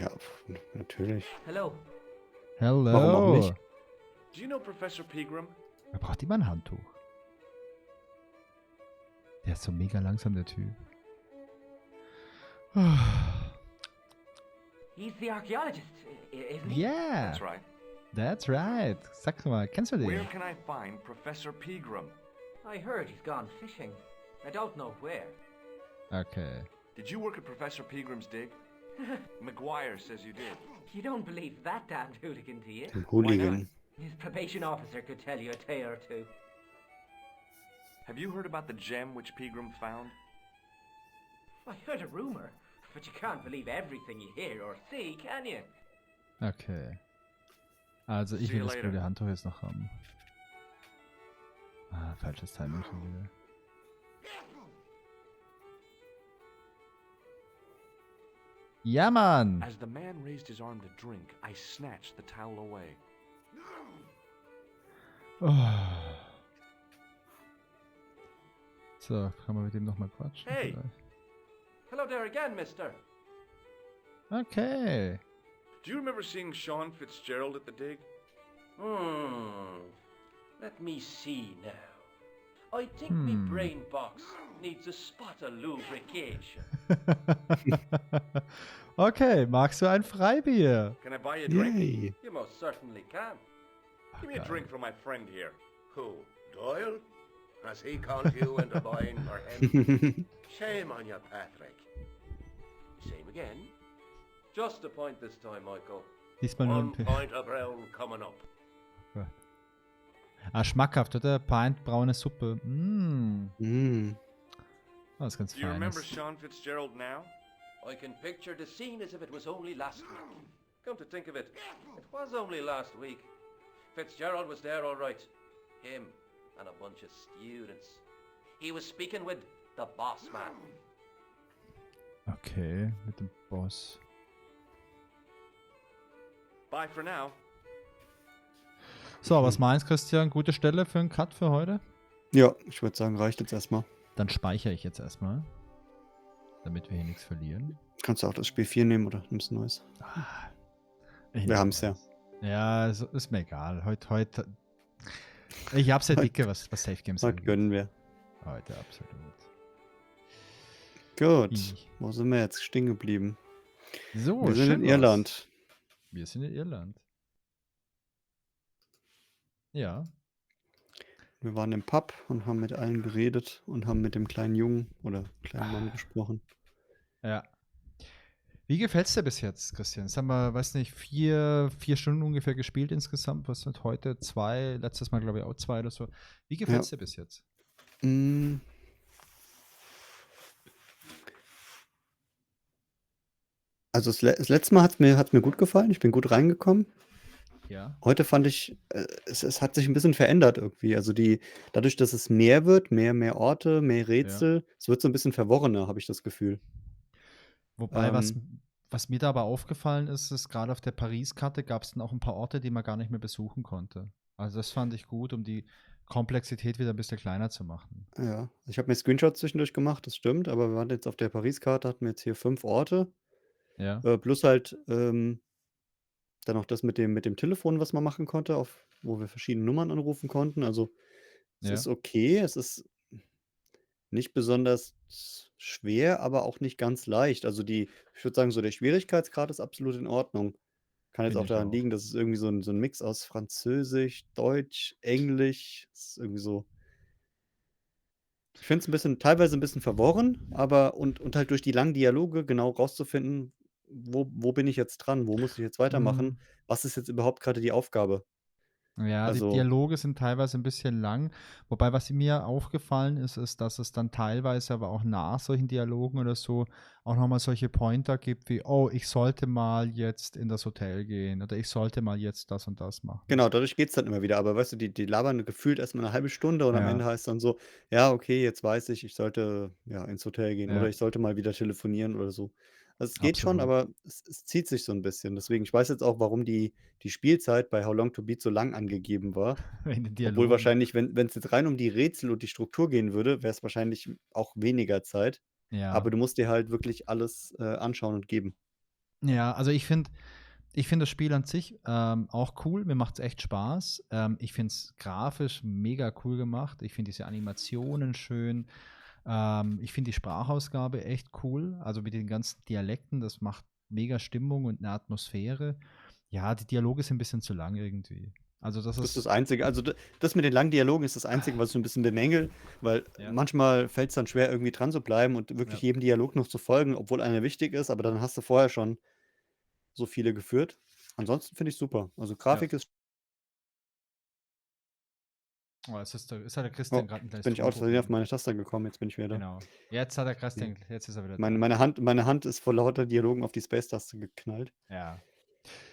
Ja, natürlich.
Hello.
Hello!
Warum auch nicht?
Do you know Professor Pegram?
Man braucht immer ein Handtuch. Der ist so mega langsam, der Typ.
He's the archaeologist, isn't he?
Yeah!
That's right.
That's right. Sag mal, kennst du
Where
den?
can I find Professor Pegram?
I heard he's gone fishing. I don't know where.
Okay.
Did you work at Professor Pegram's dig? McGuire says you did.
You don't believe that damned hooligan, do you?
Ein Hooligan.
His probation officer could tell you a tale or two.
Have you heard about the gem which Pegram found?
I heard a rumor, but you can't believe everything you hear or see, can you?
Okay. Also ich
See
will
you
das
later.
blöde Handtuch jetzt noch haben. Ah, falsches Timing schon wieder. Ja, Mann!
As the man raised his arm to drink, I snatched the towel away.
Oh. So, kann man mit dem nochmal quatschen?
Hey.
vielleicht?
Hello there again, mister.
Okay.
Do you remember seeing Sean Fitzgerald at the dig?
Let me see now. I think me brain box needs a spot of lubrication.
Okay, magst du ein Freibier?
Can I buy you a drink?
Yay.
You most certainly can.
Give me a drink for my friend here.
Who, Doyle? Has he called you into buying for him? Shame on you, Patrick.
Same again.
Just a point this time, Michael.
Diesmal nur ein
One pint of brown coming up.
schmackhaft, oder? Pint, braune Suppe. Das ist ganz
Do you remember
feines.
Sean Fitzgerald now?
I can picture the scene as if it was only last week. Come to think of it, it was only last week. Fitzgerald was there all right. Him and a bunch of students. He was speaking with the boss man.
Okay, mit dem Boss.
Bye for now.
So, was meinst Christian? Gute Stelle für einen Cut für heute?
Ja, ich würde sagen, reicht jetzt erstmal.
Dann speichere ich jetzt erstmal, damit wir hier nichts verlieren.
Kannst du auch das Spiel 4 nehmen oder nimmst ein neues? Wir haben es ja.
Ja, ist mir egal. Heute. Ich hab's ja dicke, was Safe Games
Heute gönnen wir.
Heute absolut.
Gut, wo sind wir jetzt stehen geblieben?
So,
wir sind in Irland.
Wir sind in Irland. Ja.
Wir waren im Pub und haben mit allen geredet und haben mit dem kleinen Jungen oder kleinen Mann gesprochen.
Ja. Wie gefällt's dir bis jetzt, Christian? Jetzt haben wir, weiß nicht, 4 Stunden ungefähr gespielt insgesamt. Was sind heute 2? Letztes Mal, glaube ich, auch 2 oder so. Wie gefällt's dir bis jetzt?
Also das letzte Mal hat's mir gut gefallen. Ich bin gut reingekommen.
Ja.
Heute fand ich, es hat sich ein bisschen verändert irgendwie. Also dadurch, dass es mehr wird, mehr Orte, mehr Rätsel, es wird so ein bisschen verworrener, habe ich das Gefühl.
Wobei, was mir da aber aufgefallen ist gerade auf der Paris-Karte gab es dann auch ein paar Orte, die man gar nicht mehr besuchen konnte. Also das fand ich gut, um die Komplexität wieder ein bisschen kleiner zu machen.
Ja, ich habe mir Screenshots zwischendurch gemacht, das stimmt, aber wir waren jetzt auf der Paris-Karte, hatten wir jetzt hier 5 Orte.
Ja.
Plus halt dann noch das mit dem Telefon, was man machen konnte, wo wir verschiedene Nummern anrufen konnten. Also es ist okay, es ist nicht besonders schwer, aber auch nicht ganz leicht. Also ich würde sagen, so der Schwierigkeitsgrad ist absolut in Ordnung. Kann jetzt
Finde
auch
ich
daran
auch.
liegen, dass es irgendwie so ein Mix aus Französisch, Deutsch, Englisch, ist irgendwie so. Ich finde es teilweise ein bisschen verworren, aber und halt durch die langen Dialoge genau rauszufinden, wo bin ich jetzt dran? Wo muss ich jetzt weitermachen? Was ist jetzt überhaupt gerade die Aufgabe?
Ja, die
Also
Dialoge sind teilweise ein bisschen lang. Wobei, was mir aufgefallen ist, dass es dann teilweise aber auch nach solchen Dialogen oder so auch nochmal solche Pointer gibt wie, oh, ich sollte mal jetzt in das Hotel gehen oder ich sollte mal jetzt das und das machen.
Genau, dadurch geht's dann immer wieder. Aber weißt du, die labern gefühlt erst mal 'ne halbe Stunde und am Ende heißt dann so: „Ja, okay, jetzt weiß ich sollte, ja, ins Hotel gehen oder
Ja.
ich sollte mal wieder telefonieren“ oder so. Also, es geht schon,
Absolut.
aber es zieht sich so ein bisschen. Deswegen ich weiß jetzt auch, warum die Spielzeit bei How Long to Beat so lang angegeben war.
In den
Obwohl
Dialogen.
wahrscheinlich, wenn es jetzt rein um die Rätsel und die Struktur gehen würde, wäre es wahrscheinlich auch weniger Zeit.
Ja.
Aber du musst dir halt wirklich alles, anschauen und geben.
Ja, also ich finde das Spiel an sich auch cool. Mir macht es echt Spaß. Ich finde es grafisch mega cool gemacht. Ich finde diese Animationen schön. Ich finde die Sprachausgabe echt cool. Also mit den ganzen Dialekten, das macht mega Stimmung und eine Atmosphäre. Ja, die Dialoge sind ein bisschen zu lang irgendwie. Also das
Das ist das
ist.
Einzige. Also, das mit den langen Dialogen ist das Einzige, was ich so ein bisschen bemängel, weil
Ja.
manchmal fällt es dann schwer, irgendwie dran zu bleiben und wirklich jedem Dialog noch zu folgen, obwohl einer wichtig ist, aber dann hast du vorher schon so viele geführt. Ansonsten finde ich super. Also, Grafik ist
Oh, ist hat der Christian gerade ein
jetzt
kleines
bin ich aus Versehen auf
Tonproblem.
meine Taste gekommen, jetzt bin ich wieder da.
Genau. Jetzt hat der Christian, jetzt ist er wieder da.
Meine Hand ist vor lauter Dialogen auf die Space-Taste geknallt.
Ja.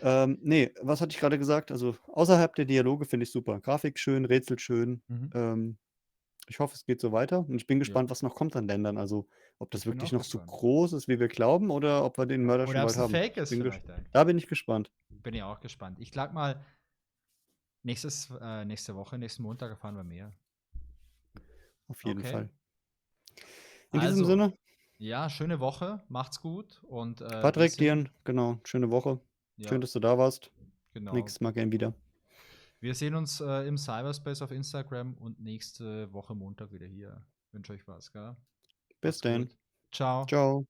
Ne, was hatte ich gerade gesagt? Also, außerhalb der Dialoge finde ich super. Grafik schön, Rätsel schön. Ich hoffe, es geht so weiter und ich bin gespannt, was noch kommt an Ländern. Also, ob das
Ich bin
wirklich
auch
noch so
gespannt.
groß ist, wie wir glauben, oder ob wir den Mörder schon
Oder ob
bald
es ein
haben.
Fake ist
Bin
vielleicht eigentlich.
Da bin ich gespannt.
Bin ich auch gespannt. Ich sag mal, nächste Woche, nächsten Montag erfahren wir mehr.
Auf jeden
Okay.
Fall. In diesem Sinne,
Ja, schöne Woche, macht's gut und
Patrick, dir genau, schöne Woche.
Ja.
Schön, dass du da warst.
Genau.
Nächstes Mal gern wieder.
Wir sehen uns im Cyberspace auf Instagram und nächste Woche Montag wieder hier. Wünsche euch was, gell?
Bis
Macht's
dann.
gut. Ciao.
Ciao.